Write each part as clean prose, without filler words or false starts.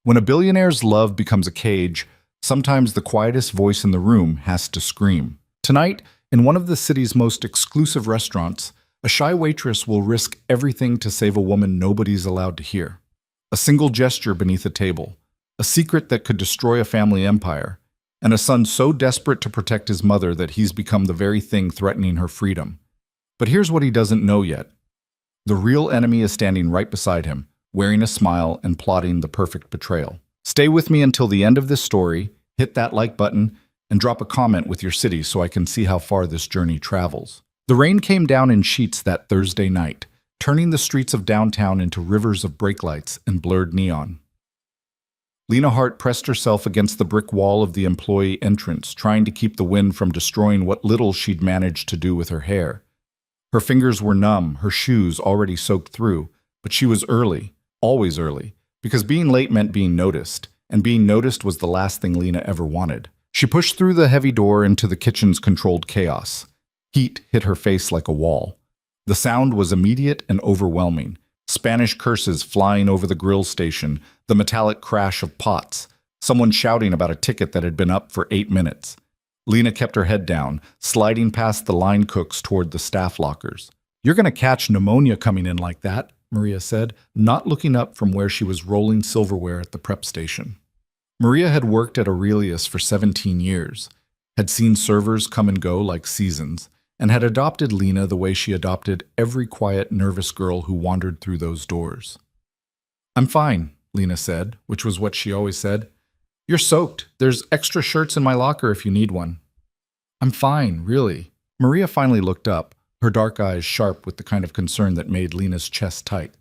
When a billionaire's love becomes a cage, sometimes the quietest voice in the room has to scream. Tonight, in one of the city's most exclusive restaurants, a shy waitress will risk everything to save a woman nobody's allowed to hear. A single gesture beneath a table, a secret that could destroy a family empire, and a son so desperate to protect his mother that he's become the very thing threatening her freedom. But here's what he doesn't know yet. The real enemy is standing right beside him, wearing a smile and plotting the perfect betrayal. Stay with me until the end of this story, hit that like button, and drop a comment with your city so I can see how far this journey travels. The rain came down in sheets that Thursday night, turning the streets of downtown into rivers of brake lights and blurred neon. Lena Hart pressed herself against the brick wall of the employee entrance, trying to keep the wind from destroying what little she'd managed to do with her hair. Her fingers were numb, her shoes already soaked through, but she was early, always early, because being late meant being noticed, and being noticed was the last thing Lena ever wanted. She pushed through the heavy door into the kitchen's controlled chaos. Heat hit her face like a wall. The sound was immediate and overwhelming. Spanish curses flying over the grill station, the metallic crash of pots, someone shouting about a ticket that had been up for 8 minutes. Lena kept her head down, sliding past the line cooks toward the staff lockers. "You're going to catch pneumonia coming in like that," Maria said, not looking up from where she was rolling silverware at the prep station. Maria had worked at Aurelius for 17 years, had seen servers come and go like seasons, and had adopted Lena the way she adopted every quiet, nervous girl who wandered through those doors. "I'm fine," Lena said, which was what she always said. "You're soaked. There's extra shirts in my locker if you need one." "I'm fine, really." Maria finally looked up, her dark eyes sharp with the kind of concern that made Lena's chest tight.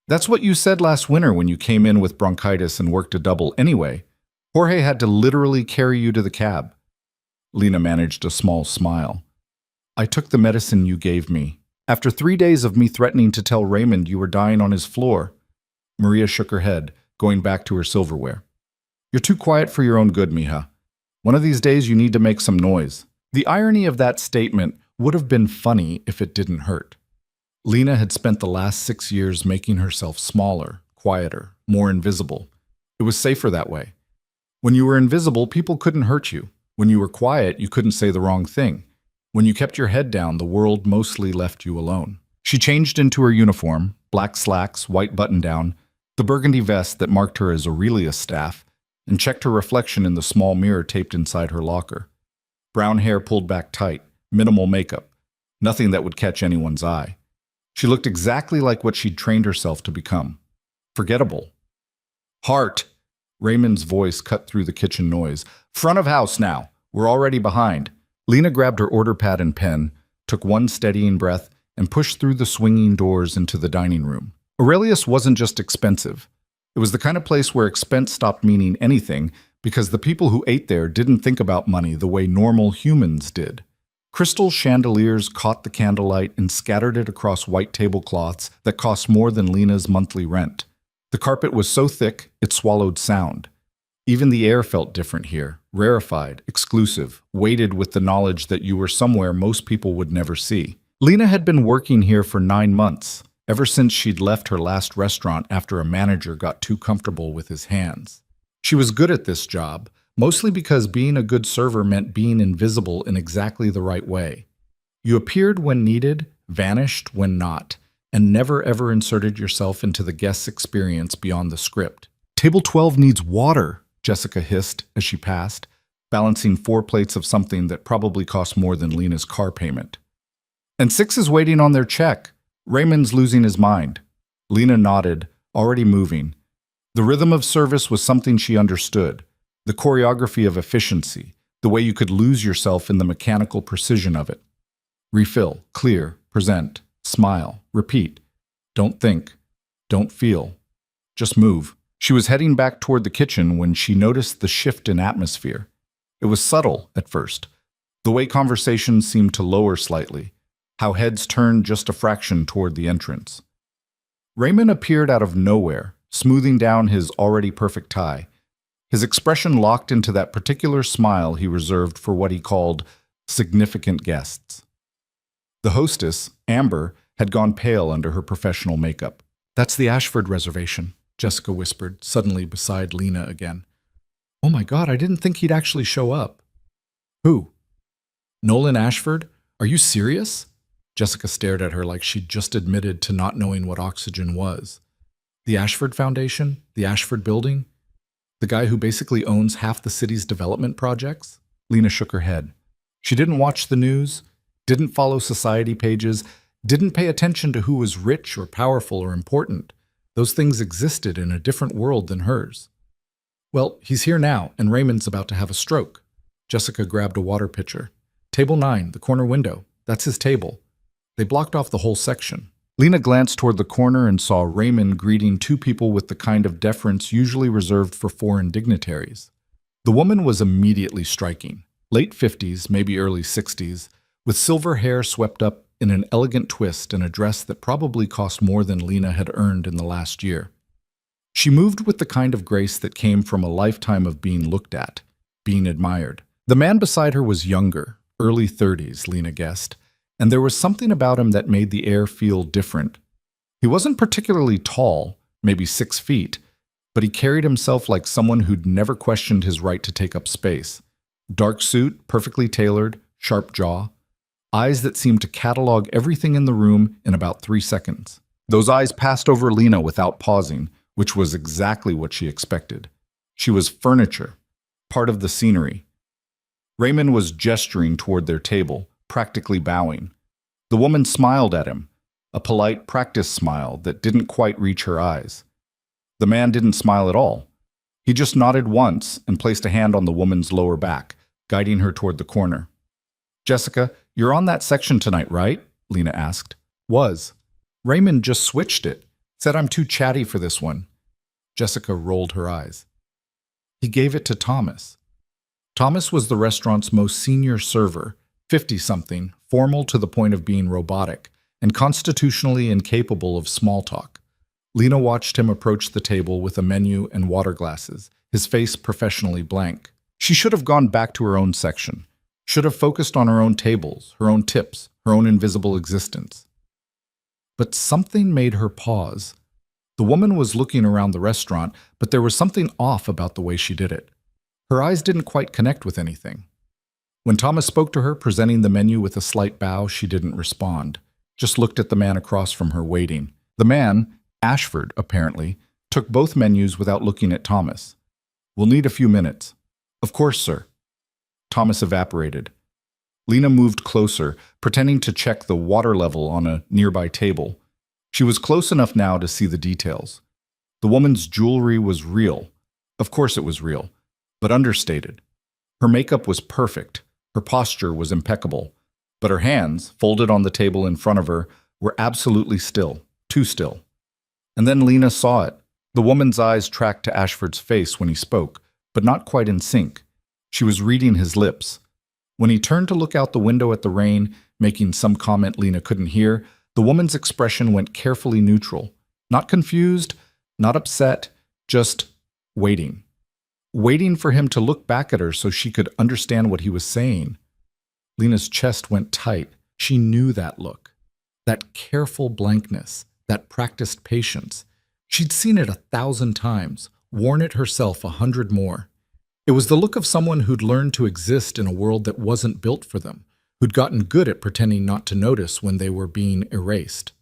"That's what you said last winter when you came in with bronchitis and worked a double anyway. Jorge had to literally carry you to the cab." Lena managed a small smile. "I took the medicine you gave me. After 3 days of me threatening to tell Raymond you were dying on his floor." Maria shook her head, going back to her silverware. "You're too quiet for your own good, mija. One of these days you need to make some noise." The irony of that statement would have been funny if it didn't hurt. Lena had spent the last 6 years making herself smaller, quieter, more invisible. It was safer that way. When you were invisible, people couldn't hurt you. When you were quiet, you couldn't say the wrong thing. When you kept your head down, the world mostly left you alone. She changed into her uniform, black slacks, white button-down, the burgundy vest that marked her as Aurelius staff, and checked her reflection in the small mirror taped inside her locker. Brown hair pulled back tight, minimal makeup, nothing that would catch anyone's eye. She looked exactly like what she'd trained herself to become. Forgettable. "Hart!" Raymond's voice cut through the kitchen noise. "Front of house now. We're already behind." Lena grabbed her order pad and pen, took one steadying breath, and pushed through the swinging doors into the dining room. Aurelius wasn't just expensive. It was the kind of place where expense stopped meaning anything because the people who ate there didn't think about money the way normal humans did. Crystal chandeliers caught the candlelight and scattered it across white tablecloths that cost more than Lena's monthly rent. The carpet was so thick, it swallowed sound. Even the air felt different here, rarefied, exclusive, weighted with the knowledge that you were somewhere most people would never see. Lena had been working here for 9 months, ever since she'd left her last restaurant after a manager got too comfortable with his hands. She was good at this job, mostly because being a good server meant being invisible in exactly the right way. You appeared when needed, vanished when not, and never ever inserted yourself into the guest's experience beyond the script. "Table 12 needs water," Jessica hissed as she passed, balancing 4 plates of something that probably cost more than Lena's car payment. "And 6 is waiting on their check. Raymond's losing his mind." Lena nodded, already moving. The rhythm of service was something she understood, the choreography of efficiency, the way you could lose yourself in the mechanical precision of it. Refill, clear, present, smile, repeat. Don't think, don't feel, just move. She was heading back toward the kitchen when she noticed the shift in atmosphere. It was subtle at first, the way conversations seemed to lower slightly, how heads turned just a fraction toward the entrance. Raymond appeared out of nowhere, smoothing down his already perfect tie, his expression locked into that particular smile he reserved for what he called significant guests. The hostess, Amber, had gone pale under her professional makeup. "That's the Ashford reservation." Jessica whispered, suddenly beside Lena again. Oh my God, I didn't think he'd actually show up. Who? Nolan Ashford? Are you serious? Jessica stared at her like she'd just admitted to not knowing what oxygen was. The Ashford Foundation? The Ashford Building? The guy who basically owns half the city's development projects? Lena shook her head. She didn't watch the news, didn't follow society pages, didn't pay attention to who was rich or powerful or important. Those things existed in a different world than hers. Well, he's here now, and Raymond's about to have a stroke. Jessica grabbed a water pitcher. Table 9, the corner window. That's his table. They blocked off the whole section. Lena glanced toward the corner and saw Raymond greeting two people with the kind of deference usually reserved for foreign dignitaries. The woman was immediately striking. Late 50s, maybe early 60s, with silver hair swept up in an elegant twist and a dress that probably cost more than Lena had earned in the last year. She moved with the kind of grace that came from a lifetime of being looked at, being admired. The man beside her was younger, early 30s, Lena guessed, and there was something about him that made the air feel different. He wasn't particularly tall, maybe 6 feet, but he carried himself like someone who'd never questioned his right to take up space. Dark suit, perfectly tailored, sharp jaw, eyes that seemed to catalog everything in the room in about 3 seconds. Those eyes passed over Lena without pausing, which was exactly what she expected. She was furniture, part of the scenery. Raymond was gesturing toward their table, practically bowing. The woman smiled at him, a polite practice smile that didn't quite reach her eyes. The man didn't smile at all. He just nodded once and placed a hand on the woman's lower back, guiding her toward the corner. Jessica, you're on that section tonight, right? Lena asked. Was. Raymond just switched it. Said I'm too chatty for this one. Jessica rolled her eyes. He gave it to Thomas. Thomas was the restaurant's most senior server, 50-something, formal to the point of being robotic, and constitutionally incapable of small talk. Lena watched him approach the table with a menu and water glasses, his face professionally blank. She should have gone back to her own section, should have focused on her own tables, her own tips, her own invisible existence. But something made her pause. The woman was looking around the restaurant, but there was something off about the way she did it. Her eyes didn't quite connect with anything. When Thomas spoke to her, presenting the menu with a slight bow, she didn't respond, just looked at the man across from her waiting. The man, Ashford, apparently, took both menus without looking at Thomas. We'll need a few minutes. Of course, sir. Thomas evaporated. Lena moved closer, pretending to check the water level on a nearby table. She was close enough now to see the details. The woman's jewelry was real. Of course it was real, but understated. Her makeup was perfect. Her posture was impeccable. But her hands, folded on the table in front of her, were absolutely still, too still. And then Lena saw it. The woman's eyes tracked to Ashford's face when he spoke, but not quite in sync. She was reading his lips. When he turned to look out the window at the rain, making some comment Lena couldn't hear, the woman's expression went carefully neutral. Not confused, not upset, just waiting. Waiting for him to look back at her so she could understand what he was saying. Lena's chest went tight. She knew that look. That careful blankness, that practiced patience. She'd seen it 1,000 times, worn it herself 100 more. It was the look of someone who'd learned to exist in a world that wasn't built for them, who'd gotten good at pretending not to notice when they were being erased.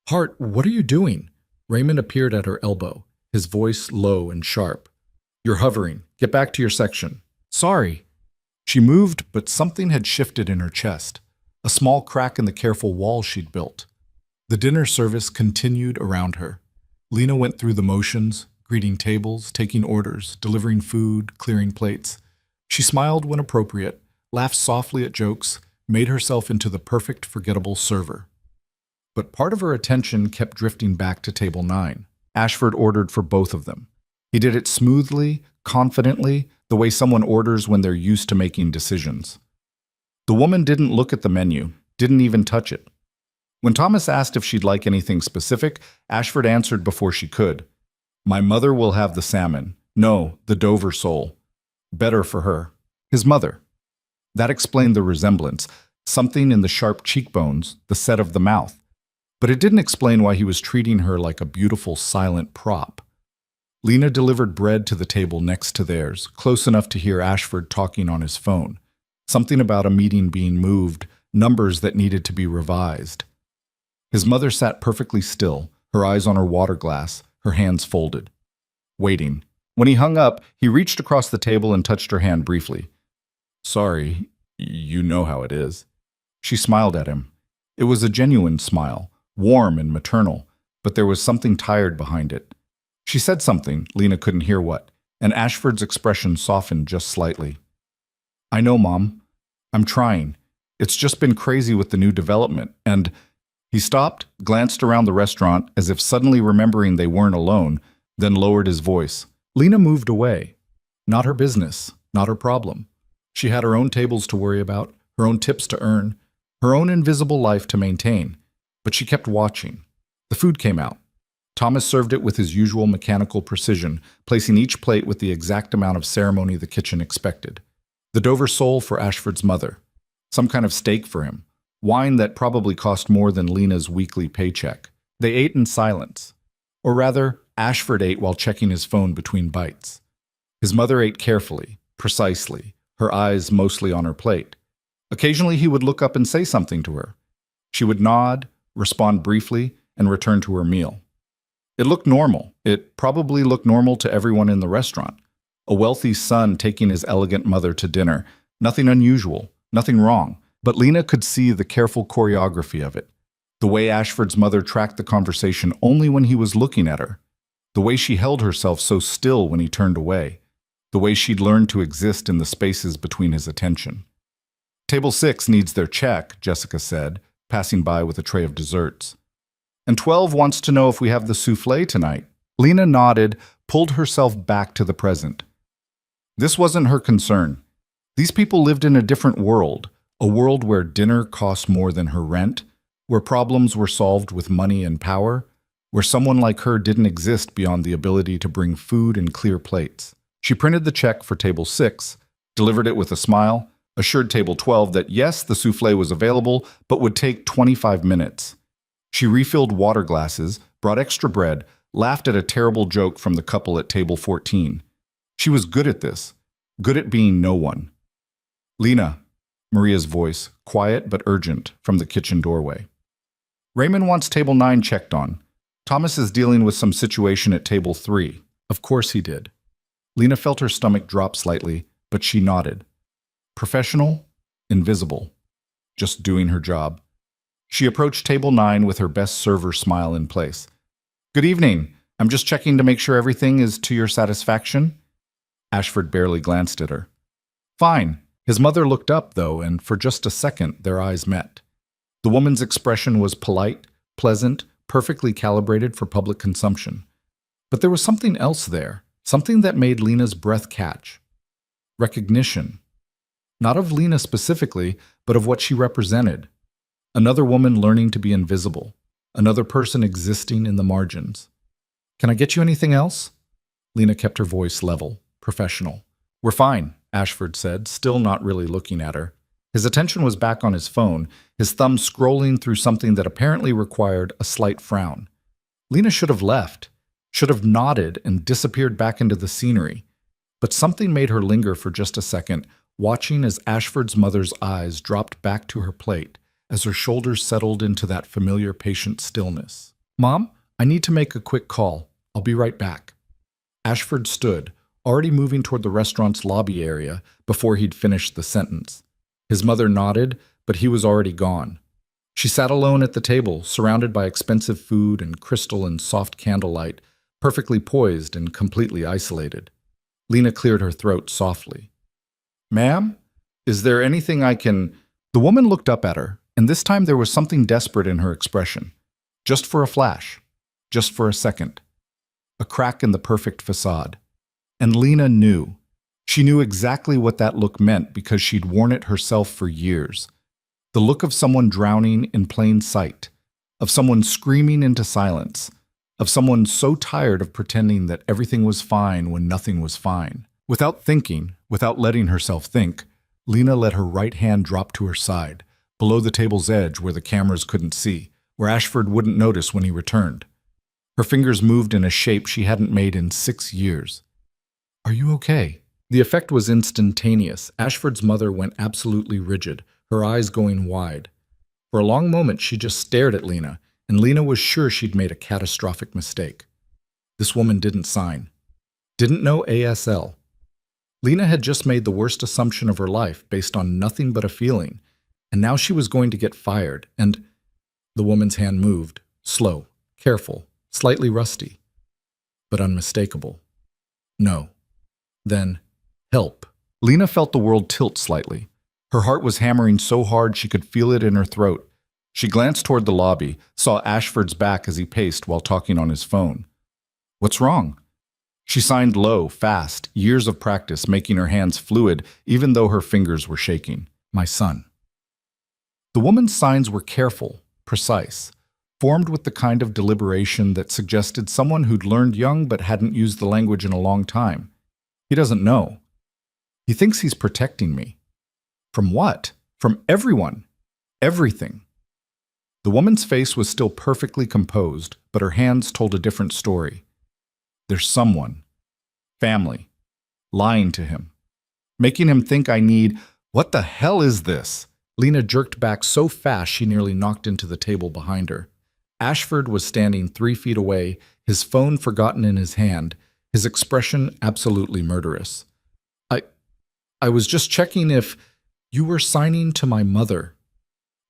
Hart, what are you doing? Raymond appeared at her elbow, his voice low and sharp. You're hovering. Get back to your section. Sorry. She moved, but something had shifted in her chest, a small crack in the careful wall she'd built. The dinner service continued around her. Lena went through the motions, greeting tables, taking orders, delivering food, clearing plates. She smiled when appropriate, laughed softly at jokes, made herself into the perfect forgettable server. But part of her attention kept drifting back to table 9. Ashford ordered for both of them. He did it smoothly, confidently, the way someone orders when they're used to making decisions. The woman didn't look at the menu, didn't even touch it. When Thomas asked if she'd like anything specific, Ashford answered before she could. My mother will have the salmon. No, the Dover sole. Better for her. His mother. That explained the resemblance, something in the sharp cheekbones, the set of the mouth. But it didn't explain why he was treating her like a beautiful silent prop. Lena delivered bread to the table next to theirs, close enough to hear Ashford talking on his phone. Something about a meeting being moved, numbers that needed to be revised. His mother sat perfectly still, her eyes on her water glass, her hands folded, waiting. When he hung up, he reached across the table and touched her hand briefly. "Sorry, you know how it is." She smiled at him. It was a genuine smile, warm and maternal, but there was something tired behind it. She said something, Lena couldn't hear what, and Ashford's expression softened just slightly. "I know, Mom. I'm trying. It's just been crazy with the new development, and—" He stopped, glanced around the restaurant as if suddenly remembering they weren't alone, then lowered his voice. Lena moved away. Not her business, not her problem. She had her own tables to worry about, her own tips to earn, her own invisible life to maintain. But she kept watching. The food came out. Thomas served it with his usual mechanical precision, placing each plate with the exact amount of ceremony the kitchen expected. The Dover sole for Ashford's mother. Some kind of steak for him. Wine that probably cost more than Lena's weekly paycheck. They ate in silence. Or rather, Ashford ate while checking his phone between bites. His mother ate carefully, precisely, her eyes mostly on her plate. Occasionally he would look up and say something to her. She would nod, respond briefly, and return to her meal. It looked normal. It probably looked normal to everyone in the restaurant. A wealthy son taking his elegant mother to dinner. Nothing unusual, nothing wrong. But Lena could see the careful choreography of it. The way Ashford's mother tracked the conversation only when he was looking at her. The way she held herself so still when he turned away. The way she'd learned to exist in the spaces between his attention. "Table 6 needs their check," Jessica said, passing by with a tray of desserts. "And 12 wants to know if we have the soufflé tonight." Lena nodded, pulled herself back to the present. This wasn't her concern. These people lived in a different world, a world where dinner cost more than her rent, where problems were solved with money and power, where someone like her didn't exist beyond the ability to bring food and clear plates. She printed the check for table 6, delivered it with a smile, assured table 12 that yes, the soufflé was available, but would take 25 minutes. She refilled water glasses, brought extra bread, laughed at a terrible joke from the couple at table 14. She was good at this, good at being no one. "Lena," Maria's voice, quiet but urgent, from the kitchen doorway. "Raymond wants table 9 checked on. Thomas is dealing with some situation at table 3. Of course he did. Lena felt her stomach drop slightly, but she nodded. Professional, invisible, just doing her job. She approached table 9 with her best server smile in place. "Good evening. I'm just checking to make sure everything is to your satisfaction." Ashford barely glanced at her. "Fine." His mother looked up, though, and for just a second their eyes met. The woman's expression was polite, pleasant, perfectly calibrated for public consumption. But there was something else there, something that made Lena's breath catch. Recognition. Not of Lena specifically, but of what she represented. Another woman learning to be invisible. Another person existing in the margins. "Can I get you anything else?" Lena kept her voice level, professional. "We're fine," Ashford said, still not really looking at her. His attention was back on his phone, his thumb scrolling through something that apparently required a slight frown. Lena should have left, should have nodded and disappeared back into the scenery. But something made her linger for just a second, watching as Ashford's mother's eyes dropped back to her plate, as her shoulders settled into that familiar patient stillness. "Mom, I need to make a quick call. I'll be right back." Ashford stood, already moving toward the restaurant's lobby area before he'd finished the sentence. His mother nodded, but he was already gone. She sat alone at the table, surrounded by expensive food and crystal and soft candlelight, perfectly poised and completely isolated. Lena cleared her throat softly. "Ma'am, is there anything I can—" The woman looked up at her, and this time there was something desperate in her expression. Just for a flash. Just for a second. A crack in the perfect facade. And Lena knew. She knew exactly what that look meant because she'd worn it herself for years. The look of someone drowning in plain sight, of someone screaming into silence, of someone so tired of pretending that everything was fine when nothing was fine. Without thinking, without letting herself think, Lena let her right hand drop to her side, below the table's edge where the cameras couldn't see, where Ashford wouldn't notice when he returned. Her fingers moved in a shape she hadn't made in 6 years. Are you okay? The effect was instantaneous. Ashford's mother went absolutely rigid, her eyes going wide. For a long moment, she just stared at Lena, and Lena was sure she'd made a catastrophic mistake. This woman didn't sign. Didn't know ASL. Lena had just made the worst assumption of her life based on nothing but a feeling, and now she was going to get fired, and the woman's hand moved, slow, careful, slightly rusty, but unmistakable. No. Then, help. Lena felt the world tilt slightly. Her heart was hammering so hard she could feel it in her throat. She glanced toward the lobby, saw Ashford's back as he paced while talking on his phone. What's wrong? She signed low, fast, years of practice making her hands fluid even though her fingers were shaking. My son. The woman's signs were careful, precise, formed with the kind of deliberation that suggested someone who'd learned young but hadn't used the language in a long time. He doesn't know. He thinks he's protecting me. From what? From everyone. Everything. The woman's face was still perfectly composed, but her hands told a different story. There's someone, family, lying to him, making him think I need, what the hell is this? Lena jerked back so fast she nearly knocked into the table behind her. Ashford was standing 3 feet away, his phone forgotten in his hand, his expression absolutely murderous. I was just checking if you were signing to my mother.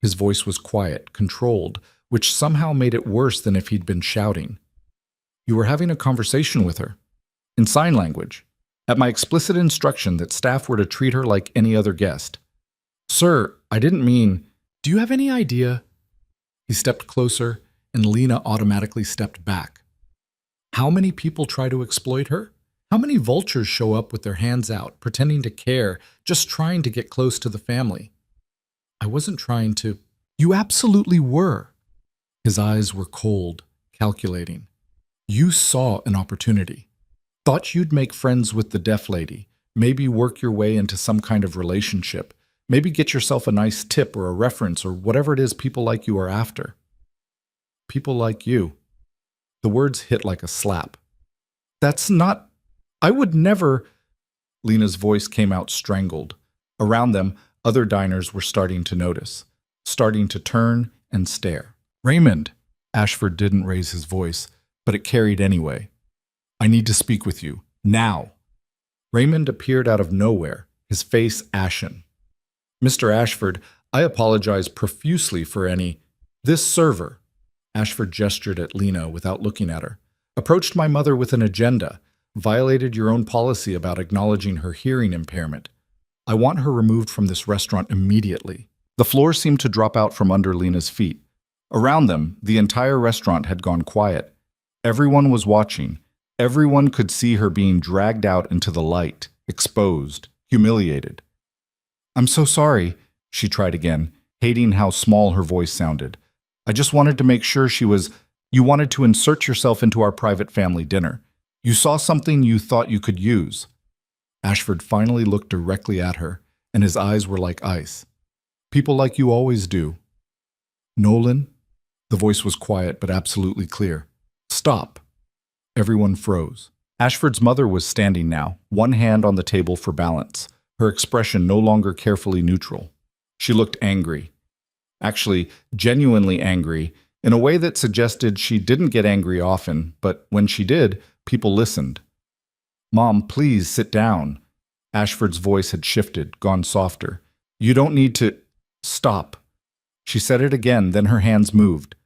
His voice was quiet, controlled, which somehow made it worse than if he'd been shouting. You were having a conversation with her, in sign language, at my explicit instruction that staff were to treat her like any other guest. Sir, I didn't mean, do you have any idea? He stepped closer, and Lena automatically stepped back. How many people try to exploit her? How many vultures show up with their hands out, pretending to care, just trying to get close to the family? I wasn't trying to. You absolutely were. His eyes were cold, calculating. You saw an opportunity. Thought you'd make friends with the deaf lady, maybe work your way into some kind of relationship, maybe get yourself a nice tip or a reference or whatever it is people like you are after. People like you. The words hit like a slap. That's not. I would never. Lena's voice came out strangled. Around them, other diners were starting to notice, starting to turn and stare. Raymond! Ashford didn't raise his voice, but it carried anyway. I need to speak with you. Now! Raymond appeared out of nowhere, his face ashen. Mr. Ashford, I apologize profusely for any. This server, Ashford gestured at Lena without looking at her, approached my mother with an agenda, violated your own policy about acknowledging her hearing impairment. I want her removed from this restaurant immediately. The floor seemed to drop out from under Lena's feet. Around them, the entire restaurant had gone quiet. Everyone was watching. Everyone could see her being dragged out into the light, exposed, humiliated. I'm so sorry, she tried again, hating how small her voice sounded. I just wanted to make sure she was. You wanted to insert yourself into our private family dinner. You saw something you thought you could use. Ashford finally looked directly at her, and his eyes were like ice. People like you always do. Nolan? The voice was quiet but absolutely clear. Stop. Everyone froze. Ashford's mother was standing now, one hand on the table for balance, her expression no longer carefully neutral. She looked angry. Actually, genuinely angry, in a way that suggested she didn't get angry often, but when she did, people listened. Mom, please sit down. Ashford's voice had shifted, gone softer. You don't need to. Stop. She said it again, then her hands moved.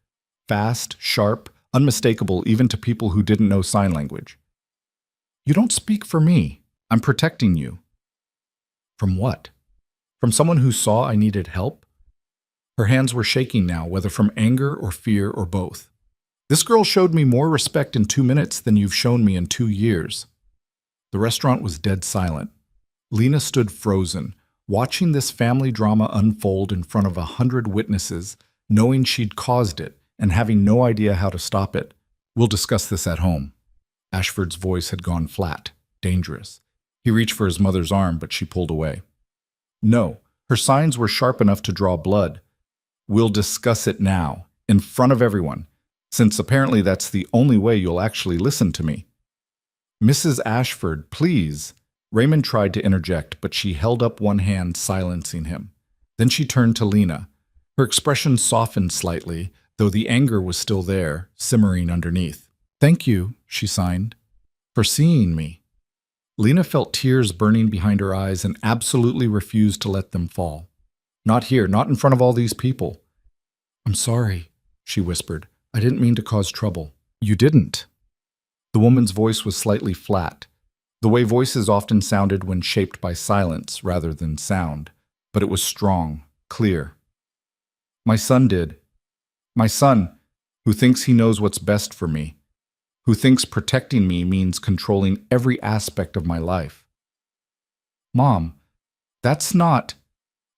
Fast, sharp, unmistakable even to people who didn't know sign language. You don't speak for me. I'm protecting you. From what? From someone who saw I needed help? Her hands were shaking now, whether from anger or fear or both. This girl showed me more respect in 2 minutes than you've shown me in 2 years. The restaurant was dead silent. Lena stood frozen, watching this family drama unfold in front of 100 witnesses, knowing she'd caused it and having no idea how to stop it. We'll discuss this at home. Ashford's voice had gone flat, dangerous. He reached for his mother's arm, but she pulled away. No, her signs were sharp enough to draw blood. We'll discuss it now, in front of everyone. since apparently that's the only way you'll actually listen to me. Mrs. Ashford, please. Raymond tried to interject, but she held up one hand, silencing him. Then she turned to Lena. Her expression softened slightly, though the anger was still there, simmering underneath. Thank you, she signed, for seeing me. Lena felt tears burning behind her eyes and absolutely refused to let them fall. Not here, not in front of all these people. I'm sorry, she whispered. I didn't mean to cause trouble. You didn't. The woman's voice was slightly flat, the way voices often sounded when shaped by silence rather than sound, but it was strong, clear. My son did. My son, who thinks he knows what's best for me, who thinks protecting me means controlling every aspect of my life. Mom, that's not...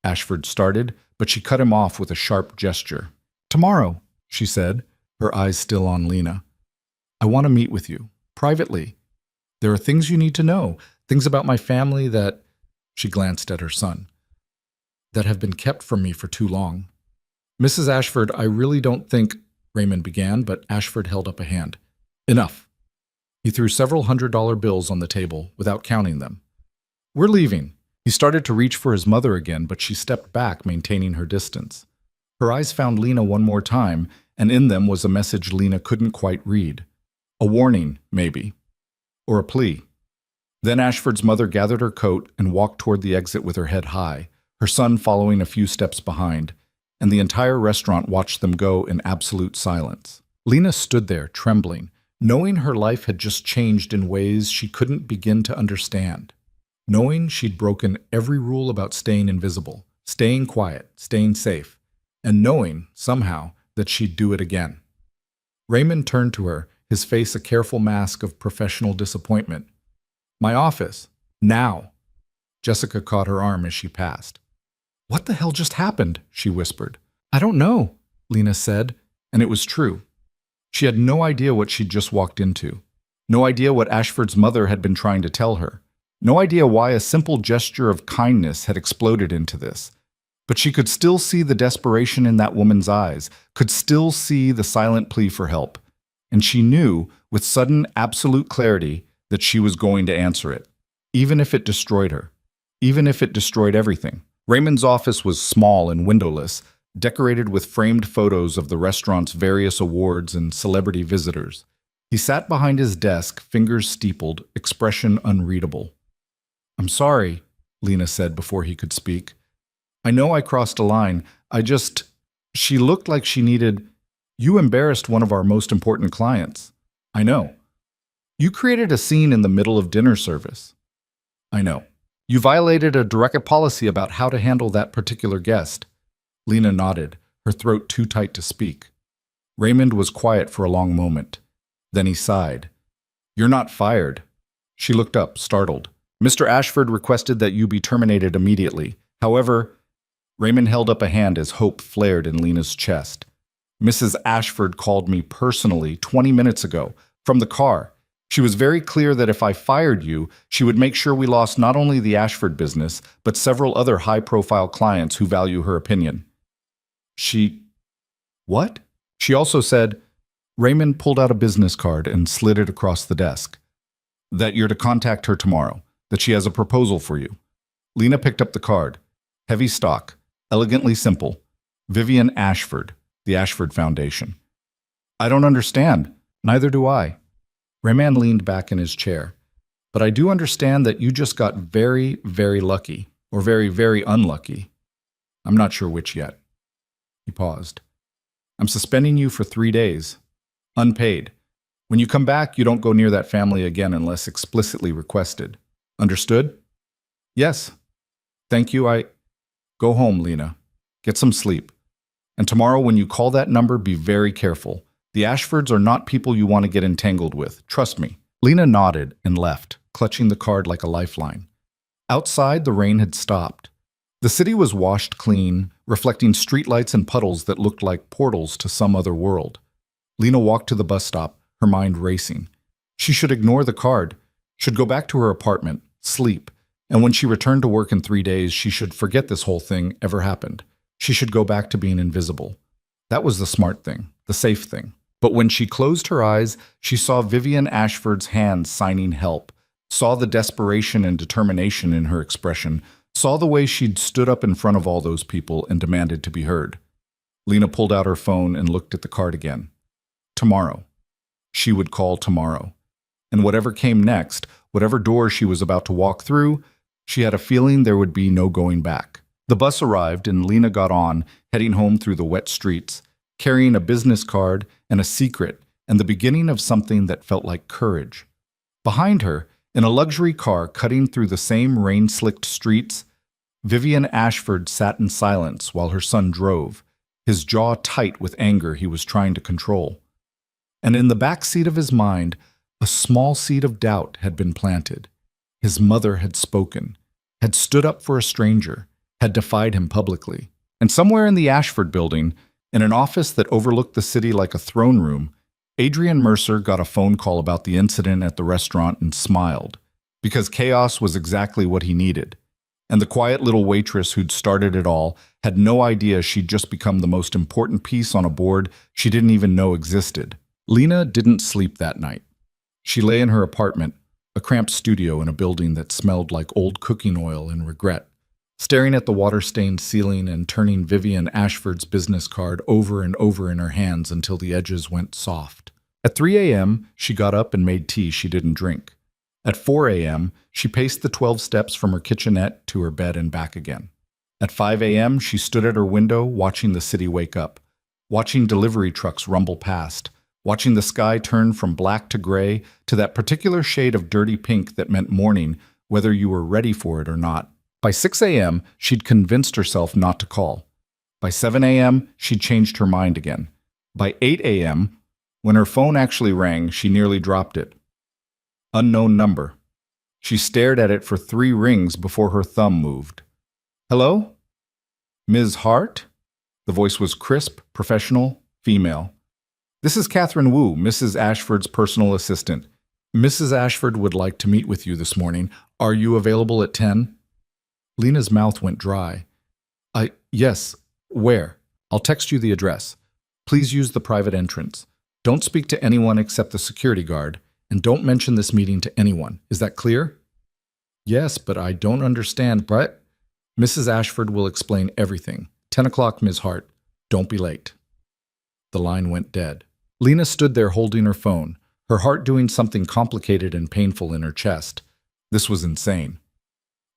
Ashford started, but she cut him off with a sharp gesture. Tomorrow, she said, her eyes still on Lena. I want to meet with you, privately. There are things you need to know, things about my family that, she glanced at her son, that have been kept from me for too long. Mrs. Ashford, I really don't think, Raymond began, but Ashford held up a hand. Enough. He threw several $100 bills on the table without counting them. We're leaving. He started to reach for his mother again, but she stepped back, maintaining her distance. Her eyes found Lena one more time, and in them was a message Lena couldn't quite read. A warning, maybe. Or a plea. Then Ashford's mother gathered her coat and walked toward the exit with her head high, her son following a few steps behind, and the entire restaurant watched them go in absolute silence. Lena stood there, trembling, knowing her life had just changed in ways she couldn't begin to understand. Knowing she'd broken every rule about staying invisible, staying quiet, staying safe, and knowing, somehow, that she'd do it again. Raymond turned to her, his face a careful mask of professional disappointment. My office. Now. Jessica caught her arm as she passed. What the hell just happened? She whispered. I don't know, Lena said, and it was true. She had no idea what she'd just walked into. No idea what Ashford's mother had been trying to tell her. No idea why a simple gesture of kindness had exploded into this. But she could still see the desperation in that woman's eyes, could still see the silent plea for help. And she knew, with sudden, absolute clarity, that she was going to answer it, even if it destroyed her, even if it destroyed everything. Raymond's office was small and windowless, decorated with framed photos of the restaurant's various awards and celebrity visitors. He sat behind his desk, fingers steepled, expression unreadable. I'm sorry, Lena said before he could speak. I know I crossed a line. She looked like she needed... You embarrassed one of our most important clients. I know. You created a scene in the middle of dinner service. I know. You violated a direct policy about how to handle that particular guest. Lena nodded, her throat too tight to speak. Raymond was quiet for a long moment. Then he sighed. You're not fired. She looked up, startled. Mr. Ashford requested that you be terminated immediately. However, Raymond held up a hand as hope flared in Lena's chest. Mrs. Ashford called me personally 20 minutes ago, from the car. She was very clear that if I fired you, she would make sure we lost not only the Ashford business, but several other high-profile clients who value her opinion. What? She also said, Raymond pulled out a business card and slid it across the desk. That you're to contact her tomorrow, that she has a proposal for you. Lena picked up the card. Heavy stock, elegantly simple. Vivian Ashford, the Ashford Foundation. I don't understand. Neither do I. Raymond leaned back in his chair. But I do understand that you just got very, very lucky, or very, very unlucky. I'm not sure which yet. He paused. I'm suspending you for 3 days. Unpaid. When you come back, you don't go near that family again unless explicitly requested. Understood? Yes. Thank you. Go home, Lena. Get some sleep. And tomorrow when you call that number, be very careful. The Ashfords are not people you want to get entangled with. Trust me. Lena nodded and left, clutching the card like a lifeline. Outside, the rain had stopped. The city was washed clean, reflecting streetlights and puddles that looked like portals to some other world. Lena walked to the bus stop, her mind racing. She should ignore the card, should go back to her apartment, sleep, and when she returned to work in 3 days, she should forget this whole thing ever happened. She should go back to being invisible. That was the smart thing, the safe thing. But when she closed her eyes, she saw Vivian Ashford's hands signing help, saw the desperation and determination in her expression, saw the way she'd stood up in front of all those people and demanded to be heard. Lena pulled out her phone and looked at the card again. Tomorrow. She would call tomorrow. And whatever came next, whatever door she was about to walk through, she had a feeling there would be no going back. The bus arrived and Lena got on, heading home through the wet streets, carrying a business card and a secret and the beginning of something that felt like courage. Behind her, in a luxury car cutting through the same rain-slicked streets, Vivian Ashford sat in silence while her son drove, his jaw tight with anger he was trying to control. And in the back seat of his mind, a small seed of doubt had been planted. His mother had spoken, had stood up for a stranger, had defied him publicly. And somewhere in the Ashford building, in an office that overlooked the city like a throne room, Adrian Mercer got a phone call about the incident at the restaurant and smiled, because chaos was exactly what he needed. And the quiet little waitress who'd started it all had no idea she'd just become the most important piece on a board she didn't even know existed. Lena didn't sleep that night. She lay in her apartment, a cramped studio in a building that smelled like old cooking oil and regret, staring at the water-stained ceiling and turning Vivian Ashford's business card over and over in her hands until the edges went soft. At 3 a.m., she got up and made tea she didn't drink. At 4 a.m., she paced the 12 steps from her kitchenette to her bed and back again. At 5 a.m., she stood at her window watching the city wake up, watching delivery trucks rumble past, watching the sky turn from black to gray to that particular shade of dirty pink that meant morning, whether you were ready for it or not. By 6 a.m., she'd convinced herself not to call. By 7 a.m., she'd changed her mind again. By 8 a.m., when her phone actually rang, she nearly dropped it. Unknown number. She stared at it for 3 rings before her thumb moved. Hello? Ms. Hart? The voice was crisp, professional, female. This is Catherine Wu, Mrs. Ashford's personal assistant. Mrs. Ashford would like to meet with you this morning. Are you available at 10? Lena's mouth went dry. Yes. Where? I'll text you the address. Please use the private entrance. Don't speak to anyone except the security guard, and don't mention this meeting to anyone. Is that clear? Yes, but I don't understand, but Mrs. Ashford will explain everything. 10 o'clock, Ms. Hart. Don't be late. The line went dead. Lena stood there holding her phone, her heart doing something complicated and painful in her chest. This was insane.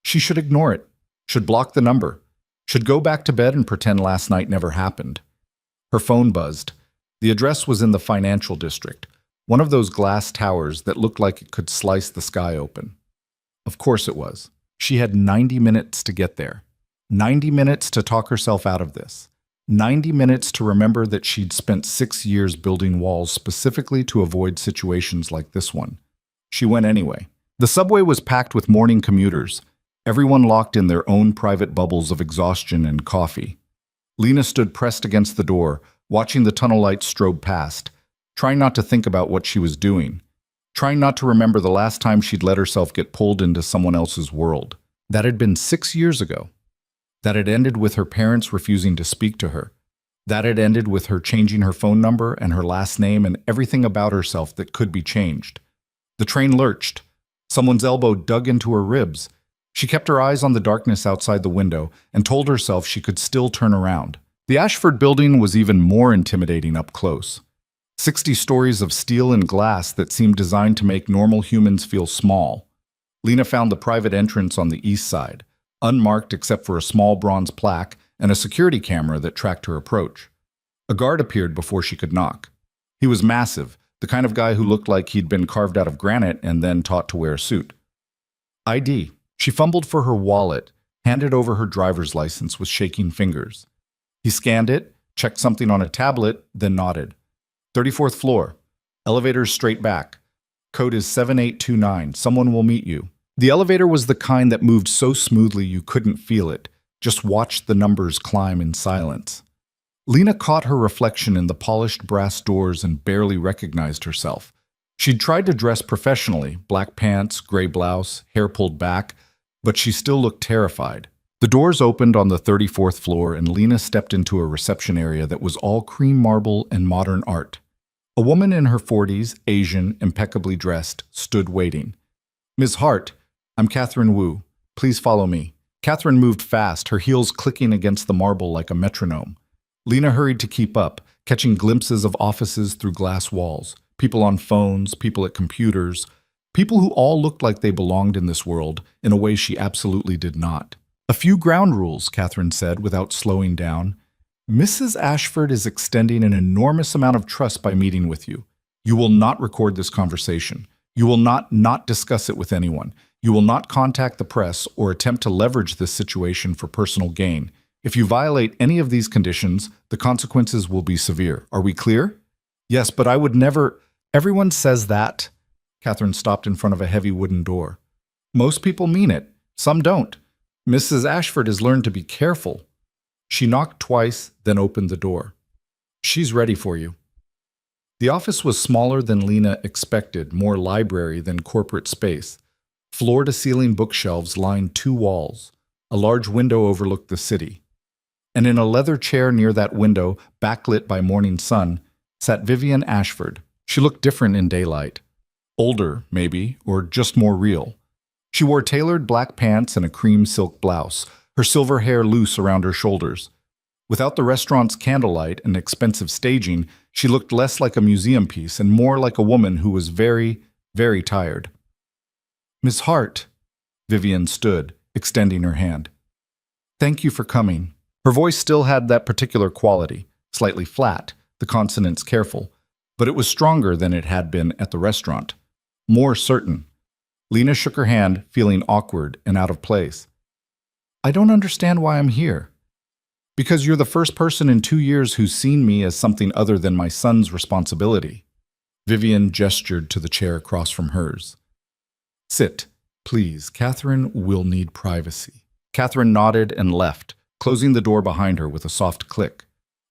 She should ignore it, should block the number, should go back to bed and pretend last night never happened. Her phone buzzed. The address was in the financial district, one of those glass towers that looked like it could slice the sky open. Of course it was. She had 90 minutes to get there. 90 minutes to talk herself out of this. 90 minutes to remember that she'd spent 6 years building walls specifically to avoid situations like this one. She went anyway. The subway was packed with morning commuters, everyone locked in their own private bubbles of exhaustion and coffee. Lena stood pressed against the door, watching the tunnel lights strobe past, trying not to think about what she was doing, trying not to remember the last time she'd let herself get pulled into someone else's world. That had been 6 years ago. That had ended with her parents refusing to speak to her. That had ended with her changing her phone number and her last name and everything about herself that could be changed. The train lurched. Someone's elbow dug into her ribs. She kept her eyes on the darkness outside the window and told herself she could still turn around. The Ashford building was even more intimidating up close. 60 stories of steel and glass that seemed designed to make normal humans feel small. Lena found the private entrance on the east side, unmarked except for a small bronze plaque and a security camera that tracked her approach. A guard appeared before she could knock. He was massive, the kind of guy who looked like he'd been carved out of granite and then taught to wear a suit. ID. She fumbled for her wallet, handed over her driver's license with shaking fingers. He scanned it, checked something on a tablet, then nodded. 34th floor. Elevator's straight back. Code is 7829. Someone will meet you. The elevator was the kind that moved so smoothly you couldn't feel it, just watched the numbers climb in silence. Lena caught her reflection in the polished brass doors and barely recognized herself. She'd tried to dress professionally, black pants, gray blouse, hair pulled back, but she still looked terrified. The doors opened on the 34th floor and Lena stepped into a reception area that was all cream marble and modern art. A woman in her 40s, Asian, impeccably dressed, stood waiting. "Ms. Hart, I'm Catherine Wu. Please follow me." Catherine moved fast, her heels clicking against the marble like a metronome. Lena hurried to keep up, catching glimpses of offices through glass walls, people on phones, people at computers, people who all looked like they belonged in this world in a way she absolutely did not. "A few ground rules," Catherine said without slowing down. "Mrs. Ashford is extending an enormous amount of trust by meeting with you. You will not record this conversation. You will not discuss it with anyone. You will not contact the press or attempt to leverage this situation for personal gain. If you violate any of these conditions, the consequences will be severe. Are we clear?" "Yes, but I would never—" "Everyone says that." Catherine stopped in front of a heavy wooden door. "Most people mean it. Some don't. Mrs. Ashford has learned to be careful." She knocked twice, then opened the door. "She's ready for you." The office was smaller than Lena expected, more library than corporate space. Floor-to-ceiling bookshelves lined 2 walls. A large window overlooked the city. And in a leather chair near that window, backlit by morning sun, sat Vivian Ashford. She looked different in daylight. Older, maybe, or just more real. She wore tailored black pants and a cream silk blouse, her silver hair loose around her shoulders. Without the restaurant's candlelight and expensive staging, she looked less like a museum piece and more like a woman who was very, very tired. "Miss Hart," Vivian stood, extending her hand. "Thank you for coming." Her voice still had that particular quality, slightly flat, the consonants careful, but it was stronger than it had been at the restaurant. More certain. Lena shook her hand, feeling awkward and out of place. "I don't understand why I'm here." "Because you're the first person in 2 years who's seen me as something other than my son's responsibility." Vivian gestured to the chair across from hers. "Sit, please. Catherine will need privacy." Catherine nodded and left, closing the door behind her with a soft click.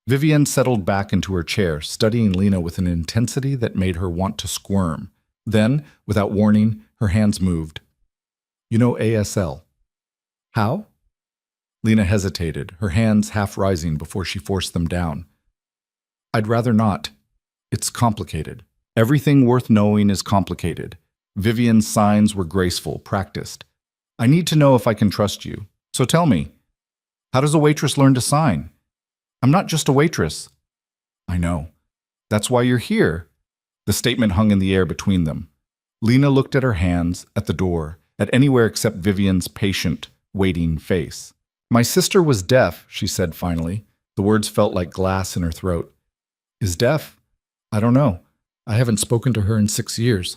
Vivian settled back into her chair, studying Lena with an intensity that made her want to squirm. Then, without warning, her hands moved. "You know ASL." "How?" Lena hesitated, her hands half rising before she forced them down. "I'd rather not. It's complicated. Everything worth knowing is complicated." Vivian's signs were graceful, practiced. "I need to know if I can trust you. So tell me, how does a waitress learn to sign?" "I'm not just a waitress." "I know. That's why you're here." The statement hung in the air between them. Lena looked at her hands, at the door, at anywhere except Vivian's patient, waiting face. "My sister was deaf," she said finally. The words felt like glass in her throat. "Is deaf? I don't know. I haven't spoken to her in 6 years."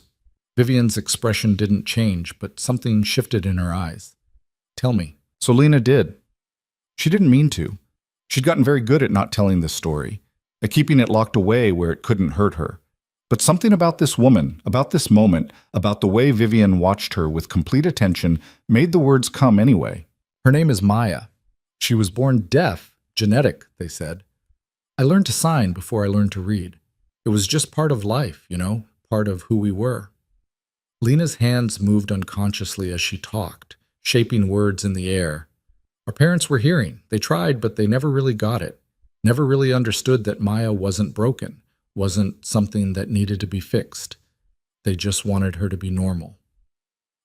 Vivian's expression didn't change, but something shifted in her eyes. "Tell me." So Lena did. She didn't mean to. She'd gotten very good at not telling this story, at keeping it locked away where it couldn't hurt her. But something about this woman, about this moment, about the way Vivian watched her with complete attention, made the words come anyway. "Her name is Maya. She was born deaf, genetic," they said. "I learned to sign before I learned to read. It was just part of life, part of who we were." Lena's hands moved unconsciously as she talked, shaping words in the air. "Our parents were hearing. They tried, but they never really got it. Never really understood that Maya wasn't broken, wasn't something that needed to be fixed. They just wanted her to be normal."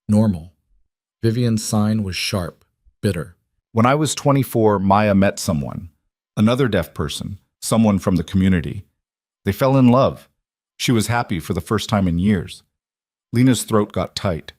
Normal. Vivian's sign was sharp, bitter. "When I was 24, Maya met someone. Another deaf person, someone from the community. They fell in love. She was happy for the first time in years." Lena's throat got tight.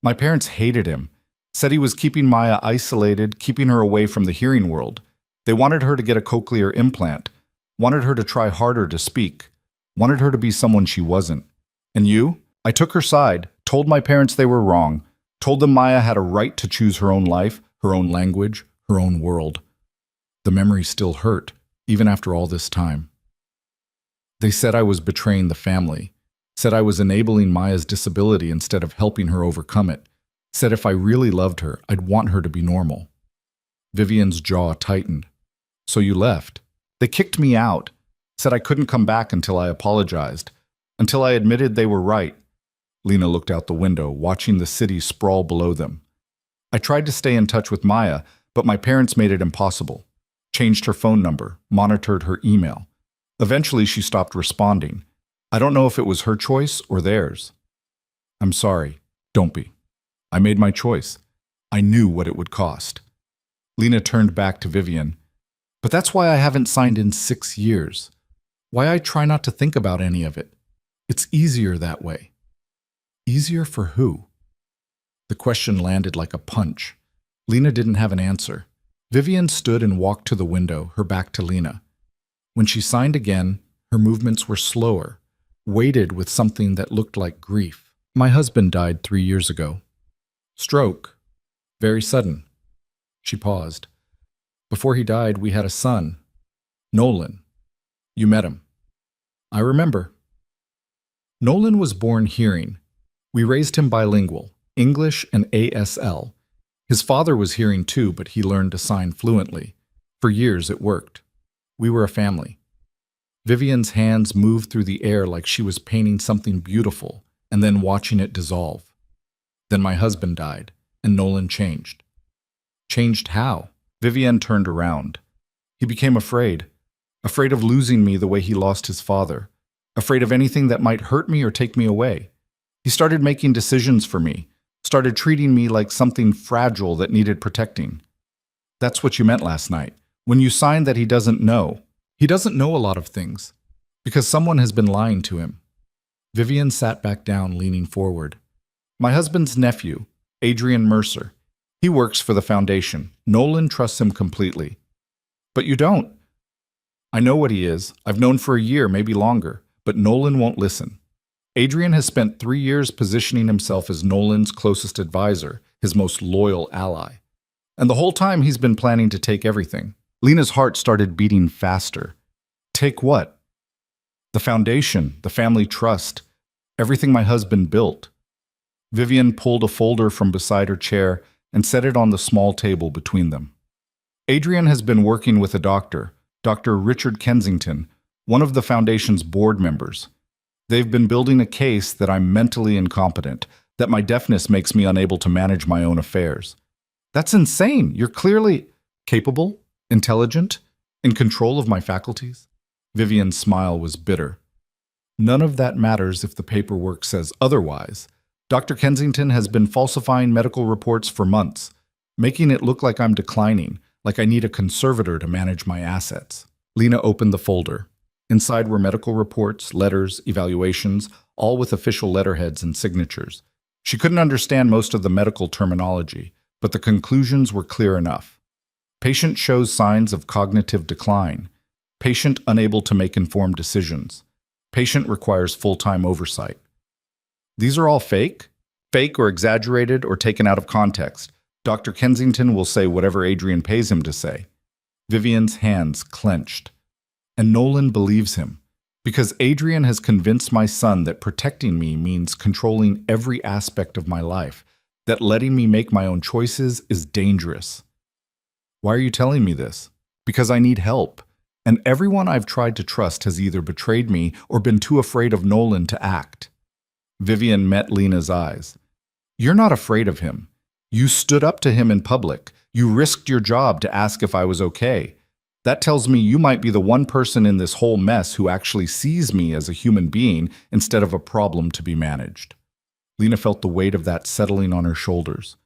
"My parents hated him. Said he was keeping Maya isolated, keeping her away from the hearing world. They wanted her to get a cochlear implant, wanted her to try harder to speak, wanted her to be someone she wasn't. And you? I took her side, told my parents they were wrong, told them Maya had a right to choose her own life, her own language, her own world." The memory still hurt, even after all this time. "They said I was betraying the family, said I was enabling Maya's disability instead of helping her overcome it, said if I really loved her, I'd want her to be normal." Vivian's jaw tightened. "So you left?" "They kicked me out, said I couldn't come back until I apologized, until I admitted they were right." Lena looked out the window, watching the city sprawl below them. "I tried to stay in touch with Maya, but my parents made it impossible. Changed her phone number, monitored her email. Eventually she stopped responding. I don't know if it was her choice or theirs. I'm sorry. Don't be. I made my choice. I knew what it would cost. Lena turned back to Vivian. But that's why I haven't signed in 6 years. Why I try not to think about any of it. It's easier that way. Easier for who? The question landed like a punch. Lena didn't have an answer. Vivian stood and walked to the window, her back to Lena. When she signed again, her movements were slower, weighted with something that looked like grief. My husband died 3 years ago. Stroke. Very sudden. She paused. Before he died, we had a son. Nolan. You met him. I remember. Nolan was born hearing. We raised him bilingual, English and ASL. His father was hearing too, but he learned to sign fluently. For years it worked. We were a family. Vivian's hands moved through the air like she was painting something beautiful and then watching it dissolve. Then my husband died, and Nolan changed. Changed how? Vivian turned around. He became afraid of losing me the way he lost his father, afraid of anything that might hurt me or take me away. He started making decisions for me, started treating me like something fragile that needed protecting. That's what you meant last night, when you signed that he doesn't know. He doesn't know a lot of things, because someone has been lying to him. Vivian sat back down, leaning forward. My husband's nephew, Adrian Mercer. He works for the foundation. Nolan trusts him completely. But you don't. I know what he is. I've known for a year, maybe longer, but Nolan won't listen. Adrian has spent 3 years positioning himself as Nolan's closest advisor, his most loyal ally. And the whole time he's been planning to take everything. Lena's heart started beating faster. Take what? The foundation, the family trust, everything my husband built. Vivian pulled a folder from beside her chair and set it on the small table between them. Adrian has been working with a doctor, Dr. Richard Kensington, one of the foundation's board members. They've been building a case that I'm mentally incompetent, that my deafness makes me unable to manage my own affairs. That's insane. You're clearly capable, intelligent, in control of my faculties. Vivian's smile was bitter. None of that matters if the paperwork says otherwise. Dr. Kensington has been falsifying medical reports for months, making it look like I'm declining, like I need a conservator to manage my assets. Lena opened the folder. Inside were medical reports, letters, evaluations, all with official letterheads and signatures. She couldn't understand most of the medical terminology, but the conclusions were clear enough. Patient shows signs of cognitive decline. Patient unable to make informed decisions. Patient requires full-time oversight. These are all fake? Fake or exaggerated or taken out of context. Dr. Kensington will say whatever Adrian pays him to say. Vivian's hands clenched. And Nolan believes him, because Adrian has convinced my son that protecting me means controlling every aspect of my life, that letting me make my own choices is dangerous. Why are you telling me this? Because I need help. And everyone I've tried to trust has either betrayed me or been too afraid of Nolan to act. Vivian met Lena's eyes. You're not afraid of him. You stood up to him in public. You risked your job to ask if I was okay. That tells me you might be the one person in this whole mess who actually sees me as a human being instead of a problem to be managed. Lena felt the weight of that settling on her shoulders.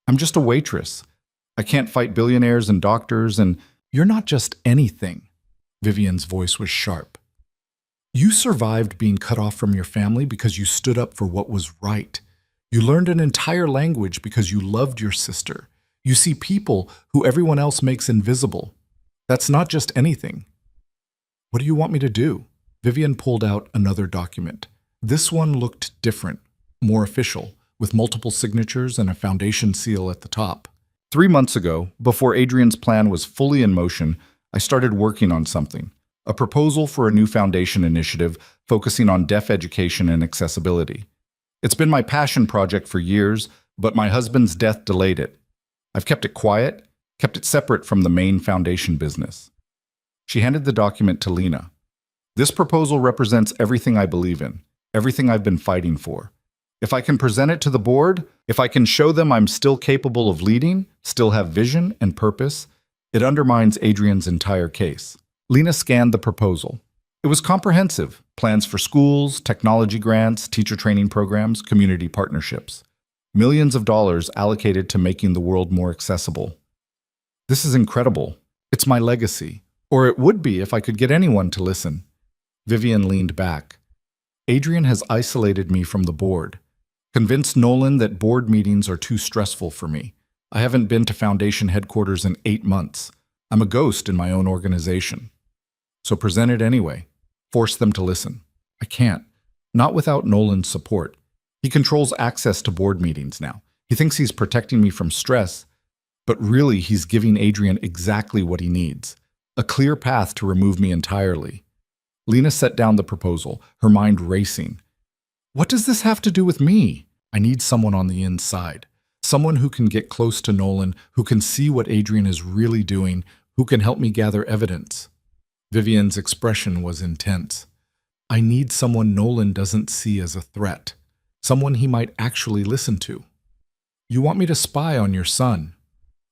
I'm just a waitress. I can't fight billionaires and doctors, and you're not just anything. Vivian's voice was sharp. You survived being cut off from your family because you stood up for what was right. You learned an entire language because you loved your sister. You see people who everyone else makes invisible. That's not just anything. What do you want me to do? Vivian pulled out another document. This one looked different, more official, with multiple signatures and a foundation seal at the top. 3 months ago, before Adrian's plan was fully in motion, I started working on something. A proposal for a new foundation initiative focusing on deaf education and accessibility. It's been my passion project for years, but my husband's death delayed it. I've kept it quiet, kept it separate from the main foundation business. She handed the document to Lena. This proposal represents everything I believe in, everything I've been fighting for. If I can present it to the board, if I can show them I'm still capable of leading, still have vision and purpose, it undermines Adrian's entire case. Lena scanned the proposal. It was comprehensive, Plans for schools, technology grants, teacher training programs, community partnerships. Millions of dollars allocated to making the world more accessible. This is incredible. It's my legacy. Or it would be if I could get anyone to listen. Vivian leaned back. Adrian has isolated me from the board. Convinced Nolan that board meetings are too stressful for me. I haven't been to Foundation headquarters in 8 months. I'm a ghost in my own organization. So present it anyway. Force them to listen. I can't. Not without Nolan's support. He controls access to board meetings now. He thinks he's protecting me from stress, but really he's giving Adrian exactly what he needs. A clear path to remove me entirely. Lena set down the proposal, her mind racing. What does this have to do with me? I need someone on the inside. Someone who can get close to Nolan, who can see what Adrian is really doing, who can help me gather evidence. Vivian's expression was intense. I need someone Nolan doesn't see as a threat. Someone he might actually listen to. You want me to spy on your son.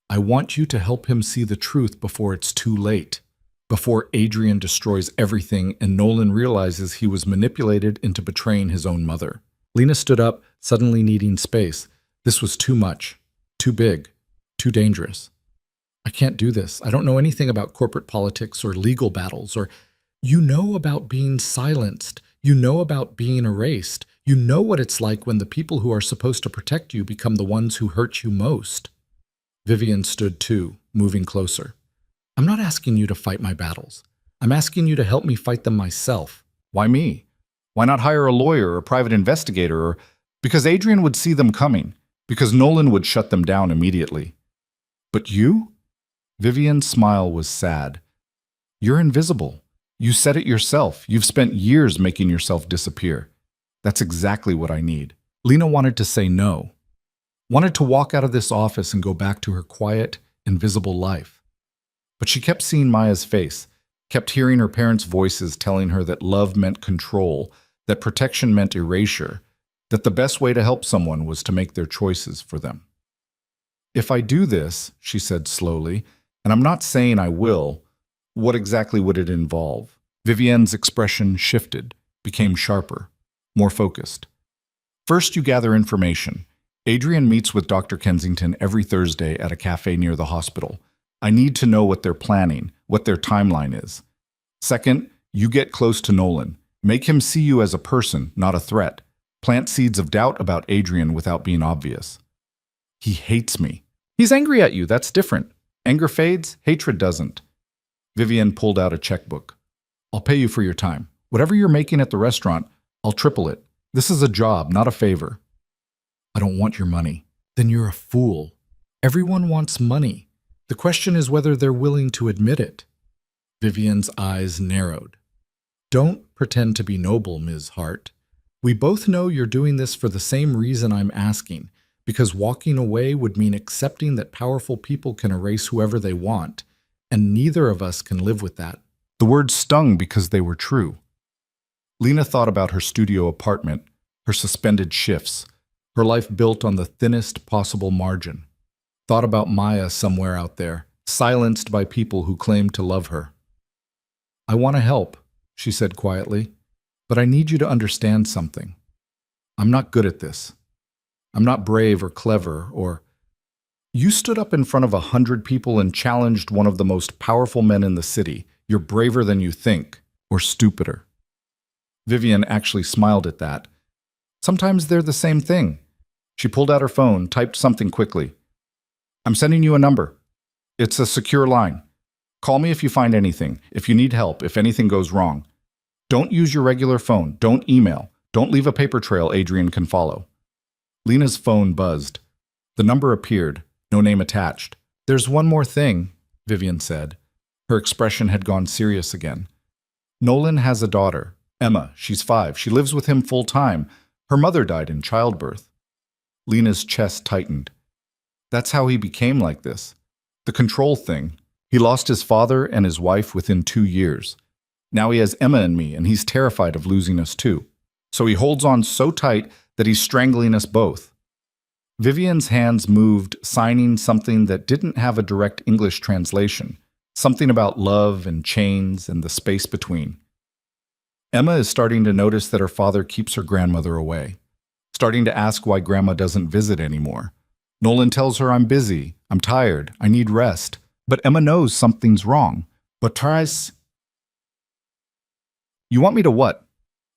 I want you to help him see the truth before it's too late. Before Adrian destroys everything and Nolan realizes he was manipulated into betraying his own mother. Lena stood up, suddenly needing space. This was too much. Too big. Too dangerous. I can't do this. I don't know anything about corporate politics or legal battles or... You know about being silenced. You know about being erased. You know what it's like when the people who are supposed to protect you become the ones who hurt you most. Vivian stood too, moving closer. I'm not asking you to fight my battles. I'm asking you to help me fight them myself. Why me? Why not hire a lawyer or a private investigator? Or because Adrian would see them coming. Because Nolan would shut them down immediately. But you? Vivian's smile was sad. You're invisible. You said it yourself. You've spent years making yourself disappear. That's exactly what I need. Lena wanted to say no. Wanted to walk out of this office and go back to her quiet, invisible life. But she kept seeing Maya's face, kept hearing her parents' voices telling her that love meant control, that protection meant erasure, that the best way to help someone was to make their choices for them. If I do this, she said slowly, and I'm not saying I will, what exactly would it involve? Vivian's expression shifted, became sharper, more focused. First, you gather information. Adrian meets with Dr. Kensington every Thursday at a cafe near the hospital. I need to know what they're planning, what their timeline is. Second, you get close to Nolan. Make him see you as a person, not a threat. Plant seeds of doubt about Adrian without being obvious. He hates me. He's angry at you, that's different. Anger fades, hatred doesn't. Vivian pulled out a checkbook. I'll pay you for your time. Whatever you're making at the restaurant, I'll triple it. This is a job, not a favor. I don't want your money. Then you're a fool. Everyone wants money. The question is whether they're willing to admit it. Vivian's eyes narrowed. Don't pretend to be noble, Ms. Hart. We both know you're doing this for the same reason I'm asking, because walking away would mean accepting that powerful people can erase whoever they want, and neither of us can live with that. The words stung because they were true. Lena thought about her studio apartment, her suspended shifts, her life built on the thinnest possible margin. Thought about Maya somewhere out there, silenced by people who claimed to love her. I want to help, she said quietly, but I need you to understand something. I'm not good at this. I'm not brave or clever or... You stood up in front of 100 people and challenged one of the most powerful men in the city. You're braver than you think, or stupider. Vivian actually smiled at that. Sometimes they're the same thing. She pulled out her phone, typed something quickly. I'm sending you a number. It's a secure line. Call me if you find anything, if you need help, if anything goes wrong. Don't use your regular phone. Don't email. Don't leave a paper trail Adrian can follow. Lena's phone buzzed. The number appeared, no name attached. There's one more thing, Vivian said. Her expression had gone serious again. Nolan has a daughter, Emma. She's 5. She lives with him full-time. Her mother died in childbirth. Lena's chest tightened. That's how he became like this. The control thing. He lost his father and his wife within 2 years. Now he has Emma and me, and he's terrified of losing us too. So he holds on so tight that he's strangling us both. Vivian's hands moved, signing something that didn't have a direct English translation. Something about love and chains and the space between. Emma is starting to notice that her father keeps her grandmother away, starting to ask why Grandma doesn't visit anymore. Nolan tells her, I'm busy, I'm tired, I need rest. But Emma knows something's wrong. But tries. You want me to what?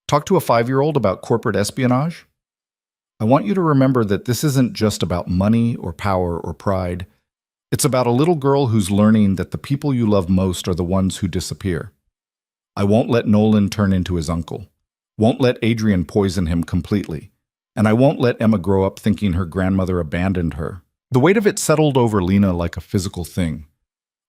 Talk to a 5-year-old about corporate espionage? I want you to remember that this isn't just about money or power or pride. It's about a little girl who's learning that the people you love most are the ones who disappear. I won't let Nolan turn into his uncle. Won't let Adrian poison him completely. And I won't let Emma grow up thinking her grandmother abandoned her. The weight of it settled over Lena like a physical thing.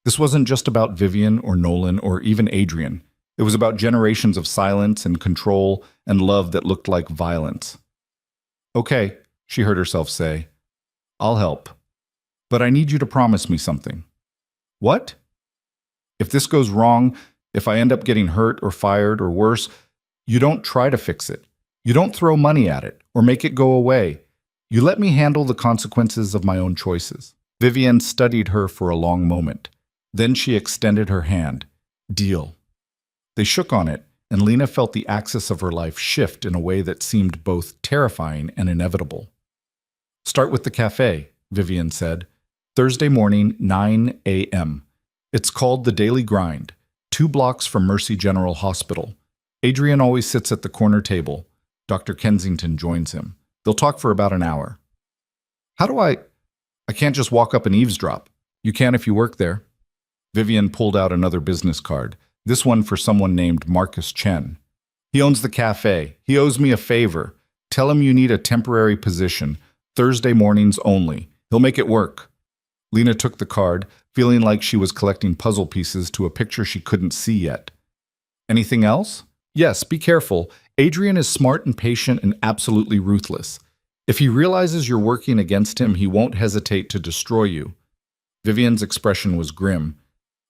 This wasn't just about Vivian or Nolan or even Adrian. It was about generations of silence and control and love that looked like violence. Okay, she heard herself say. I'll help. But I need you to promise me something. What? If this goes wrong, if I end up getting hurt or fired or worse, you don't try to fix it. You don't throw money at it or make it go away. You let me handle the consequences of my own choices. Vivian studied her for a long moment. Then she extended her hand. Deal. They shook on it, and Lena felt the axis of her life shift in a way that seemed both terrifying and inevitable. Start with the cafe, Vivian said. Thursday morning, 9 a.m. It's called The Daily Grind, 2 blocks from Mercy General Hospital. Adrian always sits at the corner table. Dr. Kensington joins him. They'll talk for about an hour. How do I can't just walk up and eavesdrop. You can if you work there. Vivian pulled out another business card, this one for someone named Marcus Chen. He owns the cafe. He owes me a favor. Tell him you need a temporary position, Thursday mornings only. He'll make it work. Lena took the card, feeling like she was collecting puzzle pieces to a picture she couldn't see yet. Anything else? Yes, be careful. Adrian is smart and patient and absolutely ruthless. If he realizes you're working against him, he won't hesitate to destroy you. Vivian's expression was grim.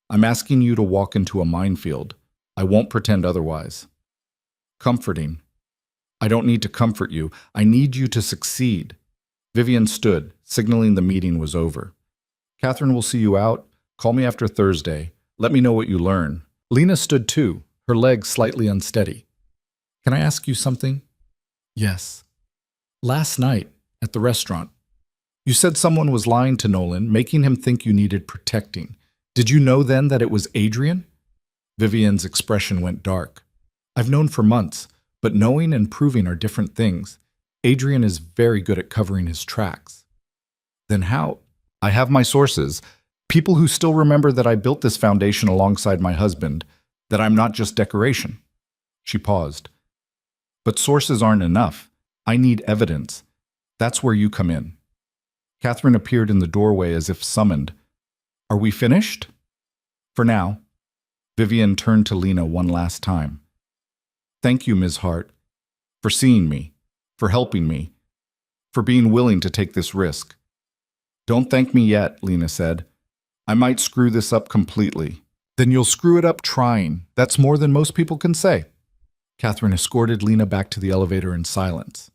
I'm asking you to walk into a minefield. I won't pretend otherwise. Comforting. I don't need to comfort you. I need you to succeed. Vivian stood, signaling the meeting was over. Catherine will see you out. Call me after Thursday. Let me know what you learn. Lena stood too, her legs slightly unsteady. Can I ask you something? Yes. Last night, at the restaurant, you said someone was lying to Nolan, making him think you needed protecting. Did you know then that it was Adrian? Vivian's expression went dark. I've known for months, but knowing and proving are different things. Adrian is very good at covering his tracks. Then how? I have my sources, people who still remember that I built this foundation alongside my husband, that I'm not just decoration. She paused. But sources aren't enough. I need evidence. That's where you come in. Catherine appeared in the doorway as if summoned. Are we finished? For now. Vivian turned to Lena one last time. Thank you, Ms. Hart, for seeing me, for helping me, for being willing to take this risk. Don't thank me yet, Lena said. I might screw this up completely. Then you'll screw it up trying. That's more than most people can say. Catherine escorted Lena back to the elevator in silence.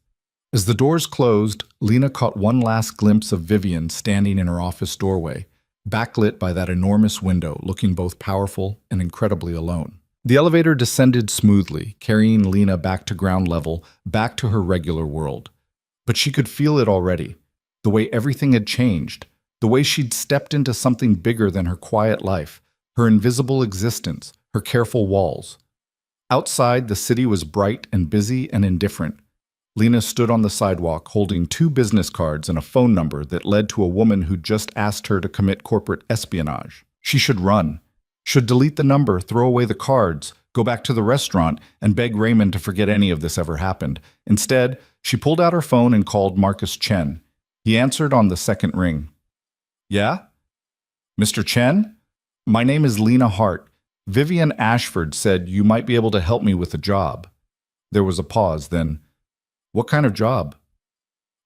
As the doors closed, Lena caught one last glimpse of Vivian standing in her office doorway, backlit by that enormous window, looking both powerful and incredibly alone. The elevator descended smoothly, carrying Lena back to ground level, back to her regular world. But she could feel it already, the way everything had changed, the way she'd stepped into something bigger than her quiet life, her invisible existence, her careful walls. Outside, the city was bright and busy and indifferent. Lena stood on the sidewalk holding 2 business cards and a phone number that led to a woman who'd just asked her to commit corporate espionage. She should run, should delete the number, throw away the cards, go back to the restaurant, and beg Raymond to forget any of this ever happened. Instead, she pulled out her phone and called Marcus Chen. He answered on the second ring. Yeah? Mr. Chen? My name is Lena Hart. Vivian Ashford said you might be able to help me with a job. There was a pause, then, what kind of job?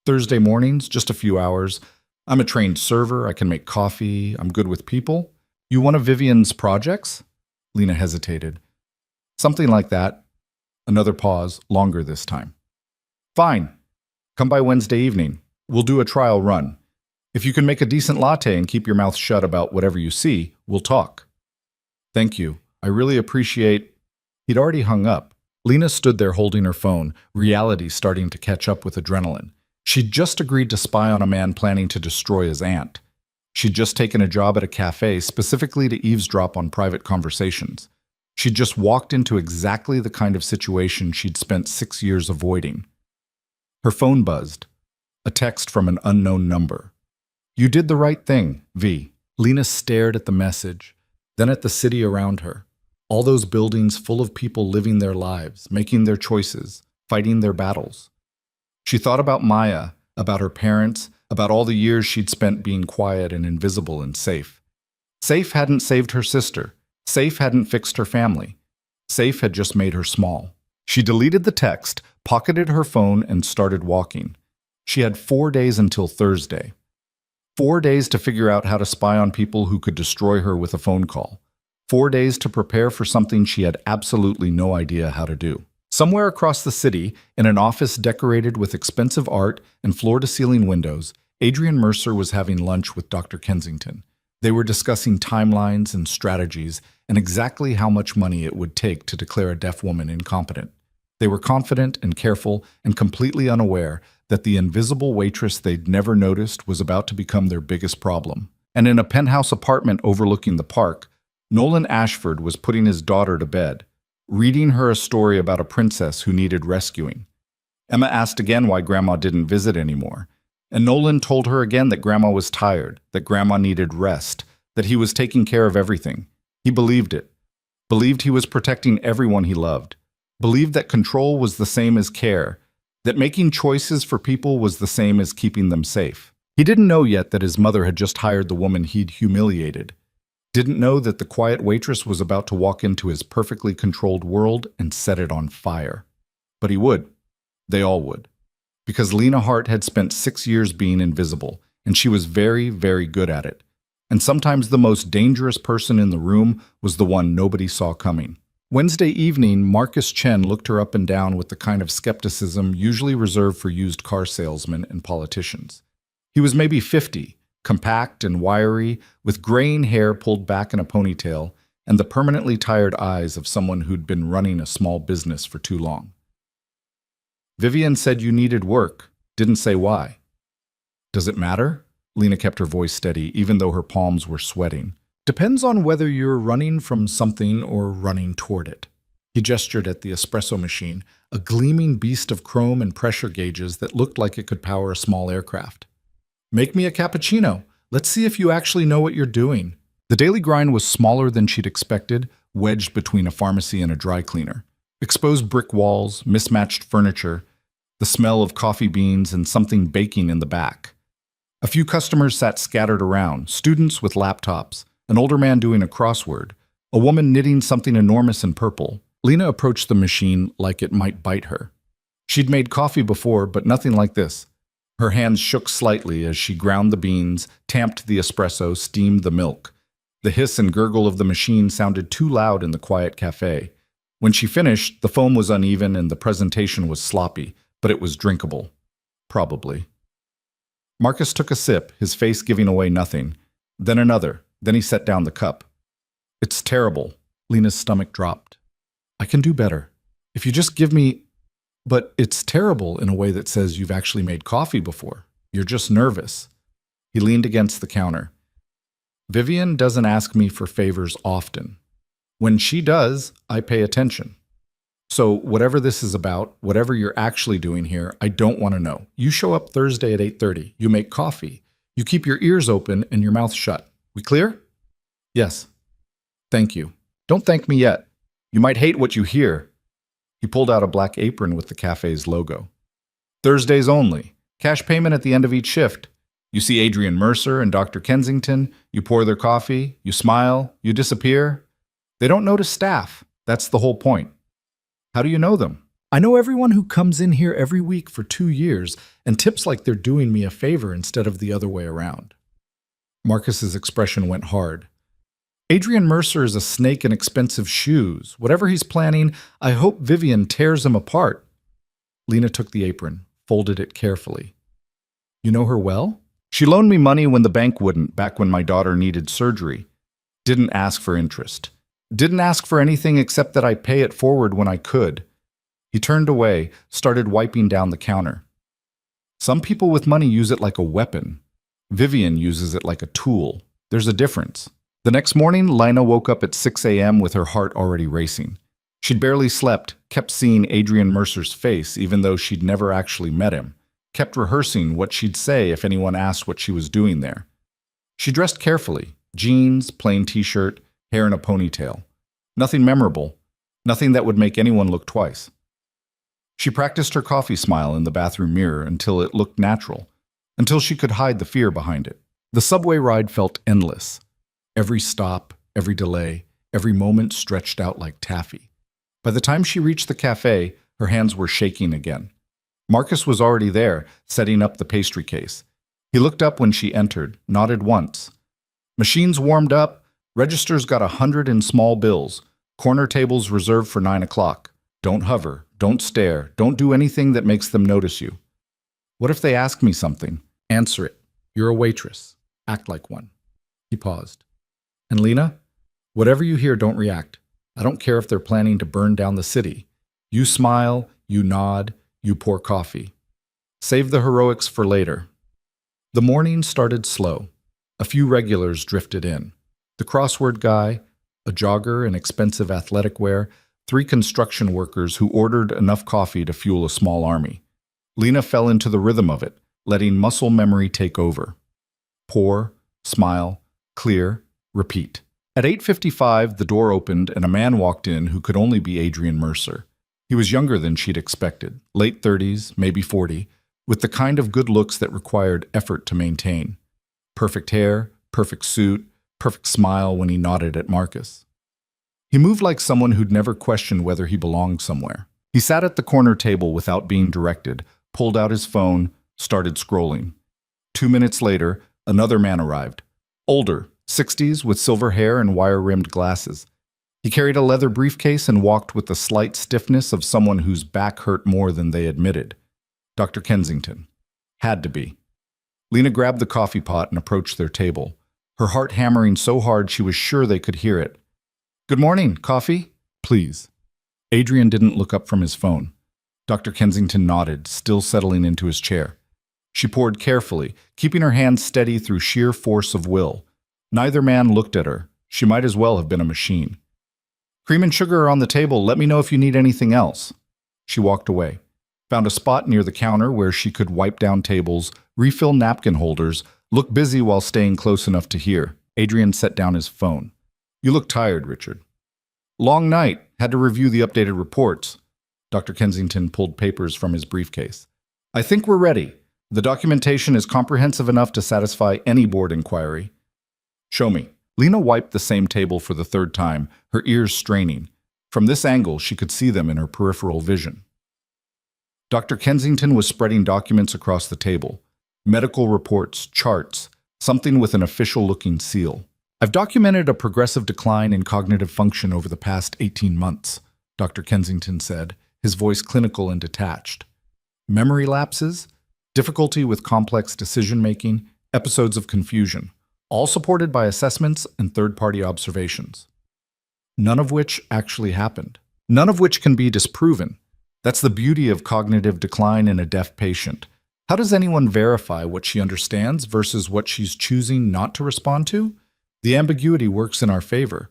Thursday mornings, just a few hours. I'm a trained server, I can make coffee, I'm good with people. You one of Vivian's projects? Lena hesitated. Something like that. Another pause, longer this time. Fine. Come by Wednesday evening. We'll do a trial run. If you can make a decent latte and keep your mouth shut about whatever you see, we'll talk. Thank you. I really appreciate... He'd already hung up. Lena stood there holding her phone, reality starting to catch up with adrenaline. She'd just agreed to spy on a man planning to destroy his aunt. She'd just taken a job at a cafe specifically to eavesdrop on private conversations. She'd just walked into exactly the kind of situation she'd spent 6 years avoiding. Her phone buzzed. A text from an unknown number. "You did the right thing, V." Lena stared at the message, then at the city around her. All those buildings full of people living their lives, making their choices, fighting their battles. She thought about Maya, about her parents, about all the years she'd spent being quiet and invisible and safe. Safe hadn't saved her sister. Safe hadn't fixed her family. Safe had just made her small. She deleted the text, pocketed her phone, and started walking. She had 4 days until Thursday. 4 days to figure out how to spy on people who could destroy her with a phone call. 4 days to prepare for something she had absolutely no idea how to do. Somewhere across the city, in an office decorated with expensive art and floor-to-ceiling windows, Adrian Mercer was having lunch with Dr. Kensington. They were discussing timelines and strategies and exactly how much money it would take to declare a deaf woman incompetent. They were confident and careful and completely unaware that the invisible waitress they'd never noticed was about to become their biggest problem. And in a penthouse apartment overlooking the park, Nolan Ashford was putting his daughter to bed, reading her a story about a princess who needed rescuing. Emma asked again why Grandma didn't visit anymore, and Nolan told her again that Grandma was tired, that Grandma needed rest, that he was taking care of everything. He believed it. Believed he was protecting everyone he loved. Believed that control was the same as care, that making choices for people was the same as keeping them safe. He didn't know yet that his mother had just hired the woman he'd humiliated. Didn't know that the quiet waitress was about to walk into his perfectly controlled world and set it on fire. But he would. They all would. Because Lena Hart had spent 6 years being invisible, and she was very, very good at it. And sometimes the most dangerous person in the room was the one nobody saw coming. Wednesday evening, Marcus Chen looked her up and down with the kind of skepticism usually reserved for used car salesmen and politicians. He was maybe 50, compact and wiry, with graying hair pulled back in a ponytail, and the permanently tired eyes of someone who'd been running a small business for too long. "Vivian said you needed work. Didn't say why." "Does it matter?" Lena kept her voice steady, even though her palms were sweating. "Depends on whether you're running from something or running toward it." He gestured at the espresso machine, a gleaming beast of chrome and pressure gauges that looked like it could power a small aircraft. "Make me a cappuccino. Let's see if you actually know what you're doing." The daily grind was smaller than she'd expected, wedged between a pharmacy and a dry cleaner. Exposed brick walls, mismatched furniture, the smell of coffee beans and something baking in the back. A few customers sat scattered around, students with laptops, an older man doing a crossword, a woman knitting something enormous in purple. Lena approached the machine like it might bite her. She'd made coffee before, but nothing like this. Her hands shook slightly as she ground the beans, tamped the espresso, steamed the milk. The hiss and gurgle of the machine sounded too loud in the quiet cafe. When she finished, the foam was uneven and the presentation was sloppy, but it was drinkable. Probably. Marcus took a sip, his face giving away nothing. Then another. Then he set down the cup. "It's terrible." Lena's stomach dropped. "I can do better. If you just give me..." "But it's terrible in a way that says you've actually made coffee before. You're just nervous." He leaned against the counter. "Vivian doesn't ask me for favors often. When she does, I pay attention. So whatever this is about, whatever you're actually doing here, I don't want to know. You show up Thursday at 8:30. You make coffee. You keep your ears open and your mouth shut. We clear?" "Yes." "Thank you. Don't thank me yet. You might hate what you hear." He pulled out a black apron with the cafe's logo. "Thursdays only. Cash payment at the end of each shift. You see Adrian Mercer and Dr. Kensington. You pour their coffee. You smile. You disappear. They don't notice staff. That's the whole point." "How do you know them?" "I know everyone who comes in here every week for 2 years and tips like they're doing me a favor instead of the other way around." Marcus's expression went hard. "Adrian Mercer is a snake in expensive shoes. Whatever he's planning, I hope Vivian tears him apart." Lena took the apron, folded it carefully. "You know her well?" "She loaned me money when the bank wouldn't, back when my daughter needed surgery. Didn't ask for interest. Didn't ask for anything except that I pay it forward when I could. He turned away, started wiping down the counter. Some people with money use it like a weapon. Vivian uses it like a tool. There's a difference. The next morning, Lina woke up at 6 a.m. with her heart already racing. She'd barely slept, kept seeing Adrian Mercer's face even though she'd never actually met him, kept rehearsing what she'd say if anyone asked what she was doing there. She dressed carefully, jeans, plain t-shirt, hair in a ponytail. Nothing memorable, nothing that would make anyone look twice. She practiced her coffee smile in the bathroom mirror until it looked natural, until she could hide the fear behind it. The subway ride felt endless. Every stop, every delay, every moment stretched out like taffy. By the time she reached the cafe, her hands were shaking again. Marcus was already there, setting up the pastry case. He looked up when she entered, nodded once. Machines warmed up, registers got 100 in small bills, corner tables reserved for 9 o'clock. Don't hover, don't stare, don't do anything that makes them notice you. What if they ask me something? Answer it. You're a waitress. Act like one. He paused. And Lina, whatever you hear, don't react. I don't care if they're planning to burn down the city. You smile, you nod, you pour coffee. Save the heroics for later. The morning started slow. A few regulars drifted in. The crossword guy, a jogger in expensive athletic wear, 3 construction workers who ordered enough coffee to fuel a small army. Lina fell into the rhythm of it, letting muscle memory take over. Pour, smile, clear, repeat. At 8:55, the door opened and a man walked in who could only be Adrian Mercer. He was younger than she'd expected, late 30s, maybe 40, with the kind of good looks that required effort to maintain. Perfect hair, perfect suit, perfect smile when he nodded at Marcus. He moved like someone who'd never questioned whether he belonged somewhere. He sat at the corner table without being directed, pulled out his phone, started scrolling. 2 minutes later, another man arrived. Older, 60s, with silver hair and wire-rimmed glasses. He carried a leather briefcase and walked with the slight stiffness of someone whose back hurt more than they admitted. Dr. Kensington. Had to be. Lina grabbed the coffee pot and approached their table, her heart hammering so hard she was sure they could hear it. Good morning, coffee? Please. Adrian didn't look up from his phone. Dr. Kensington nodded, still settling into his chair. She poured carefully, keeping her hands steady through sheer force of will. Neither man looked at her. She might as well have been a machine. Cream and sugar are on the table. Let me know if you need anything else. She walked away, found a spot near the counter where she could wipe down tables, refill napkin holders, look busy while staying close enough to hear. Adrian set down his phone. You look tired, Richard. Long night. Had to review the updated reports. Dr. Kensington pulled papers from his briefcase. I think we're ready. The documentation is comprehensive enough to satisfy any board inquiry. Show me. Lina wiped the same table for the 3rd time, her ears straining. From this angle, she could see them in her peripheral vision. Dr. Kensington was spreading documents across the table. Medical reports, charts, something with an official-looking seal. I've documented a progressive decline in cognitive function over the past 18 months, Dr. Kensington said, his voice clinical and detached. Memory lapses, difficulty with complex decision-making, episodes of confusion, all supported by assessments and third-party observations. None of which actually happened. None of which can be disproven. That's the beauty of cognitive decline in a deaf patient. How does anyone verify what she understands versus what she's choosing not to respond to? The ambiguity works in our favor.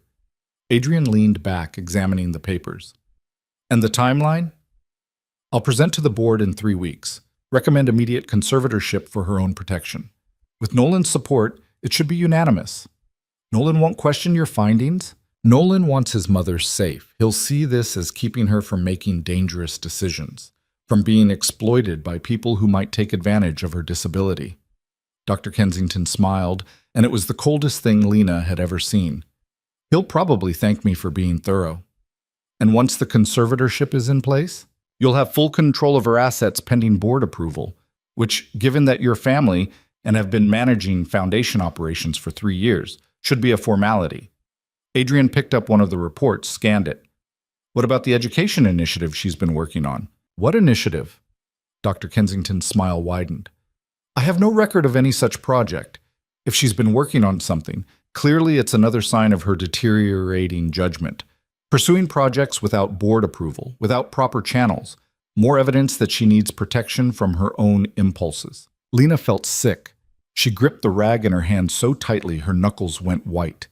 Adrian leaned back, examining the papers. And the timeline? I'll present to the board in 3 weeks. Recommend immediate conservatorship for her own protection. With Nolan's support, it should be unanimous. Nolan won't question your findings. Nolan wants his mother safe. He'll see this as keeping her from making dangerous decisions, from being exploited by people who might take advantage of her disability. Dr. Kensington smiled, and it was the coldest thing Lina had ever seen. He'll probably thank me for being thorough. And once the conservatorship is in place, you'll have full control of her assets pending board approval, which, given that you're family and have been managing foundation operations for 3 years, should be a formality. Adrian picked up one of the reports, scanned it. What about the education initiative she's been working on? What initiative? Dr. Kensington's smile widened. I have no record of any such project. If she's been working on something, clearly it's another sign of her deteriorating judgment. Pursuing projects without board approval, without proper channels, more evidence that she needs protection from her own impulses. Lena felt sick. She gripped the rag in her hand so tightly her knuckles went white.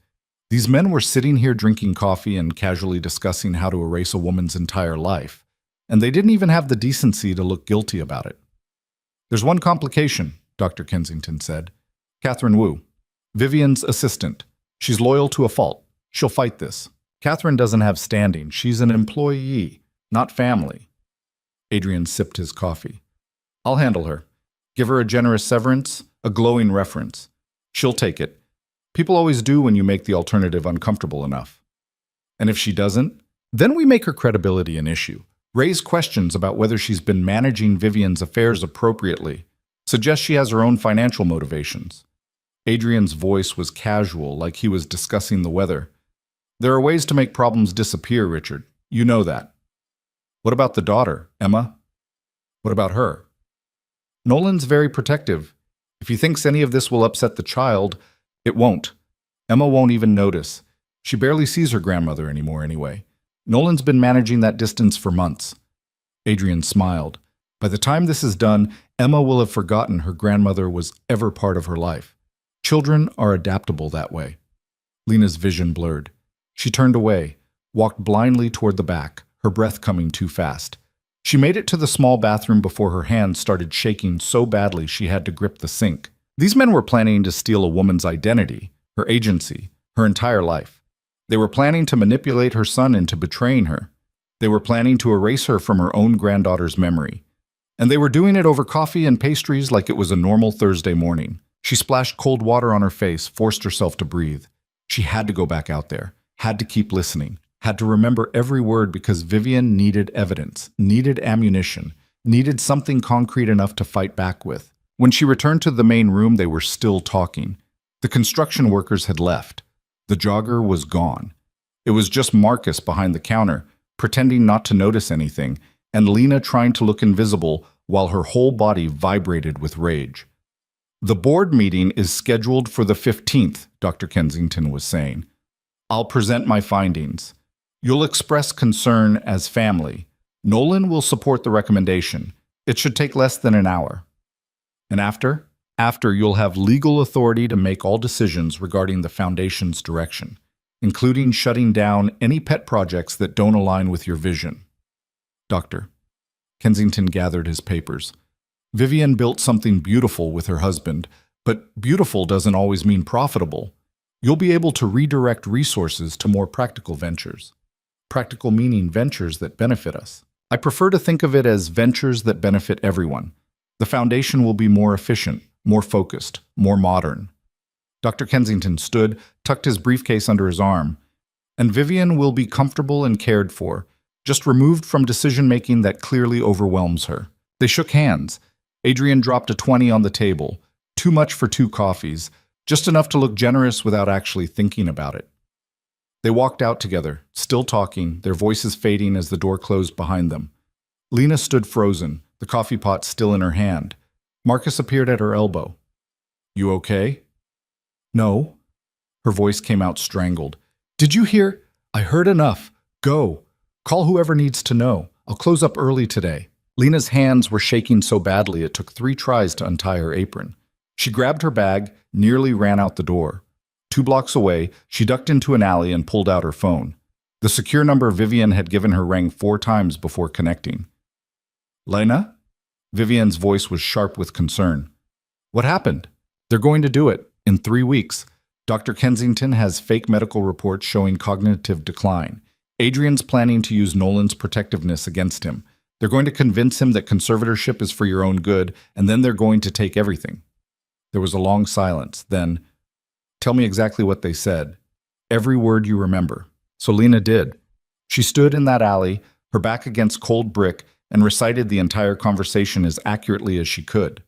These men were sitting here drinking coffee and casually discussing how to erase a woman's entire life, and they didn't even have the decency to look guilty about it. "There's one complication," Dr. Kensington said. "Catherine Wu, Vivian's assistant. She's loyal to a fault. She'll fight this. Catherine doesn't have standing. She's an employee, not family." Adrian sipped his coffee. "I'll handle her. Give her a generous severance, a glowing reference. She'll take it. People always do when you make the alternative uncomfortable enough. And if she doesn't, then we make her credibility an issue. Raise questions about whether she's been managing Vivian's affairs appropriately. Suggest she has her own financial motivations." Adrian's voice was casual, like he was discussing the weather. "There are ways to make problems disappear, Richard. You know that." "What about the daughter, Emma? What about her?" "Nolan's very protective. If he thinks any of this will upset the child, it won't. Emma won't even notice. She barely sees her grandmother anymore anyway. Nolan's been managing that distance for months." Adrian smiled. By the time this is done, Emma will have forgotten her grandmother was ever part of her life. Children are adaptable that way. Lena's vision blurred. She turned away, walked blindly toward the back, her breath coming too fast. She made it to the small bathroom before her hands started shaking so badly she had to grip the sink. These men were planning to steal a woman's identity, her agency, her entire life. They were planning to manipulate her son into betraying her. They were planning to erase her from her own granddaughter's memory. And they were doing it over coffee and pastries like it was a normal Thursday morning. She splashed cold water on her face, forced herself to breathe. She had to go back out there, had to keep listening, had to remember every word because Vivian needed evidence, needed ammunition, needed something concrete enough to fight back with. When she returned to the main room, they were still talking. The construction workers had left. The jogger was gone. It was just Marcus behind the counter, pretending not to notice anything, and Lena trying to look invisible while her whole body vibrated with rage. "The board meeting is scheduled for the 15th, Dr. Kensington was saying. "I'll present my findings. You'll express concern as family. Nolan will support the recommendation. It should take less than an hour. And after you'll have legal authority to make all decisions regarding the Foundation's direction, including shutting down any pet projects that don't align with your vision." "Doctor." Kensington gathered his papers. "Vivian built something beautiful with her husband, but beautiful doesn't always mean profitable. You'll be able to redirect resources to more practical ventures. Practical meaning ventures that benefit us. I prefer to think of it as ventures that benefit everyone. The Foundation will be more efficient, more focused, more modern." Dr. Kensington stood, tucked his briefcase under his arm. "And Vivian will be comfortable and cared for, just removed from decision-making that clearly overwhelms her." They shook hands. Adrian dropped a 20 on the table. Too much for 2 coffees, just enough to look generous without actually thinking about it. They walked out together, still talking, their voices fading as the door closed behind them. Lena stood frozen, the coffee pot still in her hand. Marcus appeared at her elbow. "You okay?" "No." Her voice came out strangled. "Did you hear? I heard enough. Go. Call whoever needs to know. I'll close up early today." Lena's hands were shaking so badly it took 3 tries to untie her apron. She grabbed her bag, nearly ran out the door. 2 blocks away, she ducked into an alley and pulled out her phone. The secure number Vivian had given her rang 4 times before connecting. "Lena?" Vivian's voice was sharp with concern. "What happened?" "They're going to do it. In 3 weeks. Dr. Kensington has fake medical reports showing cognitive decline. Adrian's planning to use Nolan's protectiveness against him. They're going to convince him that conservatorship is for your own good, and then they're going to take everything." There was a long silence. Then, "Tell me exactly what they said. Every word you remember." So Lena did. She stood in that alley, her back against cold brick, and recited the entire conversation as accurately as she could.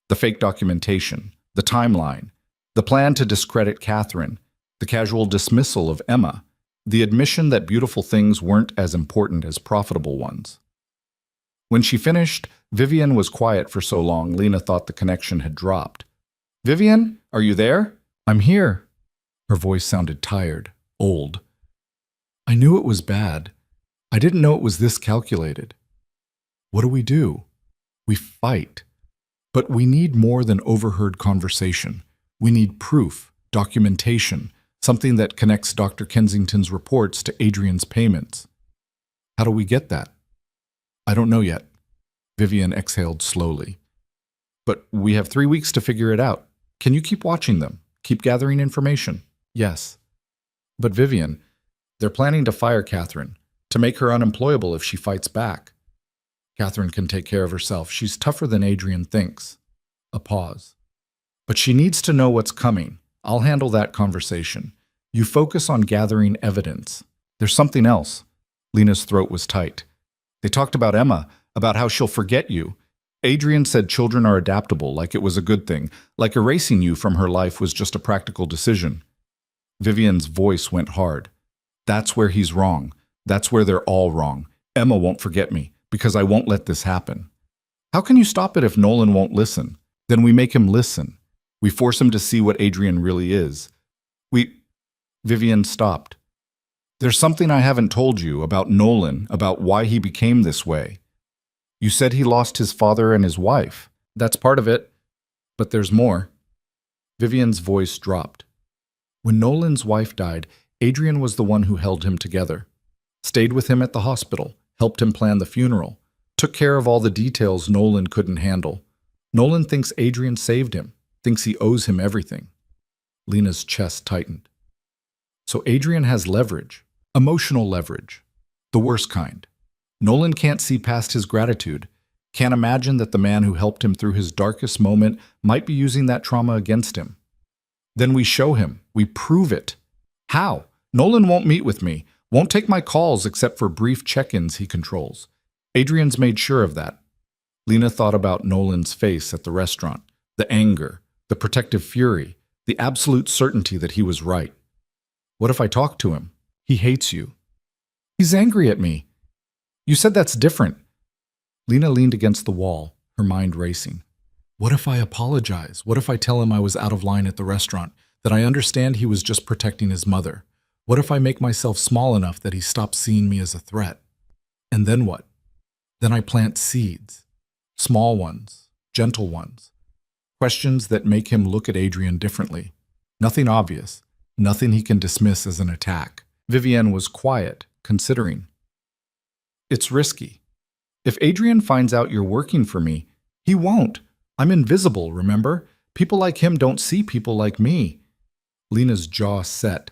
The fake documentation, the timeline, the plan to discredit Catherine, the casual dismissal of Emma, the admission that beautiful things weren't as important as profitable ones. When she finished, Vivian was quiet for so long Lena thought the connection had dropped. "Vivian, are you there?" "I'm here." Her voice sounded tired, old. I knew it was bad. I didn't know it was this calculated. What do? We fight. But we need more than overheard conversation. We need proof, documentation, something that connects Dr. Kensington's reports to Adrian's payments. How do we get that? I don't know yet. Vivian exhaled slowly. But we have 3 weeks to figure it out. Can you keep watching them? Keep gathering information? Yes. But Vivian, they're planning to fire Catherine, to make her unemployable if she fights back. Catherine can take care of herself. She's tougher than Adrian thinks. A pause. But she needs to know what's coming. I'll handle that conversation. You focus on gathering evidence. There's something else. Lena's throat was tight. They talked about Emma, about how she'll forget you. Adrian said children are adaptable, like it was a good thing, like erasing you from her life was just a practical decision. Vivian's voice went hard. That's where he's wrong. That's where they're all wrong. Emma won't forget me, because I won't let this happen. How can you stop it if Nolan won't listen? Then we make him listen. We force him to see what Adrian really is. Vivian stopped. There's something I haven't told you about Nolan, about why he became this way. You said he lost his father and his wife. That's part of it. But there's more. Vivian's voice dropped. When Nolan's wife died, Adrian was the one who held him together. Stayed with him at the hospital, helped him plan the funeral, took care of all the details Nolan couldn't handle. Nolan thinks Adrian saved him, thinks he owes him everything. Lena's chest tightened. So Adrian has leverage, emotional leverage, the worst kind. Nolan can't see past his gratitude, can't imagine that the man who helped him through his darkest moment might be using that trauma against him. Then we show him, we prove it. How? Nolan won't meet with me, won't take my calls except for brief check-ins he controls. Adrian's made sure of that. Lena thought about Nolan's face at the restaurant, the anger, the protective fury, the absolute certainty that he was right. What if I talk to him? He hates you. He's angry at me. You said that's different. Lena leaned against the wall, her mind racing. What if I apologize? What if I tell him I was out of line at the restaurant, that I understand he was just protecting his mother? What if I make myself small enough that he stops seeing me as a threat? And then what? Then I plant seeds. Small ones, gentle ones. Questions that make him look at Adrian differently. Nothing obvious. Nothing he can dismiss as an attack. Vivienne was quiet, considering. It's risky. If Adrian finds out you're working for me, he won't. I'm invisible, remember? People like him don't see people like me. Lena's jaw set.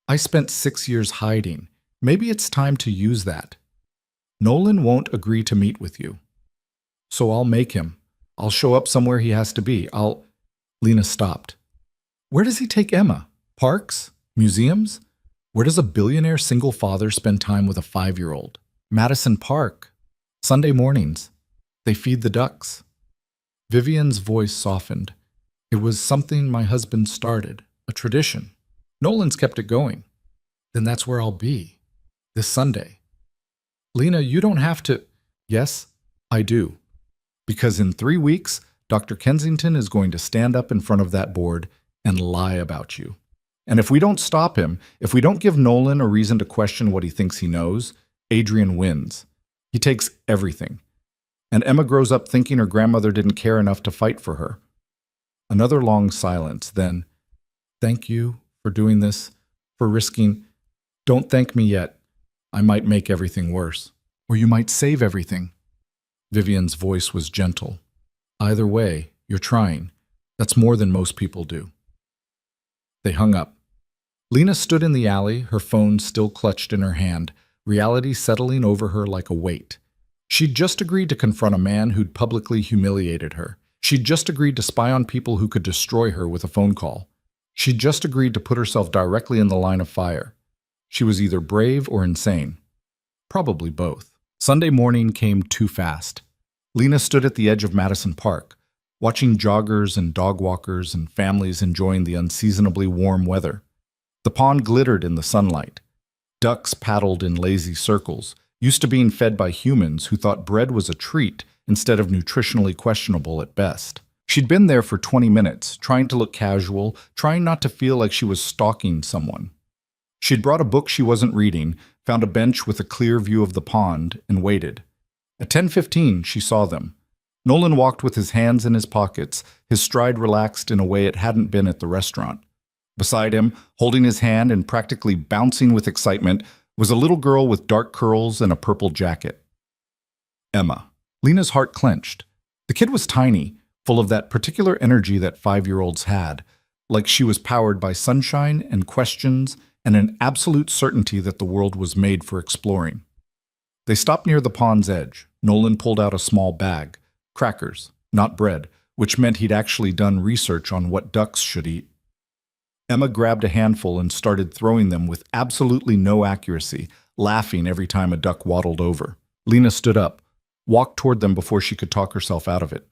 I spent 6 years hiding. Maybe it's time to use that. Nolan won't agree to meet with you. So I'll make him. I'll show up somewhere he has to be. Lena stopped. Where does he take Emma? Parks? Museums? Where does a billionaire single father spend time with a 5-year-old? Madison Park. Sunday mornings. They feed the ducks. Vivian's voice softened. It was something my husband started, a tradition. Nolan's kept it going. Then that's where I'll be. This Sunday. Lena, you don't have to. Yes, I do. Because in 3 weeks, Dr. Kensington is going to stand up in front of that board and lie about you. And if we don't stop him, if we don't give Nolan a reason to question what he thinks he knows, Adrian wins. He takes everything. And Emma grows up thinking her grandmother didn't care enough to fight for her. Another long silence, then, thank you for doing this, for risking. Don't thank me yet. I might make everything worse. Or you might save everything. Vivian's voice was gentle. Either way, you're trying. That's more than most people do. They hung up. Lena stood in the alley, her phone still clutched in her hand, reality settling over her like a weight. She'd just agreed to confront a man who'd publicly humiliated her. She'd just agreed to spy on people who could destroy her with a phone call. She'd just agreed to put herself directly in the line of fire. She was either brave or insane. Probably both. Sunday morning came too fast. Lena stood at the edge of Madison Park, watching joggers and dog walkers and families enjoying the unseasonably warm weather. The pond glittered in the sunlight. Ducks paddled in lazy circles, used to being fed by humans who thought bread was a treat instead of nutritionally questionable at best. She'd been there for 20 minutes, trying to look casual, trying not to feel like she was stalking someone. She'd brought a book she wasn't reading, found a bench with a clear view of the pond, and waited. At 10:15, she saw them. Nolan walked with his hands in his pockets, his stride relaxed in a way it hadn't been at the restaurant. Beside him, holding his hand and practically bouncing with excitement, was a little girl with dark curls and a purple jacket. Emma. Lena's heart clenched. The kid was tiny, full of that particular energy that 5-year-olds had, like she was powered by sunshine and questions and an absolute certainty that the world was made for exploring. They stopped near the pond's edge. Nolan pulled out a small bag. Crackers, not bread, which meant he'd actually done research on what ducks should eat. Emma grabbed a handful and started throwing them with absolutely no accuracy, laughing every time a duck waddled over. Lena stood up, walked toward them before she could talk herself out of it.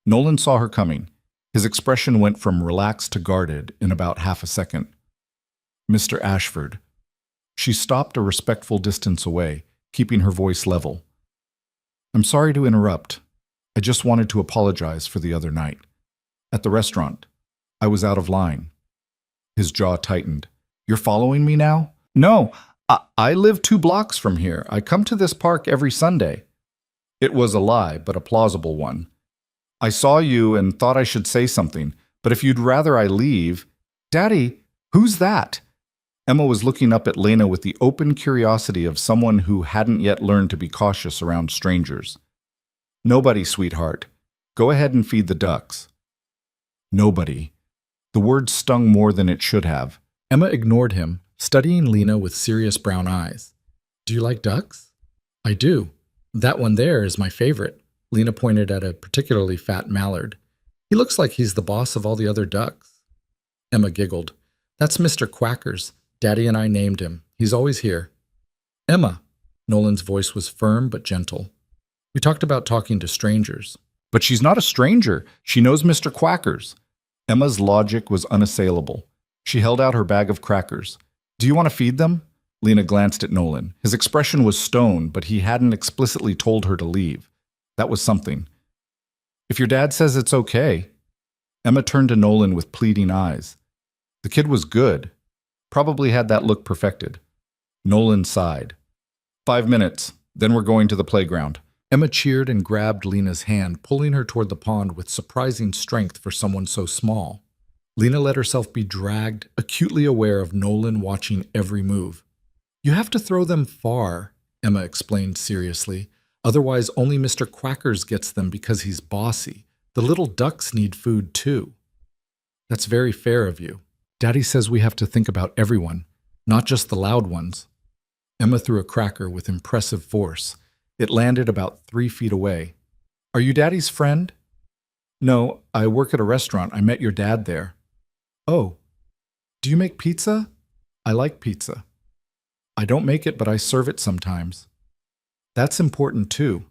Nolan saw her coming. His expression went from relaxed to guarded in about half a second. Mr. Ashford. She stopped a respectful distance away, keeping her voice level. I'm sorry to interrupt. I just wanted to apologize for the other night. At the restaurant, I was out of line. His jaw tightened. You're following me now? No, I live 2 blocks from here. I come to this park every Sunday. It was a lie, but a plausible one. I saw you and thought I should say something, but if you'd rather I leave... Daddy, who's that? Emma was looking up at Lena with the open curiosity of someone who hadn't yet learned to be cautious around strangers. Nobody, sweetheart. Go ahead and feed the ducks. Nobody. The word stung more than it should have. Emma ignored him, studying Lena with serious brown eyes. Do you like ducks? I do. That one there is my favorite. Lena pointed at a particularly fat mallard. He looks like he's the boss of all the other ducks. Emma giggled. That's Mr. Quackers. Daddy and I named him. He's always here. Emma. Nolan's voice was firm but gentle. We talked about talking to strangers. But she's not a stranger. She knows Mr. Quackers. Emma's logic was unassailable. She held out her bag of crackers. Do you want to feed them? Lena glanced at Nolan. His expression was stone, but he hadn't explicitly told her to leave. That was something. If your dad says it's okay. Emma turned to Nolan with pleading eyes. The kid was good. Probably had that look perfected. Nolan sighed. 5 minutes, then we're going to the playground. Emma cheered and grabbed Lena's hand, pulling her toward the pond with surprising strength for someone so small. Lena let herself be dragged, acutely aware of Nolan watching every move. You have to throw them far, Emma explained seriously. Otherwise, only Mr. Quackers gets them because he's bossy. The little ducks need food too. That's very fair of you. Daddy says we have to think about everyone, not just the loud ones. Emma threw a cracker with impressive force. It landed about 3 feet away. Are you Daddy's friend? No, I work at a restaurant. I met your dad there. Oh, do you make pizza? I like pizza. I don't make it, but I serve it sometimes. That's important too.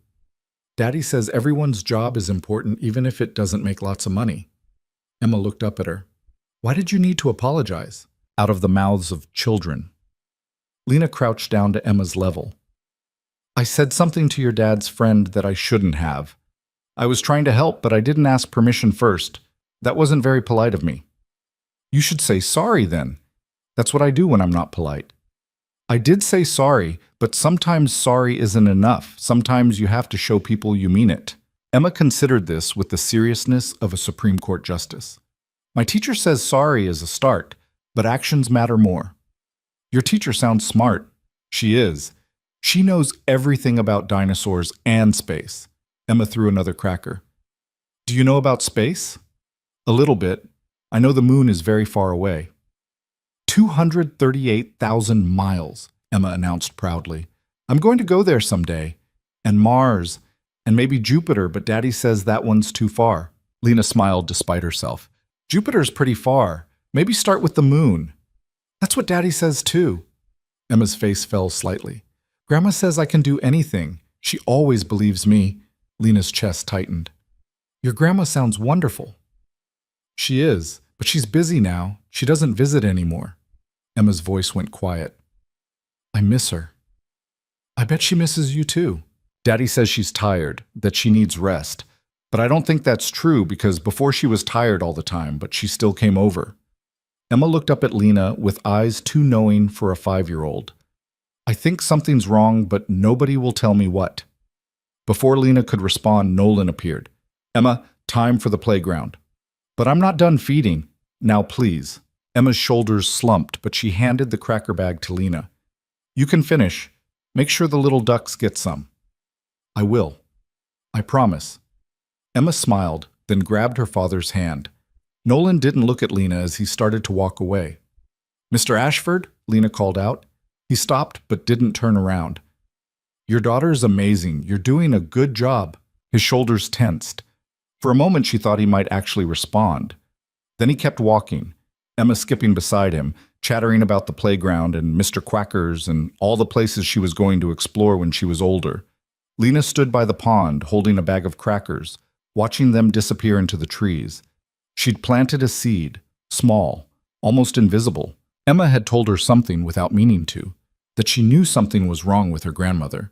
Daddy says everyone's job is important even if it doesn't make lots of money. Emma looked up at her. Why did you need to apologize? Out of the mouths of children. Lena crouched down to Emma's level. I said something to your dad's friend that I shouldn't have. I was trying to help, but I didn't ask permission first. That wasn't very polite of me. You should say sorry then. That's what I do when I'm not polite. I did say sorry, but sometimes sorry isn't enough. Sometimes you have to show people you mean it. Emma considered this with the seriousness of a Supreme Court justice. My teacher says sorry is a start, but actions matter more. Your teacher sounds smart. She is. She knows everything about dinosaurs and space. Emma threw another cracker. Do you know about space? A little bit. I know the moon is very far away. 238,000 miles, Emma announced proudly. I'm going to go there someday. And Mars, and maybe Jupiter, but Daddy says that one's too far. Lena smiled despite herself. Jupiter's pretty far. Maybe start with the moon. That's what Daddy says too. Emma's face fell slightly. Grandma says I can do anything. She always believes me. Lena's chest tightened. Your grandma sounds wonderful. She is, but she's busy now. She doesn't visit anymore. Emma's voice went quiet. I miss her. I bet she misses you too. Daddy says she's tired, that she needs rest. But I don't think that's true because before she was tired all the time, but she still came over. Emma looked up at Lena with eyes too knowing for a 5-year-old. I think something's wrong, but nobody will tell me what. Before Lena could respond, Nolan appeared. Emma, time for the playground. But I'm not done feeding. Now, please. Emma's shoulders slumped, but she handed the cracker bag to Lena. You can finish. Make sure the little ducks get some. I will. I promise. Emma smiled, then grabbed her father's hand. Nolan didn't look at Lena as he started to walk away. Mr. Ashford, Lena called out. He stopped but didn't turn around. Your daughter's amazing. You're doing a good job. His shoulders tensed. For a moment she thought he might actually respond. Then he kept walking, Emma skipping beside him, chattering about the playground and Mr. Quacker's and all the places she was going to explore when she was older. Lena stood by the pond, holding a bag of crackers, watching them disappear into the trees. She'd planted a seed, small, almost invisible. Emma had told her something without meaning to, that she knew something was wrong with her grandmother,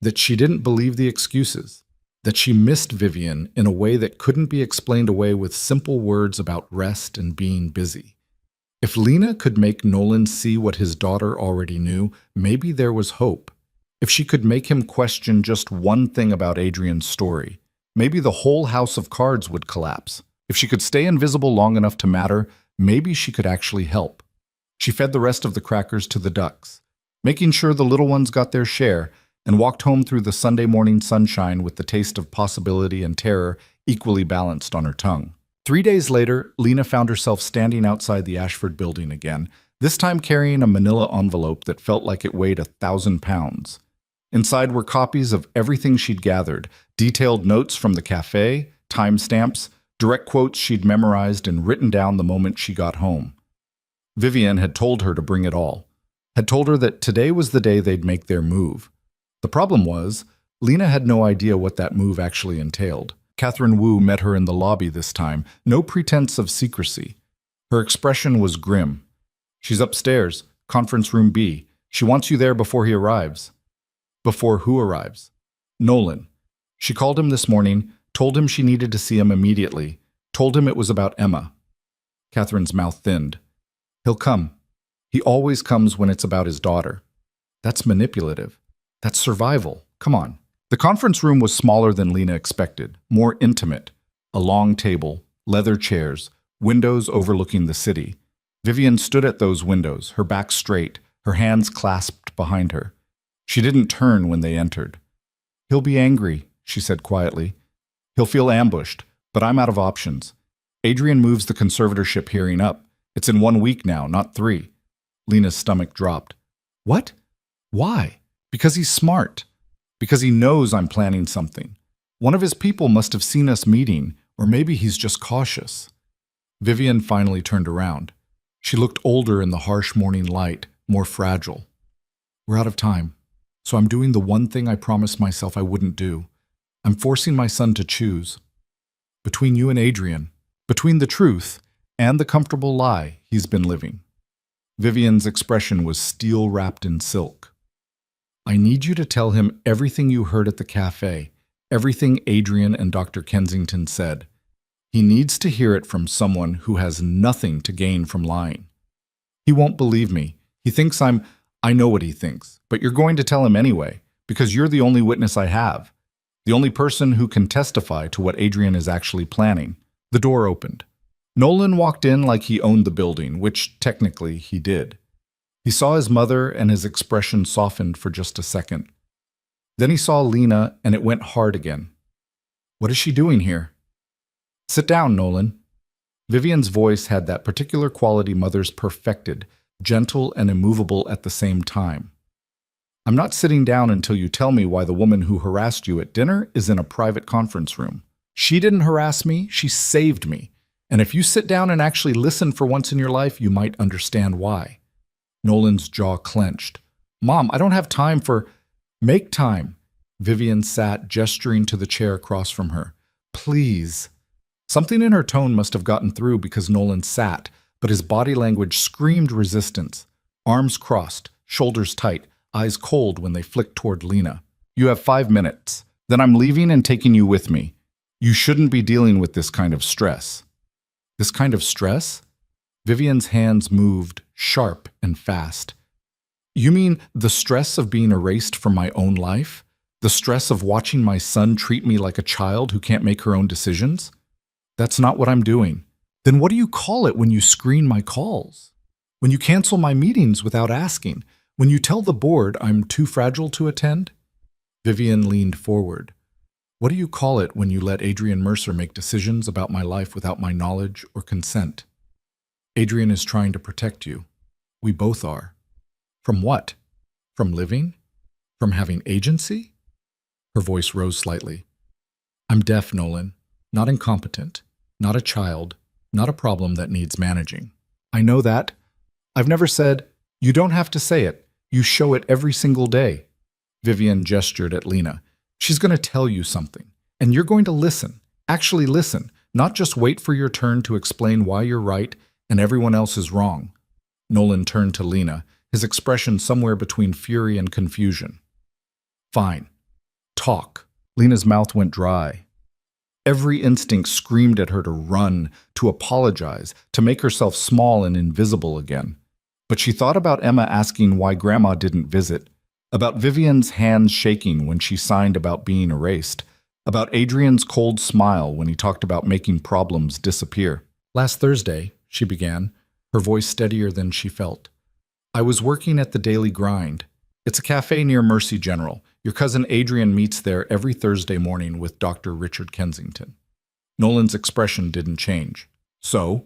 that she didn't believe the excuses, that she missed Vivian in a way that couldn't be explained away with simple words about rest and being busy. If Lena could make Nolan see what his daughter already knew, maybe there was hope. If she could make him question just one thing about Adrian's story, maybe the whole house of cards would collapse. If she could stay invisible long enough to matter, maybe she could actually help. She fed the rest of the crackers to the ducks, making sure the little ones got their share, and walked home through the Sunday morning sunshine with the taste of possibility and terror equally balanced on her tongue. 3 days later, Lena found herself standing outside the Ashford building again, this time carrying a manila envelope that felt like it weighed 1,000 pounds. Inside were copies of everything she'd gathered, detailed notes from the cafe, timestamps, direct quotes she'd memorized and written down the moment she got home. Vivian had told her to bring it all, had told her that today was the day they'd make their move. The problem was, Lena had no idea what that move actually entailed. Catherine Wu met her in the lobby this time, no pretense of secrecy. Her expression was grim. She's upstairs, conference room B. She wants you there before he arrives. Before who arrives? Nolan. She called him this morning, told him she needed to see him immediately, told him it was about Emma. Catherine's mouth thinned. He'll come. He always comes when it's about his daughter. That's manipulative. That's survival. Come on. The conference room was smaller than Lena expected, more intimate. A long table, leather chairs, windows overlooking the city. Vivian stood at those windows, her back straight, her hands clasped behind her. She didn't turn when they entered. He'll be angry, she said quietly. He'll feel ambushed, but I'm out of options. Adrian moves the conservatorship hearing up. It's in 1 week now, not 3. Lena's stomach dropped. What? Why? Because he's smart. Because he knows I'm planning something. One of his people must have seen us meeting, or maybe he's just cautious. Vivian finally turned around. She looked older in the harsh morning light, more fragile. We're out of time, so I'm doing the one thing I promised myself I wouldn't do. I'm forcing my son to choose. Between you and Adrian, between the truth and the comfortable lie he's been living. Vivian's expression was steel wrapped in silk. I need you to tell him everything you heard at the cafe, everything Adrian and Dr. Kensington said. He needs to hear it from someone who has nothing to gain from lying. He won't believe me. He thinks I know what he thinks, but you're going to tell him anyway, because you're the only witness I have, the only person who can testify to what Adrian is actually planning. The door opened. Nolan walked in like he owned the building, which technically he did. He saw his mother and his expression softened for just a second. Then he saw Lena and it went hard again. What is she doing here? Sit down, Nolan. Vivian's voice had that particular quality mothers perfected, gentle and immovable at the same time. I'm not sitting down until you tell me why the woman who harassed you at dinner is in a private conference room. She didn't harass me, she saved me. And if you sit down and actually listen for once in your life, you might understand why. Nolan's jaw clenched. Mom, I don't have time for... Make time. Vivian sat, gesturing to the chair across from her. Please. Something in her tone must have gotten through because Nolan sat, but his body language screamed resistance. Arms crossed, shoulders tight, eyes cold when they flicked toward Lena. You have 5 minutes. Then I'm leaving and taking you with me. You shouldn't be dealing with this kind of stress. This kind of stress? Vivian's hands moved, sharp and fast. You mean the stress of being erased from my own life? The stress of watching my son treat me like a child who can't make her own decisions? That's not what I'm doing. Then what do you call it when you screen my calls? When you cancel my meetings without asking? When you tell the board I'm too fragile to attend? Vivian leaned forward. What do you call it when you let Adrian Mercer make decisions about my life without my knowledge or consent? Adrian is trying to protect you. We both are. From what? From living? From having agency? Her voice rose slightly. I'm deaf, Nolan. Not incompetent. Not a child. Not a problem that needs managing. I know that. I've never said, you don't have to say it. You show it every single day. Vivian gestured at Lena. She's going to tell you something, and you're going to listen. Actually listen, not just wait for your turn to explain why you're right and everyone else is wrong. Nolan turned to Lena, his expression somewhere between fury and confusion. Fine. Talk. Lena's mouth went dry. Every instinct screamed at her to run, to apologize, to make herself small and invisible again. But she thought about Emma asking why Grandma didn't visit, about Vivian's hands shaking when she signed about being erased, about Adrian's cold smile when he talked about making problems disappear. Last Thursday, she began, her voice steadier than she felt. I was working at the Daily Grind. It's a cafe near Mercy General. Your cousin Adrian meets there every Thursday morning with Dr. Richard Kensington. Nolan's expression didn't change. So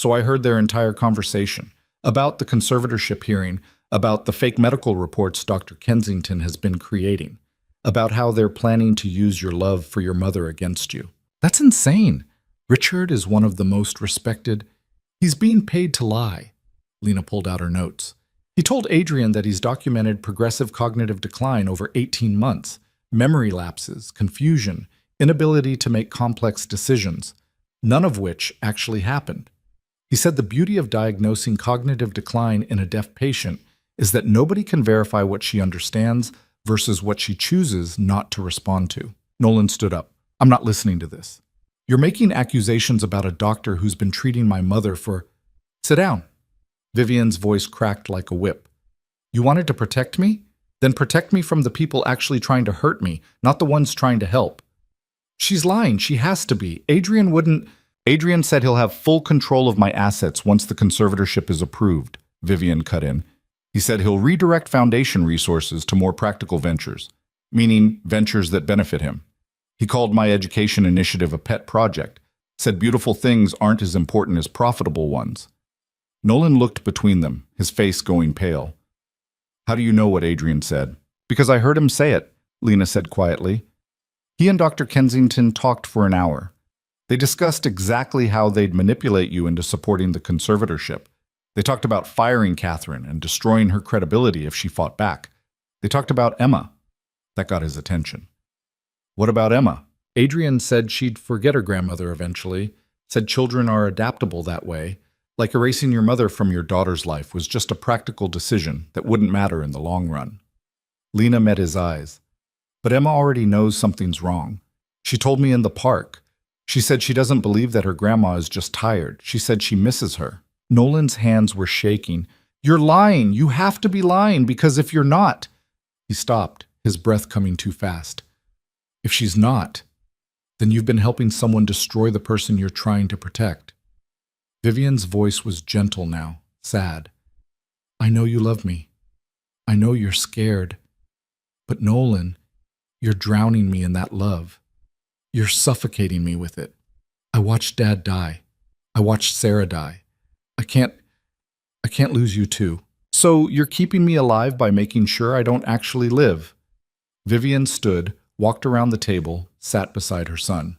I heard their entire conversation about the conservatorship hearing, about the fake medical reports Dr. Kensington has been creating, about how they're planning to use your love for your mother against you. That's insane. Richard is one of the most respected. He's being paid to lie. Lena pulled out her notes. He told Adrian that he's documented progressive cognitive decline over 18 months, memory lapses, confusion, inability to make complex decisions, none of which actually happened. He said the beauty of diagnosing cognitive decline in a deaf patient is that nobody can verify what she understands versus what she chooses not to respond to. Nolan stood up. I'm not listening to this. You're making accusations about a doctor who's been treating my mother for... Sit down. Vivian's voice cracked like a whip. You wanted to protect me? Then protect me from the people actually trying to hurt me, not the ones trying to help. She's lying. She has to be. Adrian wouldn't... Adrian said he'll have full control of my assets once the conservatorship is approved, Vivian cut in. He said he'll redirect foundation resources to more practical ventures, meaning ventures that benefit him. He called my education initiative a pet project, said beautiful things aren't as important as profitable ones. Nolan looked between them, his face going pale. How do you know what Adrian said? Because I heard him say it, Lena said quietly. He and Dr. Kensington talked for an hour. They discussed exactly how they'd manipulate you into supporting the conservatorship. They talked about firing Catherine and destroying her credibility if she fought back. They talked about Emma. That got his attention. What about Emma? Adrian said she'd forget her grandmother eventually, said children are adaptable that way, like erasing your mother from your daughter's life was just a practical decision that wouldn't matter in the long run. Lena met his eyes. But Emma already knows something's wrong. She told me in the park. She said she doesn't believe that her grandma is just tired. She said she misses her. Nolan's hands were shaking. You're lying. You have to be lying, because if you're not... He stopped, his breath coming too fast. If she's not, then you've been helping someone destroy the person you're trying to protect. Vivian's voice was gentle now, sad. I know you love me. I know you're scared. But Nolan, you're drowning me in that love. You're suffocating me with it. I watched Dad die. I watched Sarah die. I can't lose you too. So you're keeping me alive by making sure I don't actually live. Vivian stood, walked around the table, sat beside her son.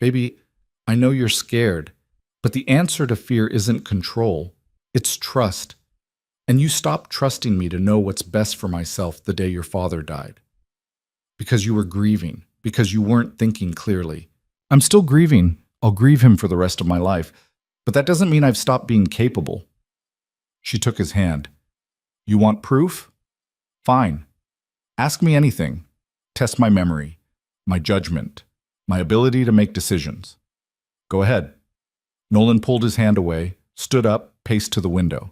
Baby, I know you're scared, but the answer to fear isn't control. It's trust. And you stopped trusting me to know what's best for myself the day your father died. Because you were grieving, because you weren't thinking clearly. I'm still grieving. I'll grieve him for the rest of my life. But that doesn't mean I've stopped being capable. She took his hand. You want proof? Fine. Ask me anything. Test my memory, my judgment, my ability to make decisions. Go ahead. Nolan pulled his hand away, stood up, paced to the window.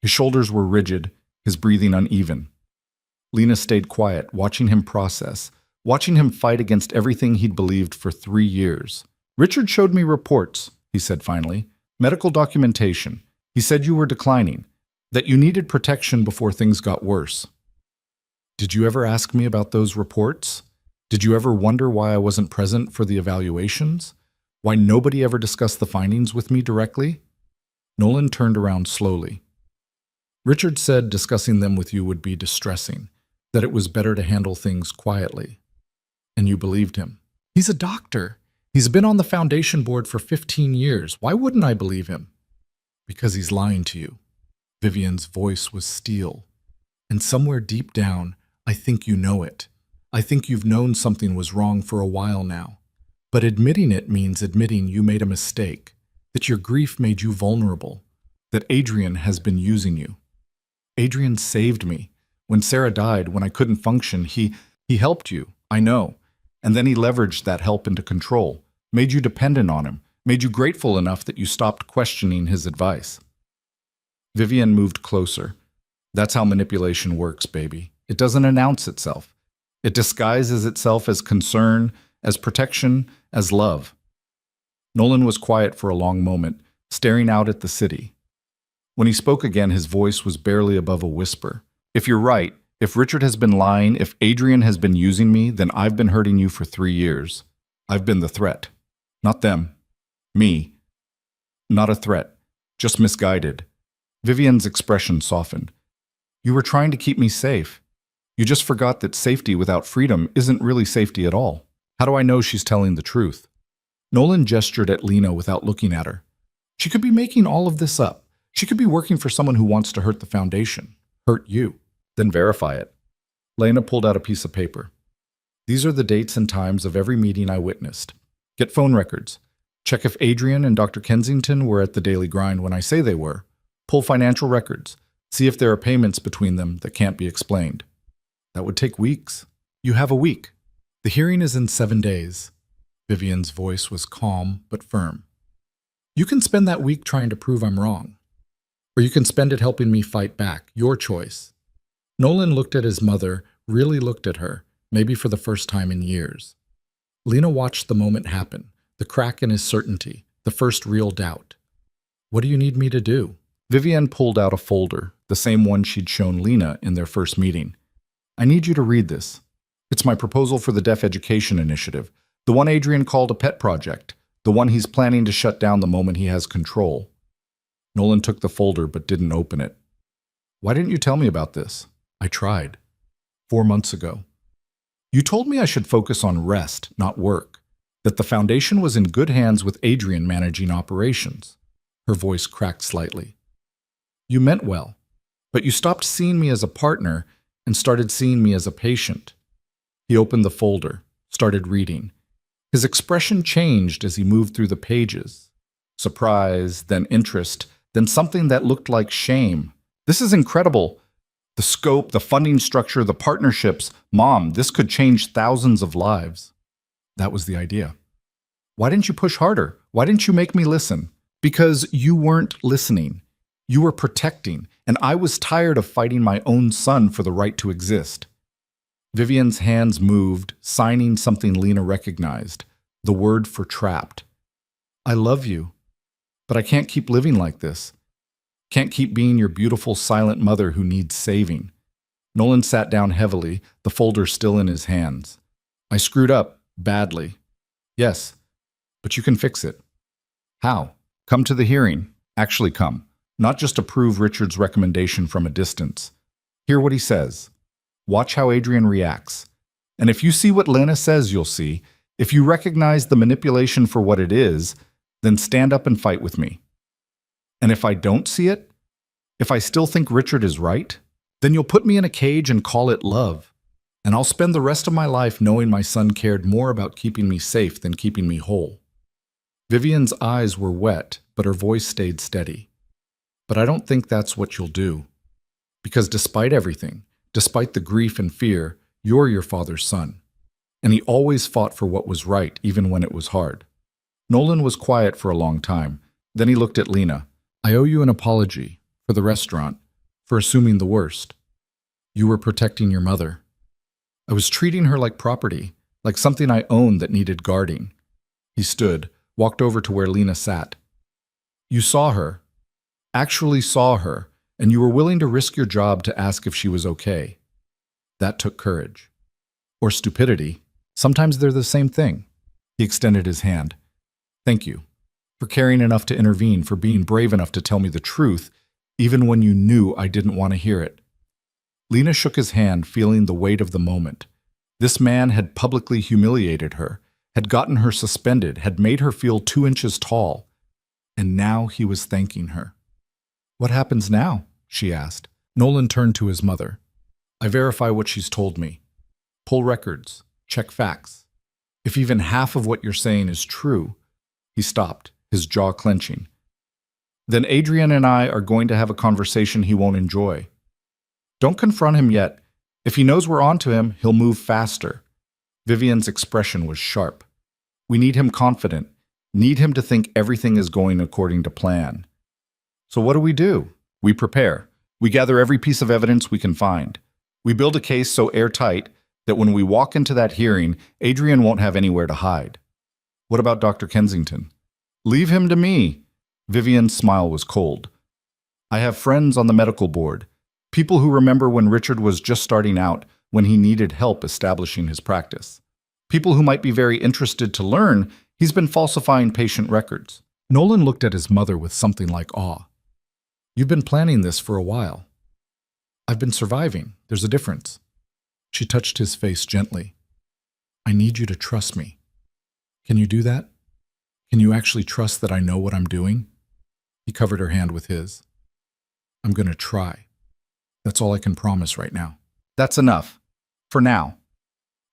His shoulders were rigid, his breathing uneven. Lena stayed quiet, watching him process, watching him fight against everything he'd believed for 3 years. "Richard showed me reports," he said finally. "Medical documentation. He said you were declining, that you needed protection before things got worse." "Did you ever ask me about those reports? Did you ever wonder why I wasn't present for the evaluations? Why nobody ever discussed the findings with me directly?" Nolan turned around slowly. "Richard said discussing them with you would be distressing, that it was better to handle things quietly. And you believed him. He's a doctor. He's been on the foundation board for 15 years. Why wouldn't I believe him?" "Because he's lying to you." Vivian's voice was steel. "And somewhere deep down, I think you know it. I think you've known something was wrong for a while now. But admitting it means admitting you made a mistake, that your grief made you vulnerable, that Adrian has been using you. Adrian saved me. When Sarah died, when I couldn't function, he helped you, I know. And then he leveraged that help into control, made you dependent on him, made you grateful enough that you stopped questioning his advice." Vivian moved closer. "That's how manipulation works, baby. It doesn't announce itself. It disguises itself as concern, as protection, as love." Nolan was quiet for a long moment, staring out at the city. When he spoke again, his voice was barely above a whisper. "If you're right, if Richard has been lying, if Adrian has been using me, then I've been hurting you for 3 years. I've been the threat. Not them. Me. Not a threat. Just misguided." Vivian's expression softened. "You were trying to keep me safe. You just forgot that safety without freedom isn't really safety at all. How do I know she's telling the truth?" Nolan gestured at Lena without looking at her. "She could be making all of this up. She could be working for someone who wants to hurt the foundation. Hurt you. Then verify it." Lena pulled out a piece of paper. "These are the dates and times of every meeting I witnessed. Get phone records. Check if Adrian and Dr. Kensington were at the daily grind when I say they were. Pull financial records. See if there are payments between them that can't be explained." "That would take weeks." "You have a week. The hearing is in 7 days." Vivian's voice was calm but firm. "You can spend that week trying to prove I'm wrong. Or you can spend it helping me fight back. Your choice." Nolan looked at his mother, really looked at her, maybe for the first time in years. Lena watched the moment happen, the crack in his certainty, the first real doubt. "What do you need me to do?" Vivian pulled out a folder, the same one she'd shown Lena in their first meeting. "I need you to read this. It's my proposal for the Deaf Education Initiative, the one Adrian called a pet project, the one he's planning to shut down the moment he has control." Nolan took the folder but didn't open it. "Why didn't you tell me about this?" "I tried. 4 months ago. You told me I should focus on rest, not work, that the foundation was in good hands with Adrian managing operations." Her voice cracked slightly. "You meant well, but you stopped seeing me as a partner and started seeing me as a patient." He opened the folder, started reading. His expression changed as he moved through the pages. Surprise, then interest, then something that looked like shame. "This is incredible. The scope, the funding structure, the partnerships. Mom, this could change thousands of lives." That was the idea. "Why didn't you push harder? Why didn't you make me listen?" "Because you weren't listening. You were protecting, and I was tired of fighting my own son for the right to exist." Vivian's hands moved, signing something Lena recognized, the word for trapped. "I love you, but I can't keep living like this. Can't keep being your beautiful, silent mother who needs saving." Nolan sat down heavily, the folder still in his hands. "I screwed up, badly. Yes, but you can fix it." "How?" "Come to the hearing. Actually come. Not just approve Richard's recommendation from a distance. Hear what he says. Watch how Adrian reacts. And if you see what Lena says you'll see, if you recognize the manipulation for what it is, then stand up and fight with me. And if I don't see it, if I still think Richard is right, then you'll put me in a cage and call it love. And I'll spend the rest of my life knowing my son cared more about keeping me safe than keeping me whole." Vivian's eyes were wet, but her voice stayed steady. "But I don't think that's what you'll do. Because despite everything, despite the grief and fear, you're your father's son. And he always fought for what was right, even when it was hard." Nolan was quiet for a long time. Then he looked at Lena. I owe you an apology for the restaurant, for assuming the worst. You were protecting your mother. I was treating her like property, like something I owned that needed guarding. He stood, walked over to where Lena sat. You saw her, actually saw her, and you were willing to risk your job to ask if she was okay. That took courage. Or stupidity. Sometimes they're the same thing. He extended his hand. Thank you. For caring enough to intervene, for being brave enough to tell me the truth, even when you knew I didn't want to hear it. Lena shook his hand, feeling the weight of the moment. This man had publicly humiliated her, had gotten her suspended, had made her feel 2 inches tall. And now he was thanking her. What happens now? She asked. Nolan turned to his mother. I verify what she's told me. Pull records. Check facts. If even half of what you're saying is true. He stopped, his jaw clenching. Then Adrian and I are going to have a conversation he won't enjoy. Don't confront him yet. If he knows we're onto him, he'll move faster. Vivian's expression was sharp. We need him confident, need him to think everything is going according to plan. So what do? We prepare. We gather every piece of evidence we can find. We build a case so airtight that when we walk into that hearing, Adrian won't have anywhere to hide. What about Dr. Kensington? Leave him to me. Vivian's smile was cold. I have friends on the medical board, people who remember when Richard was just starting out, when he needed help establishing his practice. People who might be very interested to learn he's been falsifying patient records. Nolan looked at his mother with something like awe. You've been planning this for a while. I've been surviving. There's a difference. She touched his face gently. I need you to trust me. Can you do that? Can you actually trust that I know what I'm doing? He covered her hand with his. I'm going to try. That's all I can promise right now. That's enough. For now.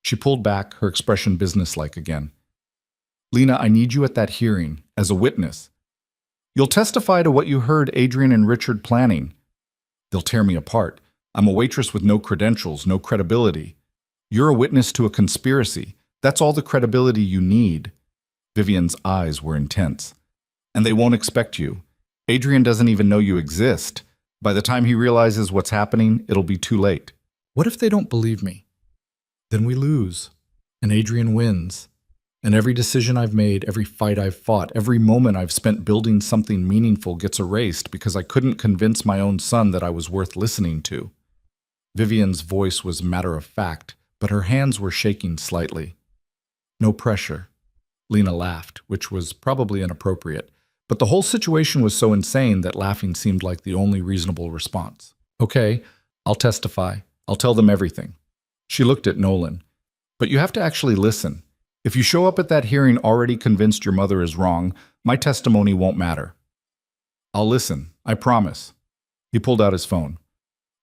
She pulled back, her expression businesslike again. Lena, I need you at that hearing, as a witness. You'll testify to what you heard Adrian and Richard planning. They'll tear me apart. I'm a waitress with no credentials, no credibility. You're a witness to a conspiracy. That's all the credibility you need. Vivian's eyes were intense. And they won't expect you. Adrian doesn't even know you exist. By the time he realizes what's happening, it'll be too late. What if they don't believe me? Then we lose. And Adrian wins. And every decision I've made, every fight I've fought, every moment I've spent building something meaningful gets erased because I couldn't convince my own son that I was worth listening to. Vivian's voice was matter-of-fact, but her hands were shaking slightly. No pressure. Lena laughed, which was probably inappropriate, but the whole situation was so insane that laughing seemed like the only reasonable response. Okay, I'll testify. I'll tell them everything. She looked at Nolan. But you have to actually listen. If you show up at that hearing already convinced your mother is wrong, my testimony won't matter. I'll listen, I promise. He pulled out his phone.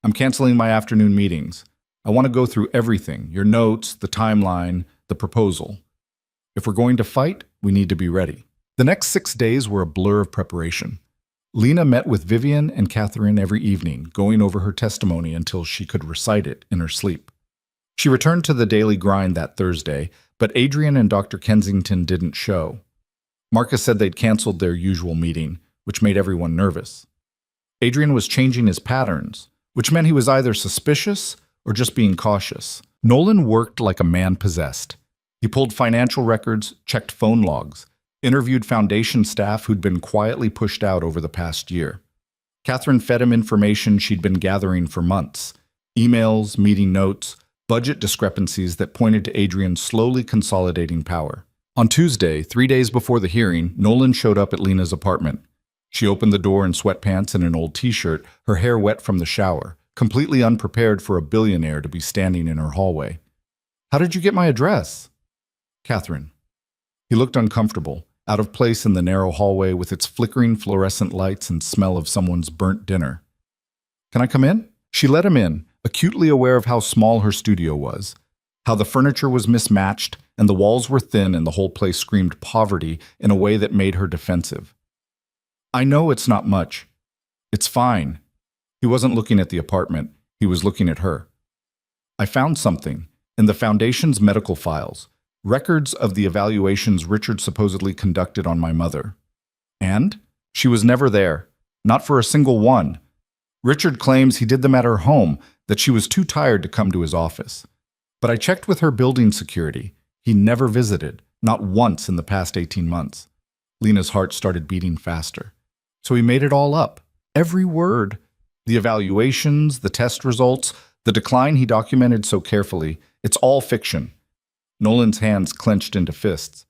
I'm canceling my afternoon meetings. I want to go through everything, your notes, the timeline, the proposal. If we're going to fight, we need to be ready. The next 6 days were a blur of preparation. Lena met with Vivian and Catherine every evening, going over her testimony until she could recite it in her sleep. She returned to the daily grind that Thursday, but Adrian and Dr. Kensington didn't show. Marcus said they'd canceled their usual meeting, which made everyone nervous. Adrian was changing his patterns, which meant he was either suspicious or just being cautious. Nolan worked like a man possessed. He pulled financial records, checked phone logs, interviewed foundation staff who'd been quietly pushed out over the past year. Catherine fed him information she'd been gathering for months, emails, meeting notes, budget discrepancies that pointed to Adrian slowly consolidating power. On Tuesday, 3 days before the hearing, Nolan showed up at Lena's apartment. She opened the door in sweatpants and an old t-shirt, her hair wet from the shower, completely unprepared for a billionaire to be standing in her hallway. How did you get my address? Catherine. He looked uncomfortable, out of place in the narrow hallway with its flickering fluorescent lights and smell of someone's burnt dinner. Can I come in? She let him in, acutely aware of how small her studio was, how the furniture was mismatched and the walls were thin and the whole place screamed poverty in a way that made her defensive. I know it's not much. It's fine. He wasn't looking at the apartment. He was looking at her. I found something in the Foundation's medical files, records of the evaluations Richard supposedly conducted on my mother. And she was never there. Not for a single one. Richard claims he did them at her home, that she was too tired to come to his office. But I checked with her building security. He never visited, not once in the past 18 months. Lena's heart started beating faster. So he made it all up. Every word. The evaluations, the test results, the decline he documented so carefully. It's all fiction. Nolan's hands clenched into fists.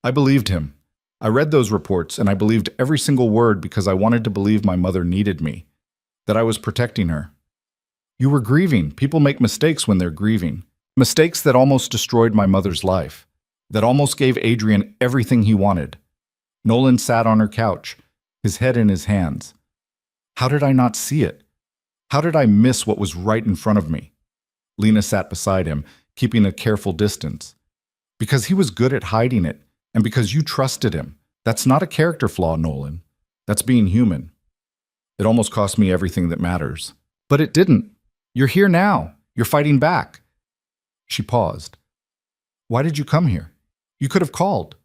I believed him. I read those reports, and I believed every single word because I wanted to believe my mother needed me, that I was protecting her. You were grieving. People make mistakes when they're grieving. Mistakes that almost destroyed my mother's life, that almost gave Adrian everything he wanted. Nolan sat on her couch, his head in his hands. How did I not see it? How did I miss what was right in front of me? Lena sat beside him, keeping a careful distance. Because he was good at hiding it, and because you trusted him. That's not a character flaw, Nolan. That's being human. It almost cost me everything that matters. But it didn't. You're here now. You're fighting back. She paused. Why did you come here? You could have called.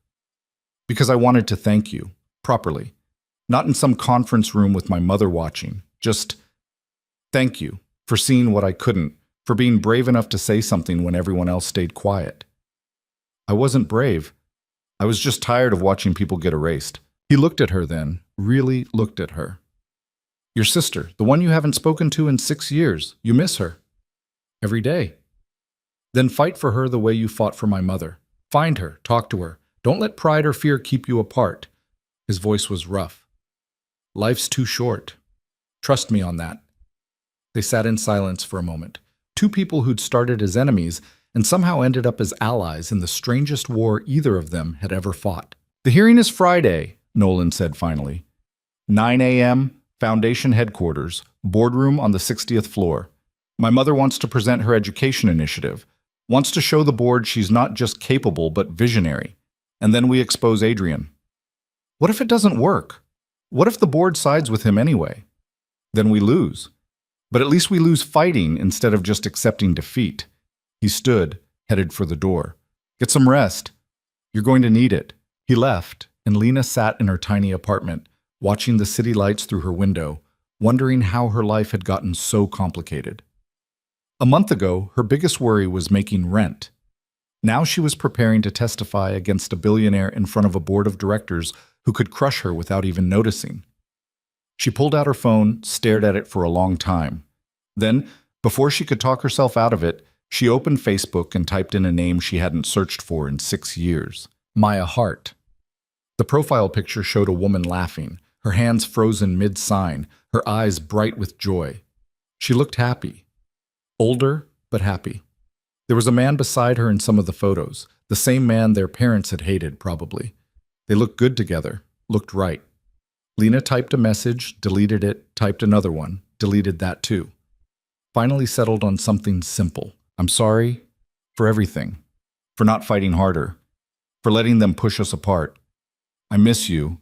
Because I wanted to thank you, properly. Not in some conference room with my mother watching. Just thank you for seeing what I couldn't, for being brave enough to say something when everyone else stayed quiet. I wasn't brave. I was just tired of watching people get erased. He looked at her then, really looked at her. Your sister, the one you haven't spoken to in 6 years, you miss her. Every day. Then fight for her the way you fought for my mother. Find her, talk to her. Don't let pride or fear keep you apart. His voice was rough. Life's too short. Trust me on that. They sat in silence for a moment. Two people who'd started as enemies and somehow ended up as allies in the strangest war either of them had ever fought. The hearing is Friday, Nolan said finally. 9 a.m., Foundation headquarters, boardroom on the 60th floor. My mother wants to present her education initiative, wants to show the board she's not just capable but visionary. And then we expose Adrian. What if it doesn't work? What if the board sides with him anyway? Then we lose. But at least we lose fighting instead of just accepting defeat. He stood, headed for the door. Get some rest. You're going to need it. He left, and Lena sat in her tiny apartment, watching the city lights through her window, wondering how her life had gotten so complicated. A month ago, her biggest worry was making rent. Now she was preparing to testify against a billionaire in front of a board of directors who could crush her without even noticing. She pulled out her phone, stared at it for a long time. Then, before she could talk herself out of it, she opened Facebook and typed in a name she hadn't searched for in 6 years. Maya Hart. The profile picture showed a woman laughing, her hands frozen mid-sign, her eyes bright with joy. She looked happy. Older, but happy. There was a man beside her in some of the photos, the same man their parents had hated, probably. They looked good together, looked right. Lena typed a message, deleted it, typed another one, deleted that too. Finally settled on something simple. I'm sorry for everything, for not fighting harder, for letting them push us apart. I miss you.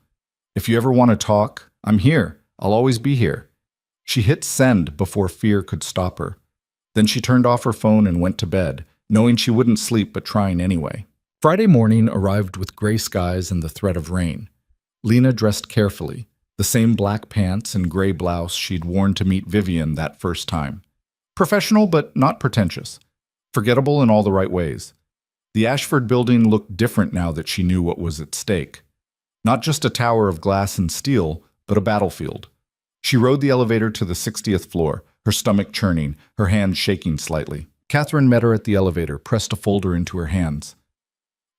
If you ever want to talk, I'm here. I'll always be here. She hit send before fear could stop her. Then she turned off her phone and went to bed, knowing she wouldn't sleep but trying anyway. Friday morning arrived with gray skies and the threat of rain. Lena dressed carefully, the same black pants and gray blouse she'd worn to meet Vivian that first time. Professional but not pretentious. Forgettable in all the right ways. The Ashford building looked different now that she knew what was at stake. Not just a tower of glass and steel, but a battlefield. She rode the elevator to the 60th floor, her stomach churning, her hands shaking slightly. Catherine met her at the elevator, pressed a folder into her hands.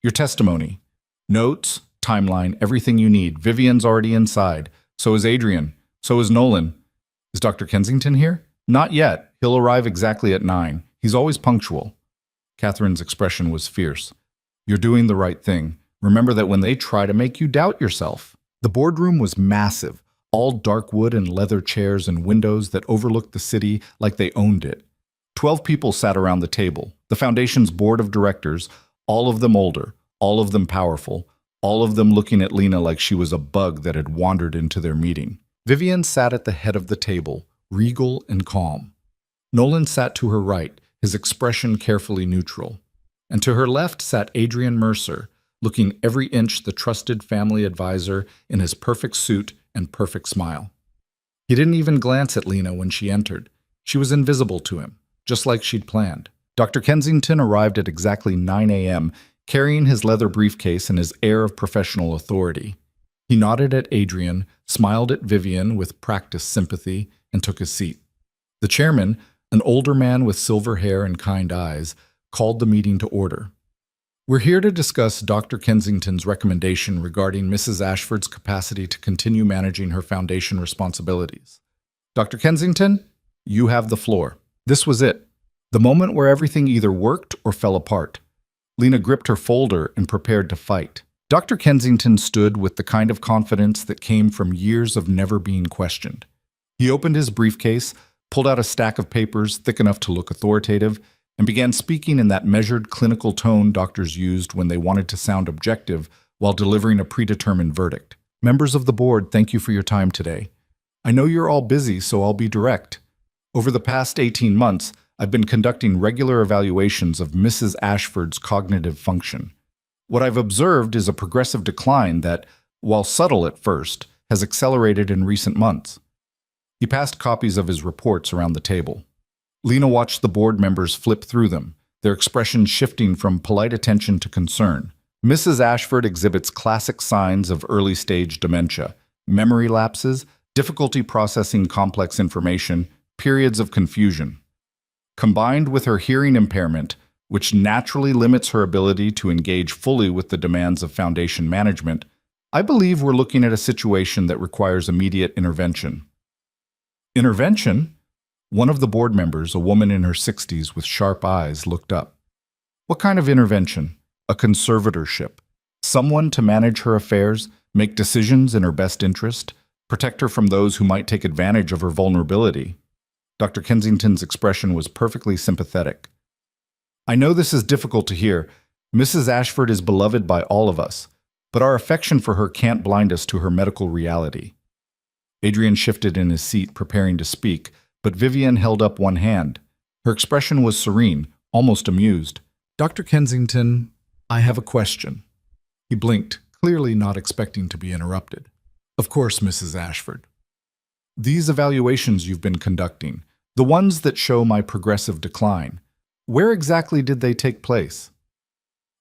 Your testimony. Notes, timeline, everything you need. Vivian's already inside. So is Adrian. So is Nolan. Is Dr. Kensington here? Not yet. He'll arrive exactly at 9. He's always punctual. Catherine's expression was fierce. You're doing the right thing. Remember that when they try to make you doubt yourself. The boardroom was massive, all dark wood and leather chairs and windows that overlooked the city like they owned it. 12 people sat around the table, the Foundation's board of directors, all of them older, all of them powerful, all of them looking at Lena like she was a bug that had wandered into their meeting. Vivian sat at the head of the table, regal and calm. Nolan sat to her right, his expression carefully neutral. And to her left sat Adrian Mercer, looking every inch the trusted family advisor in his perfect suit and perfect smile. He didn't even glance at Lena when she entered. She was invisible to him, just like she'd planned. Dr. Kensington arrived at exactly 9 a.m., carrying his leather briefcase and his air of professional authority. He nodded at Adrian, smiled at Vivian with practiced sympathy, and took his seat. The chairman, an older man with silver hair and kind eyes, called the meeting to order. We're here to discuss Dr. Kensington's recommendation regarding Mrs. Ashford's capacity to continue managing her foundation responsibilities. Dr. Kensington, you have the floor. This was it. The moment where everything either worked or fell apart. Lena gripped her folder and prepared to fight. Dr. Kensington stood with the kind of confidence that came from years of never being questioned. He opened his briefcase, pulled out a stack of papers thick enough to look authoritative, and began speaking in that measured clinical tone doctors used when they wanted to sound objective while delivering a predetermined verdict. Members of the board, thank you for your time today. I know you're all busy, so I'll be direct. Over the past 18 months, I've been conducting regular evaluations of Mrs. Ashford's cognitive function. What I've observed is a progressive decline that, while subtle at first, has accelerated in recent months. He passed copies of his reports around the table. Lena watched the board members flip through them, their expressions shifting from polite attention to concern. Mrs. Ashford exhibits classic signs of early-stage dementia, memory lapses, difficulty processing complex information, periods of confusion. Combined with her hearing impairment, which naturally limits her ability to engage fully with the demands of foundation management, I believe we're looking at a situation that requires immediate intervention. Intervention? One of the board members, a woman in her 60s with sharp eyes, looked up. What kind of intervention? A conservatorship. Someone to manage her affairs, make decisions in her best interest, protect her from those who might take advantage of her vulnerability. Dr. Kensington's expression was perfectly sympathetic. I know this is difficult to hear. Mrs. Ashford is beloved by all of us, but our affection for her can't blind us to her medical reality. Adrian shifted in his seat, preparing to speak, but Vivian held up one hand. Her expression was serene, almost amused. Dr. Kensington, I have a question. He blinked, clearly not expecting to be interrupted. Of course, Mrs. Ashford. These evaluations you've been conducting, the ones that show my progressive decline, where exactly did they take place?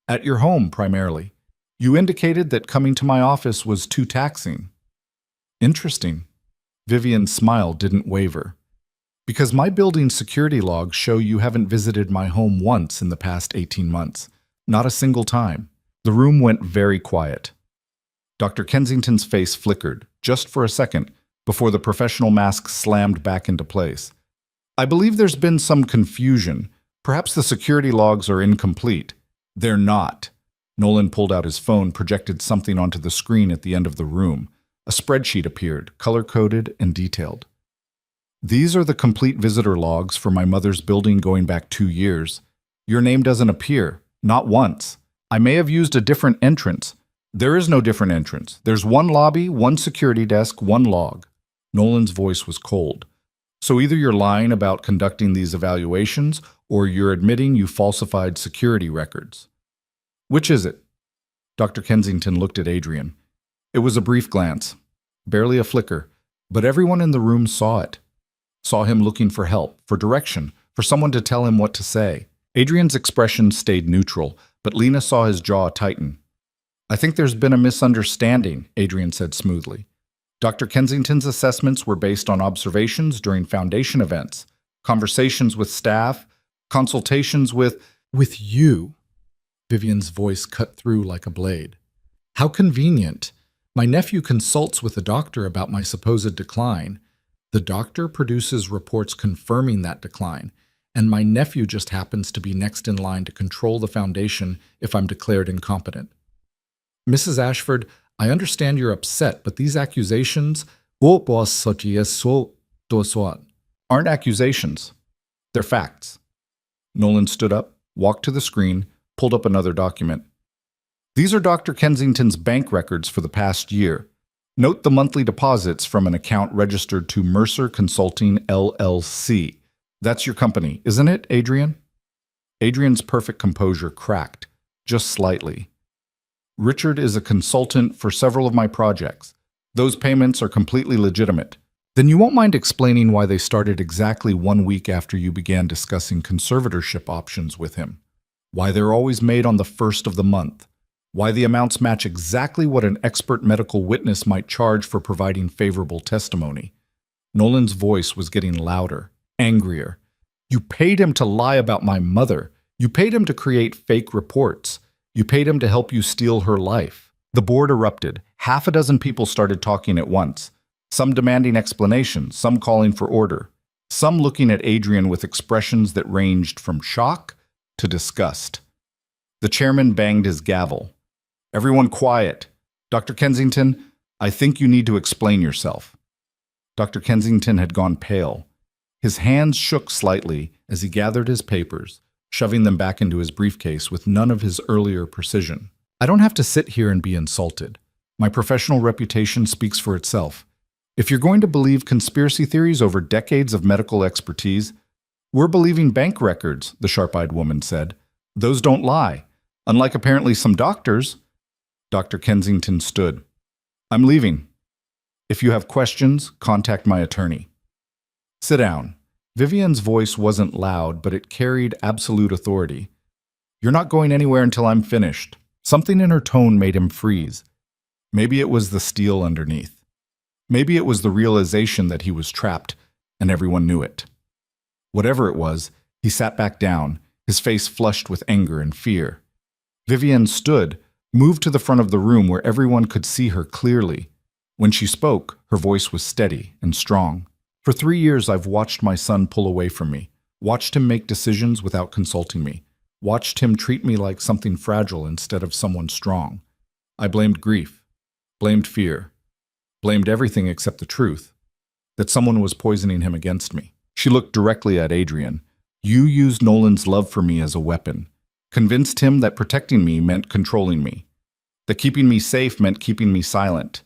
At your home, primarily. You indicated that coming to my office was too taxing. Interesting. Vivian's smile didn't waver. Because my building's security logs show you haven't visited my home once in the past 18 months. Not a single time. The room went very quiet. Dr. Kensington's face flickered, just for a second, before the professional mask slammed back into place. I believe there's been some confusion. Perhaps the security logs are incomplete. They're not. Nolan pulled out his phone, projected something onto the screen at the end of the room. A spreadsheet appeared, color-coded and detailed. These are the complete visitor logs for my mother's building going back 2 years. Your name doesn't appear, not once. I may have used a different entrance. There is no different entrance. There's one lobby, one security desk, one log. Nolan's voice was cold. So either you're lying about conducting these evaluations, or you're admitting you falsified security records. Which is it? Dr. Kensington looked at Adrian. It was a brief glance, barely a flicker, but everyone in the room saw it. Saw him looking for help, for direction, for someone to tell him what to say. Adrian's expression stayed neutral, but Lena saw his jaw tighten. I think there's been a misunderstanding, Adrian said smoothly. Dr. Kensington's assessments were based on observations during foundation events, conversations with staff, consultations with you. Vivian's voice cut through like a blade. How convenient. My nephew consults with the doctor about my supposed decline. The doctor produces reports confirming that decline, and my nephew just happens to be next in line to control the foundation if I'm declared incompetent. Mrs. Ashford, I understand you're upset, but these accusations aren't accusations. They're facts. Nolan stood up, walked to the screen, pulled up another document. These are Dr. Kensington's bank records for the past year. Note the monthly deposits from an account registered to Mercer Consulting, LLC. That's your company, isn't it, Adrian? Adrian's perfect composure cracked, just slightly. Richard is a consultant for several of my projects. Those payments are completely legitimate. Then you won't mind explaining why they started exactly 1 week after you began discussing conservatorship options with him. Why they're always made on the first of the month. Why the amounts match exactly what an expert medical witness might charge for providing favorable testimony. Nolan's voice was getting louder, angrier. You paid him to lie about my mother. You paid him to create fake reports. You paid him to help you steal her life. The board erupted. Half a dozen people started talking at once. Some demanding explanations, some calling for order. Some looking at Adrian with expressions that ranged from shock to disgust. The chairman banged his gavel. Everyone quiet. Dr. Kensington, I think you need to explain yourself. Dr. Kensington had gone pale. His hands shook slightly as he gathered his papers, shoving them back into his briefcase with none of his earlier precision. I don't have to sit here and be insulted. My professional reputation speaks for itself. If you're going to believe conspiracy theories over decades of medical expertise, we're believing bank records, the sharp-eyed woman said. Those don't lie. Unlike apparently some doctors. Dr. Kensington stood. I'm leaving. If you have questions, contact my attorney. Sit down. Vivian's voice wasn't loud, but it carried absolute authority. You're not going anywhere until I'm finished. Something in her tone made him freeze. Maybe it was the steel underneath. Maybe it was the realization that he was trapped, and everyone knew it. Whatever it was, he sat back down, his face flushed with anger and fear. Vivian stood, moved to the front of the room where everyone could see her clearly. When she spoke, her voice was steady and strong. For 3 years, I've watched my son pull away from me, watched him make decisions without consulting me, watched him treat me like something fragile instead of someone strong. I blamed grief, blamed fear, blamed everything except the truth, that someone was poisoning him against me. She looked directly at Adrian. You used Nolan's love for me as a weapon, convinced him that protecting me meant controlling me, that keeping me safe meant keeping me silent.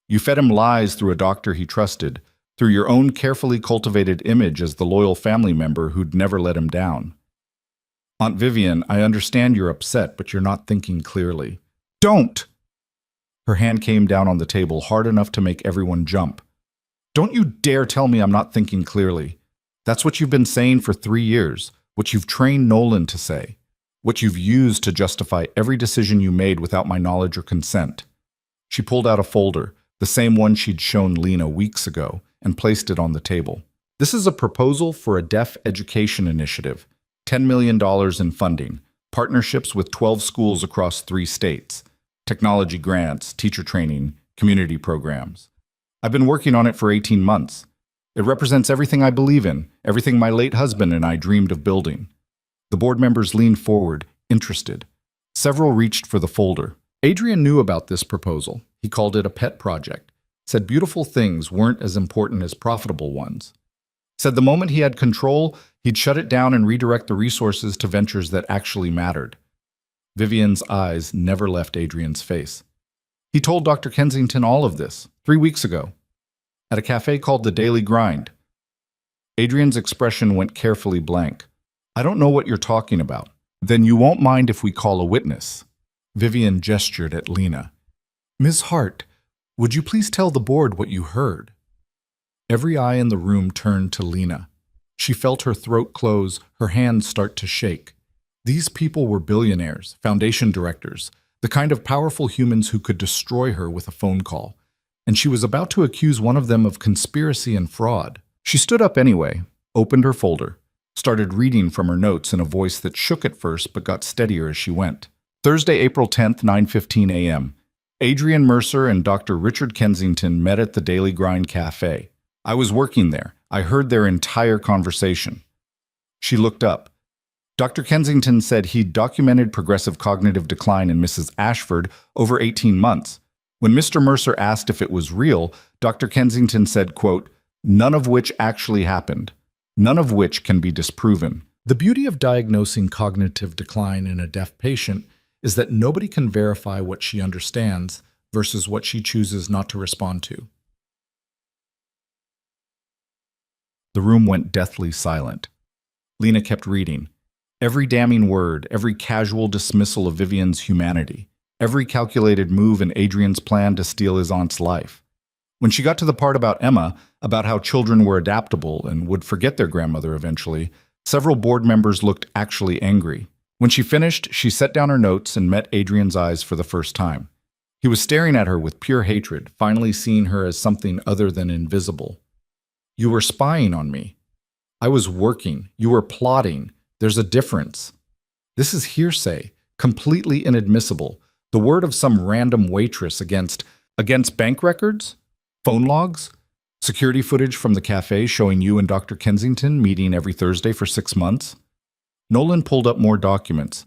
You fed him lies through a doctor he trusted, through your own carefully cultivated image as the loyal family member who'd never let him down. Aunt Vivian, I understand you're upset, but you're not thinking clearly. Don't! Her hand came down on the table hard enough to make everyone jump. Don't you dare tell me I'm not thinking clearly. That's what you've been saying for 3 years, what you've trained Nolan to say, what you've used to justify every decision you made without my knowledge or consent. She pulled out a folder, the same one she'd shown Lena weeks ago, and placed it on the table. This is a proposal for a deaf education initiative, $10 million in funding, partnerships with 12 schools across 3 states, technology grants, teacher training, community programs. I've been working on it for 18 months. It represents everything I believe in, everything my late husband and I dreamed of building. The board members leaned forward, interested. Several reached for the folder. Adrian knew about this proposal. He called it a pet project. Said beautiful things weren't as important as profitable ones. Said the moment he had control, he'd shut it down and redirect the resources to ventures that actually mattered. Vivian's eyes never left Adrian's face. He told Dr. Kensington all of this 3 weeks ago, at a cafe called The Daily Grind. Adrian's expression went carefully blank. I don't know what you're talking about. Then you won't mind if we call a witness. Vivian gestured at Lena. Ms. Hart, would you please tell the board what you heard? Every eye in the room turned to Lena. She felt her throat close, her hands start to shake. These people were billionaires, foundation directors, the kind of powerful humans who could destroy her with a phone call. And she was about to accuse one of them of conspiracy and fraud. She stood up anyway, opened her folder, started reading from her notes in a voice that shook at first but got steadier as she went. Thursday, April 10th, 9:15 a.m. Adrian Mercer and Dr. Richard Kensington met at the Daily Grind Cafe. I was working there. I heard their entire conversation. She looked up. Dr. Kensington said he'd documented progressive cognitive decline in Mrs. Ashford over 18 months. When Mr. Mercer asked if it was real, Dr. Kensington said, quote, none of which actually happened, none of which can be disproven. The beauty of diagnosing cognitive decline in a deaf patient is that nobody can verify what she understands versus what she chooses not to respond to. The room went deathly silent. Lena kept reading. Every damning word, every casual dismissal of Vivian's humanity, every calculated move in Adrian's plan to steal his aunt's life. When she got to the part about Emma, about how children were adaptable and would forget their grandmother eventually, several board members looked actually angry. When she finished, she set down her notes and met Adrian's eyes for the first time. He was staring at her with pure hatred, finally seeing her as something other than invisible. "You were spying on me. I was working. You were plotting. There's a difference. This is hearsay, completely inadmissible. The word of some random waitress against bank records? Phone logs? Security footage from the cafe showing you and Dr. Kensington meeting every Thursday for 6 months?" Nolan pulled up more documents.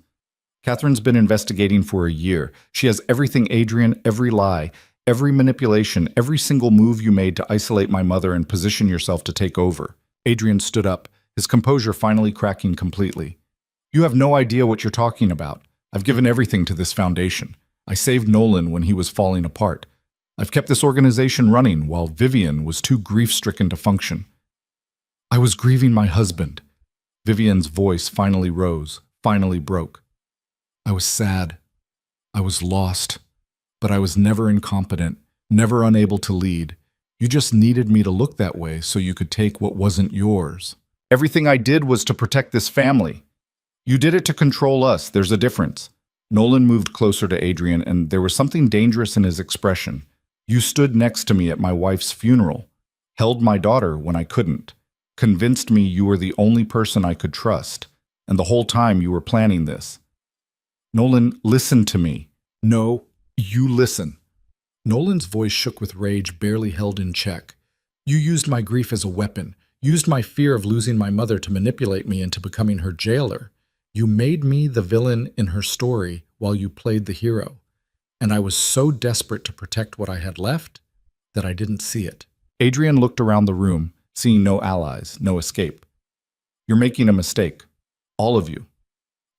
"Catherine's been investigating for a year. She has everything, Adrian, every lie, every manipulation, every single move you made to isolate my mother and position yourself to take over." Adrian stood up, his composure finally cracking completely. "You have no idea what you're talking about. I've given everything to this foundation. I saved Nolan when he was falling apart. I've kept this organization running while Vivian was too grief-stricken to function. I was grieving my husband." Vivian's voice finally rose, finally broke. "I was sad. I was lost. But I was never incompetent, never unable to lead. You just needed me to look that way so you could take what wasn't yours. Everything I did was to protect this family. You did it to control us. There's a difference." Nolan moved closer to Adrian, and there was something dangerous in his expression. "You stood next to me at my wife's funeral, held my daughter when I couldn't, convinced me you were the only person I could trust, and the whole time you were planning this. Nolan, listen to me. No, you listen." Nolan's voice shook with rage barely held in check. "You used my grief as a weapon, used my fear of losing my mother to manipulate me into becoming her jailer. You made me the villain in her story while you played the hero. And I was so desperate to protect what I had left that I didn't see it." Adrian looked around the room, seeing no allies, no escape. "You're making a mistake. All of you.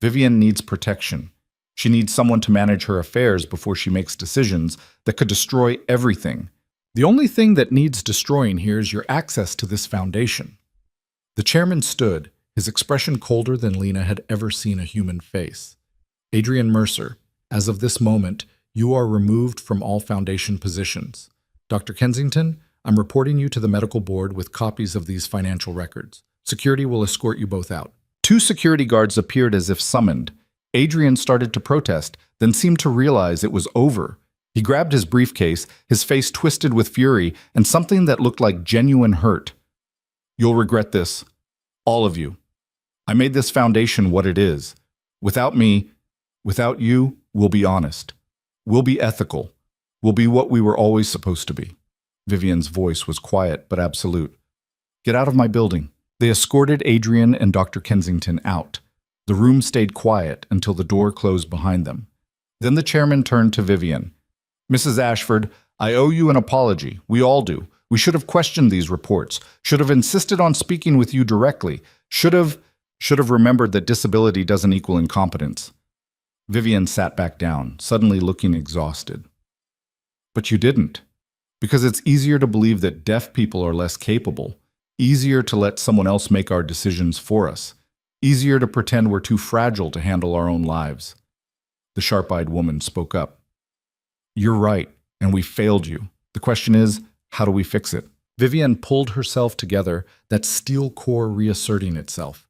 Vivian needs protection. She needs someone to manage her affairs before she makes decisions that could destroy everything. The only thing that needs destroying here is your access to this foundation." The chairman stood, his expression colder than Lena had ever seen a human face. "Adrian Mercer, as of this moment, you are removed from all foundation positions. Dr. Kensington, I'm reporting you to the medical board with copies of these financial records. Security will escort you both out." 2 security guards appeared as if summoned. Adrian started to protest, then seemed to realize it was over. He grabbed his briefcase, his face twisted with fury and something that looked like genuine hurt. "You'll regret this. All of you. I made this foundation what it is. Without me, without you, we'll be honest. We'll be ethical. We'll be what we were always supposed to be." Vivian's voice was quiet but absolute. "Get out of my building." They escorted Adrian and Dr. Kensington out. The room stayed quiet until the door closed behind them. Then the chairman turned to Vivian. "Mrs. Ashford, I owe you an apology. We all do. We should have questioned these reports, should have insisted on speaking with you directly, should have remembered that disability doesn't equal incompetence." Vivian sat back down, suddenly looking exhausted. "But you didn't. Because it's easier to believe that deaf people are less capable, easier to let someone else make our decisions for us, easier to pretend we're too fragile to handle our own lives." The sharp-eyed woman spoke up. "You're right, and we failed you. The question is, how do we fix it?" Vivian pulled herself together, that steel core reasserting itself.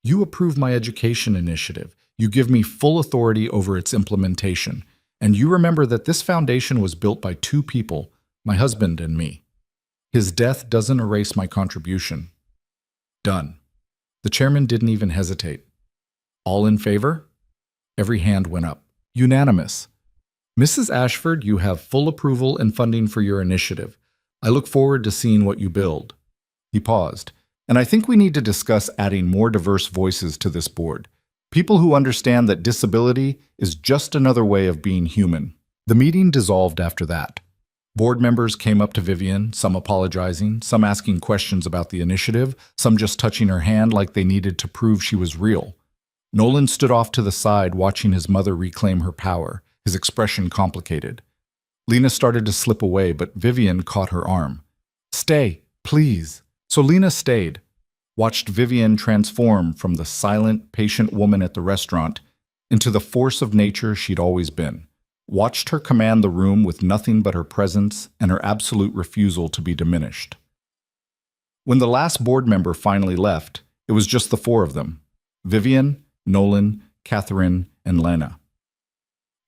"You approve my education initiative. You give me full authority over its implementation. And you remember that this foundation was built by 2 people, my husband and me. His death doesn't erase my contribution. Done." The chairman didn't even hesitate. "All in favor?" Every hand went up. Unanimous. "Mrs. Ashford, you have full approval and funding for your initiative. I look forward to seeing what you build." He paused. "And I think we need to discuss adding more diverse voices to this board. People who understand that disability is just another way of being human." The meeting dissolved after that. Board members came up to Vivian, some apologizing, some asking questions about the initiative, some just touching her hand like they needed to prove she was real. Nolan stood off to the side, watching his mother reclaim her power, his expression complicated. Lena started to slip away, but Vivian caught her arm. "Stay, please." So Lena stayed, watched Vivian transform from the silent, patient woman at the restaurant into the force of nature she'd always been. watched her command the room with nothing but her presence and her absolute refusal to be diminished. When the last board member finally left, it was just the four of them: Vivian, Nolan, Catherine, and Lena.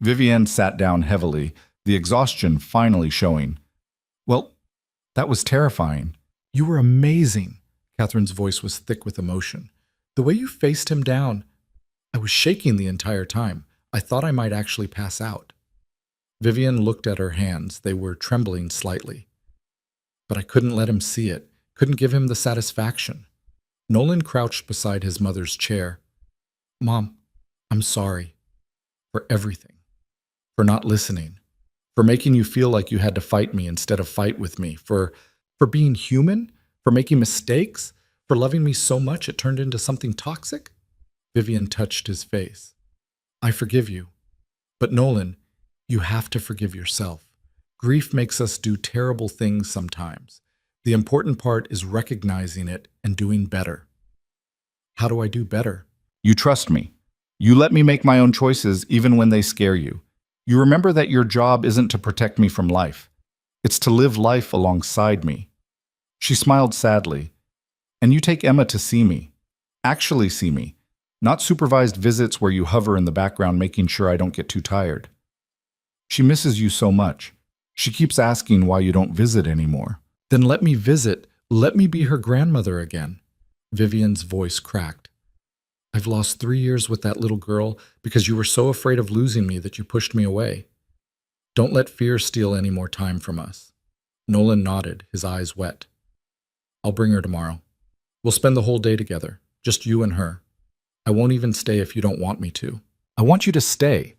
Vivian sat down heavily, the exhaustion finally showing. "Well, that was terrifying. You were amazing." Catherine's voice was thick with emotion. "The way you faced him down, I was shaking the entire time. I thought I might actually pass out." Vivian looked at her hands. They were trembling slightly. "But I couldn't let him see it, couldn't give him the satisfaction." Nolan crouched beside his mother's chair. "Mom, I'm sorry for everything. For not listening, for making you feel like you had to fight me instead of fight with me, for being human, for making mistakes, for loving me so much it turned into something toxic." Vivian touched his face. "I forgive you. But Nolan, you have to forgive yourself. Grief makes us do terrible things sometimes. The important part is recognizing it and doing better." "How do I do better?" "You trust me. You let me make my own choices even when they scare you. You remember that your job isn't to protect me from life. It's to live life alongside me." She smiled sadly. "And you take Emma to see me. Actually see me. Not supervised visits where you hover in the background making sure I don't get too tired. She misses you so much. She keeps asking why you don't visit anymore." "Then let me visit. Let me be her grandmother again." Vivian's voice cracked. "I've lost 3 years with that little girl because you were so afraid of losing me that you pushed me away. Don't let fear steal any more time from us." Nolan nodded, his eyes wet. "I'll bring her tomorrow. We'll spend the whole day together, just you and her. I won't even stay if you don't want me to." "I want you to stay.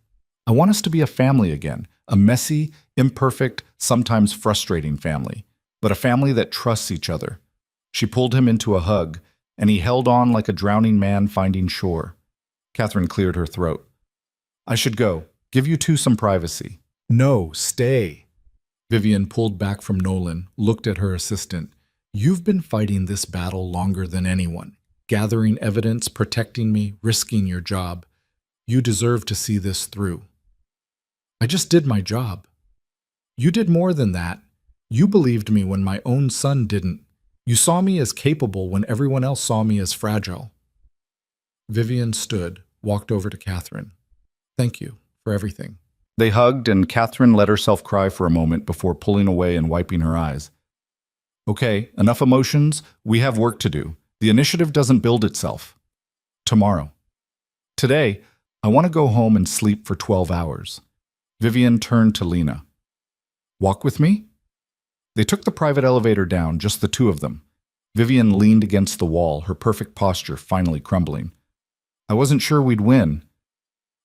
I want us to be a family again, a messy, imperfect, sometimes frustrating family, but a family that trusts each other." She pulled him into a hug, and he held on like a drowning man finding shore. Catherine cleared her throat. "I should go. Give you two some privacy." "No, stay." Vivian pulled back from Nolan, looked at her assistant. "You've been fighting this battle longer than anyone. Gathering evidence, protecting me, risking your job. You deserve to see this through." "I just did my job." "You did more than that. You believed me when my own son didn't. You saw me as capable when everyone else saw me as fragile." Vivian stood, walked over to Catherine. "Thank you for everything." They hugged, and Catherine let herself cry for a moment before pulling away and wiping her eyes. "Okay, enough emotions. We have work to do. The initiative doesn't build itself. Tomorrow. Today, I want to go home and sleep for 12 hours. Vivian turned to Lena. "Walk with me?" They took the private elevator down, just the two of them. Vivian leaned against the wall, her perfect posture finally crumbling. "I wasn't sure we'd win."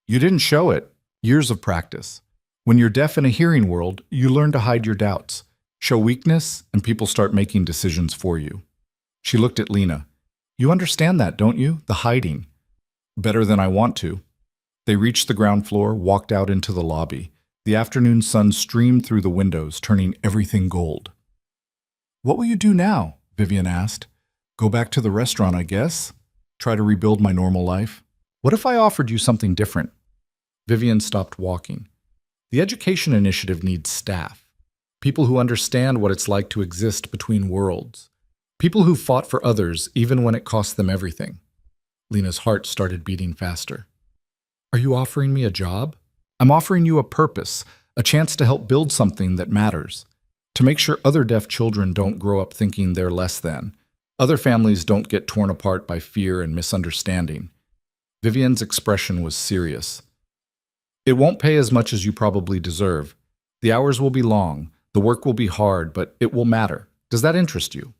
"You didn't show it. Years of practice. When you're deaf in a hearing world, you learn to hide your doubts, show weakness, and people start making decisions for you." She looked at Lena. "You understand that, don't you? The hiding." "Better than I want to." They reached the ground floor, walked out into the lobby. The afternoon sun streamed through the windows, turning everything gold. "What will you do now?" Vivian asked. "Go back to the restaurant, I guess? Try to rebuild my normal life? What if I offered you something different?" Vivian stopped walking. The education initiative needs staff. People who understand what it's like to exist between worlds. People who fought for others even when it cost them everything. Lena's heart started beating faster. "Are you offering me a job?" "I'm offering you a purpose, a chance to help build something that matters. To make sure other deaf children don't grow up thinking they're less than. Other families don't get torn apart by fear and misunderstanding." Vivian's expression was serious. "It won't pay as much as you probably deserve. The hours will be long, the work will be hard, but it will matter. Does that interest you?"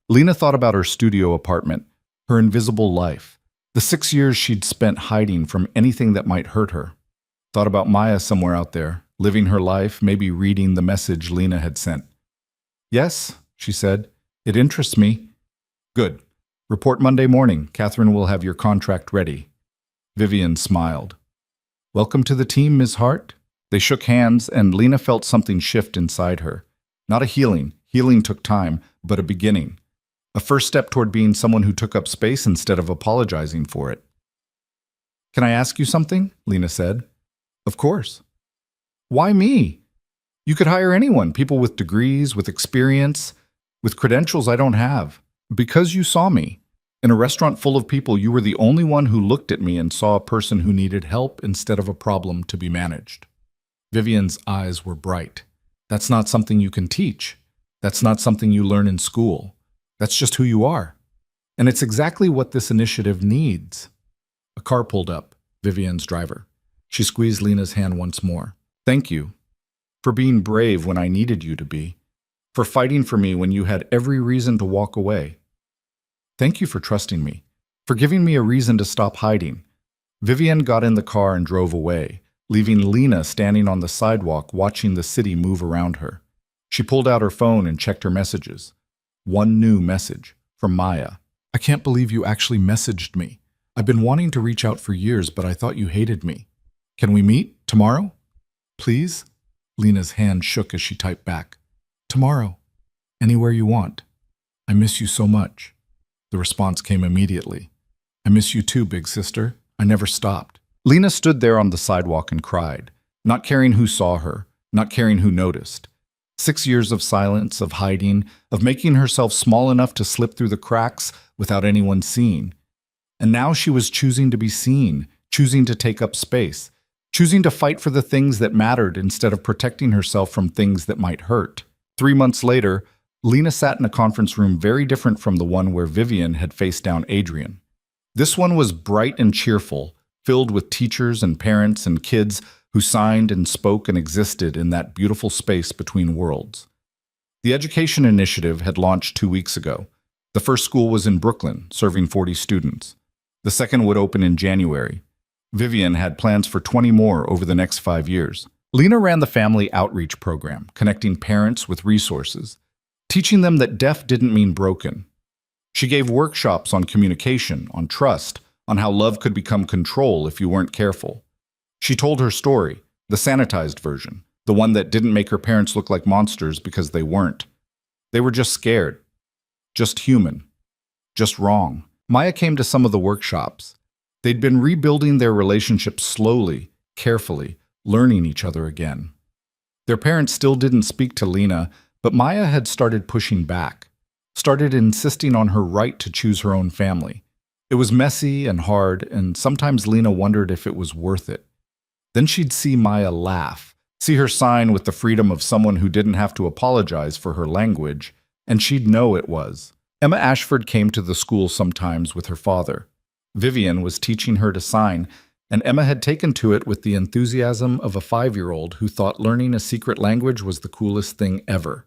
Lena thought about her studio apartment, her invisible life, the 6 years she'd spent hiding from anything that might hurt her. Thought about Maya somewhere out there, living her life, maybe reading the message Lena had sent. "Yes," she said, "it interests me." "Good. Report Monday morning. Catherine will have your contract ready." Vivian smiled. "Welcome to the team, Ms. Hart." They shook hands, and Lena felt something shift inside her. Not a healing. Healing took time, but a beginning. A first step toward being someone who took up space instead of apologizing for it. "Can I ask you something?" Lena said. "Of course." Why me? You could hire anyone, people with degrees, with experience, with credentials I don't have. Because you saw me. In a restaurant full of people, you were the only one who looked at me and saw a person who needed help instead of a problem to be managed. Vivian's eyes were bright. That's not something you can teach. That's not something you learn in school. That's just who you are. And it's exactly what this initiative needs. A car pulled up, Vivian's driver. She squeezed Lena's hand once more. Thank you. For being brave when I needed you to be. For fighting for me when you had every reason to walk away. Thank you for trusting me. For giving me a reason to stop hiding. Vivian got in the car and drove away, leaving Lena standing on the sidewalk watching the city move around her. She pulled out her phone and checked her messages. One new message from Maya. I can't believe you actually messaged me. I've been wanting to reach out for years, but I thought you hated me. Can we meet tomorrow? Please? Lena's hand shook as she typed back. Tomorrow. Anywhere you want. I miss you so much. The response came immediately. I miss you too, big sister. I never stopped. Lena stood there on the sidewalk and cried, not caring who saw her, not caring who noticed. 6 years of silence, of hiding, of making herself small enough to slip through the cracks without anyone seeing. And now she was choosing to be seen, choosing to take up space, choosing to fight for the things that mattered instead of protecting herself from things that might hurt. 3 months later, Lena sat in a conference room very different from the one where Vivian had faced down Adrian. This one was bright and cheerful, filled with teachers and parents and kids who signed and spoke and existed in that beautiful space between worlds. The Education Initiative had launched 2 weeks ago. The first school was in Brooklyn, serving 40 students. The second would open in January. Vivian had plans for 20 more over the next 5 years. Lena ran the family outreach program, connecting parents with resources, teaching them that deaf didn't mean broken. She gave workshops on communication, on trust, on how love could become control if you weren't careful. She told her story, the sanitized version, the one that didn't make her parents look like monsters because they weren't. They were just scared, just human, just wrong. Maya came to some of the workshops. They'd been rebuilding their relationship slowly, carefully, learning each other again. Their parents still didn't speak to Lena, but Maya had started pushing back, started insisting on her right to choose her own family. It was messy and hard, and sometimes Lena wondered if it was worth it. Then she'd see Maya laugh, see her sign with the freedom of someone who didn't have to apologize for her language, and she'd know it was. Emma Ashford came to the school sometimes with her father. Vivian was teaching her to sign, and Emma had taken to it with the enthusiasm of a 5-year-old who thought learning a secret language was the coolest thing ever.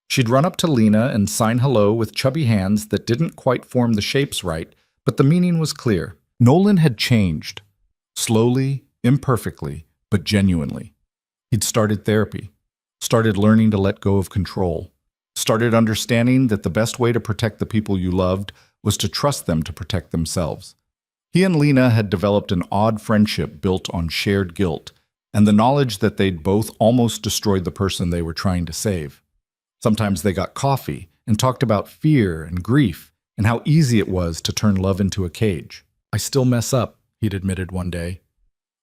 She'd run up to Lena and sign hello with chubby hands that didn't quite form the shapes right, but the meaning was clear. Nolan had changed. Slowly, imperfectly, but genuinely. He'd started therapy, started learning to let go of control, started understanding that the best way to protect the people you loved was to trust them to protect themselves. He and Lena had developed an odd friendship built on shared guilt and the knowledge that they'd both almost destroyed the person they were trying to save. Sometimes they got coffee and talked about fear and grief and how easy it was to turn love into a cage. I still mess up, he'd admitted one day.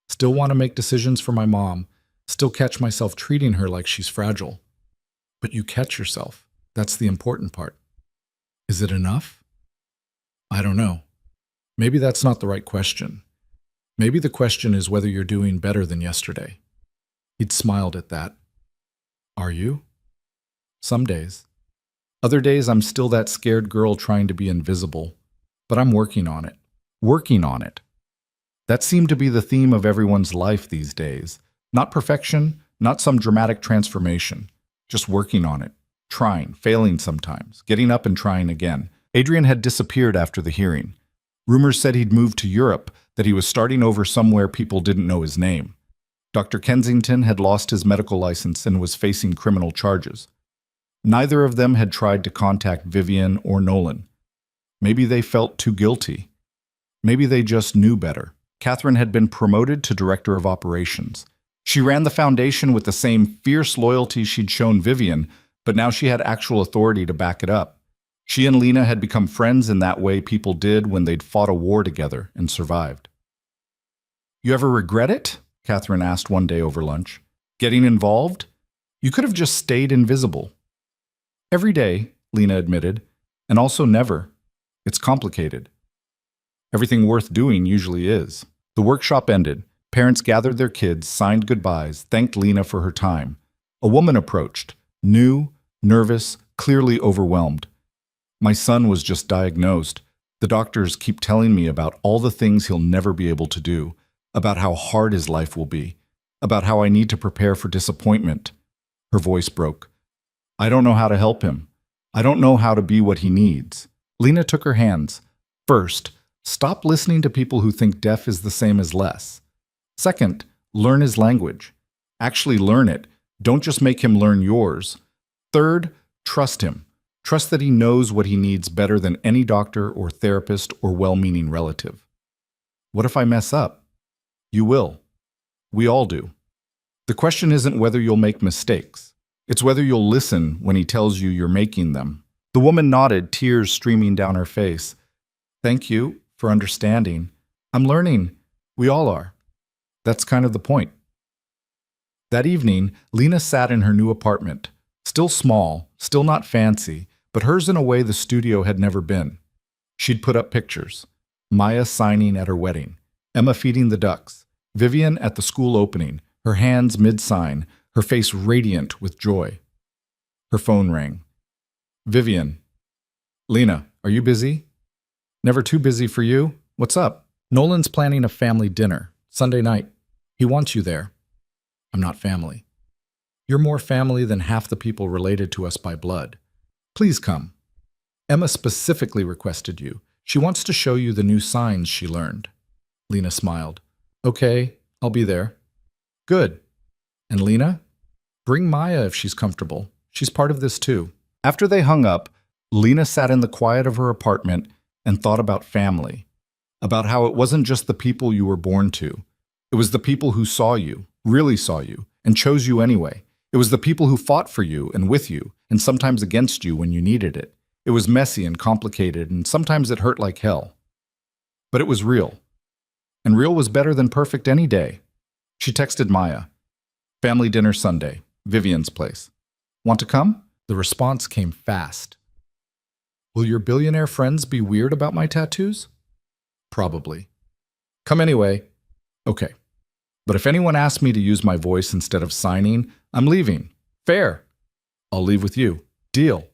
Still want to make decisions for my mom, still catch myself treating her like she's fragile. But you catch yourself. That's the important part. Is it enough? I don't know. Maybe that's not the right question. Maybe the question is whether you're doing better than yesterday. He'd smiled at that. Are you? Some days. Other days I'm still that scared girl trying to be invisible. But I'm working on it. Working on it. That seemed to be the theme of everyone's life these days. Not perfection, not some dramatic transformation. Just working on it. Trying, failing sometimes, getting up and trying again. Adrian had disappeared after the hearing. Rumors said he'd moved to Europe, that he was starting over somewhere people didn't know his name. Dr. Kensington had lost his medical license and was facing criminal charges. Neither of them had tried to contact Vivian or Nolan. Maybe they felt too guilty. Maybe they just knew better. Catherine had been promoted to director of operations. She ran the foundation with the same fierce loyalty she'd shown Vivian, but now she had actual authority to back it up. She and Lena had become friends in that way people did when they'd fought a war together and survived. You ever regret it? Catherine asked one day over lunch. Getting involved? You could have just stayed invisible. Every day, Lena admitted, and also never. It's complicated. Everything worth doing usually is. The workshop ended. Parents gathered their kids, signed goodbyes, thanked Lena for her time. A woman approached, new, nervous, clearly overwhelmed. My son was just diagnosed. The doctors keep telling me about all the things he'll never be able to do, about how hard his life will be, about how I need to prepare for disappointment. Her voice broke. I don't know how to help him. I don't know how to be what he needs. Lena took her hands. First, stop listening to people who think deaf is the same as less. Second, learn his language. Actually learn it. Don't just make him learn yours. Third, trust him. Trust that he knows what he needs better than any doctor or therapist or well-meaning relative. What if I mess up? You will. We all do. The question isn't whether you'll make mistakes. It's whether you'll listen when he tells you you're making them. The woman nodded, tears streaming down her face. Thank you for understanding. I'm learning. We all are. That's kind of the point. That evening, Lena sat in her new apartment. Still small, still not fancy, but hers in a way the studio had never been. She'd put up pictures. Maya signing at her wedding. Emma feeding the ducks. Vivian at the school opening, her hands mid-sign, her face radiant with joy. Her phone rang. Vivian. Lena, are you busy? Never too busy for you? What's up? Nolan's planning a family dinner, Sunday night. He wants you there. I'm not family. You're more family than half the people related to us by blood. Please come. Emma specifically requested you. She wants to show you the new signs she learned. Lena smiled. Okay, I'll be there. Good. And Lena? Bring Maya if she's comfortable. She's part of this too. After they hung up, Lena sat in the quiet of her apartment and thought about family. About how it wasn't just the people you were born to. It was the people who saw you, really saw you, and chose you anyway. It was the people who fought for you and with you, and sometimes against you when you needed it. It was messy and complicated, and sometimes it hurt like hell. But it was real. And real was better than perfect any day. She texted Maya. Family dinner Sunday, Vivian's place. Want to come? The response came fast. Will your billionaire friends be weird about my tattoos? Probably. Come anyway. Okay. But if anyone asks me to use my voice instead of signing, I'm leaving. Fair. I'll leave with you. Deal.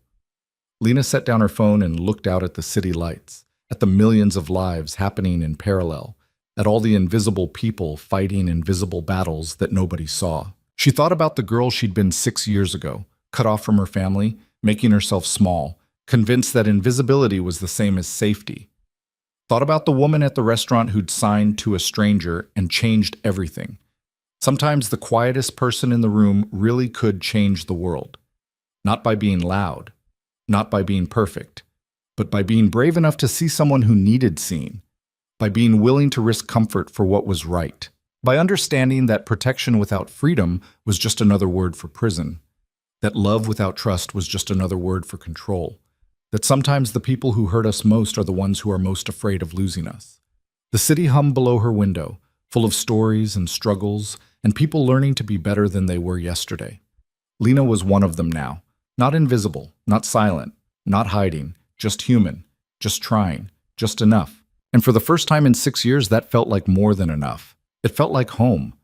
Lena set down her phone and looked out at the city lights, at the millions of lives happening in parallel, at all the invisible people fighting invisible battles that nobody saw. She thought about the girl she'd been 6 years ago, cut off from her family, making herself small, convinced that invisibility was the same as safety. Thought about the woman at the restaurant who'd signed to a stranger and changed everything. Sometimes the quietest person in the room really could change the world. Not by being loud, not by being perfect, but by being brave enough to see someone who needed seeing, by being willing to risk comfort for what was right, by understanding that protection without freedom was just another word for prison, that love without trust was just another word for control, that sometimes the people who hurt us most are the ones who are most afraid of losing us. The city hummed below her window, full of stories and struggles, and people learning to be better than they were yesterday. Lena was one of them now, not invisible, not silent, not hiding, just human, just trying, just enough. And for the first time in 6 years, that felt like more than enough. It felt like home,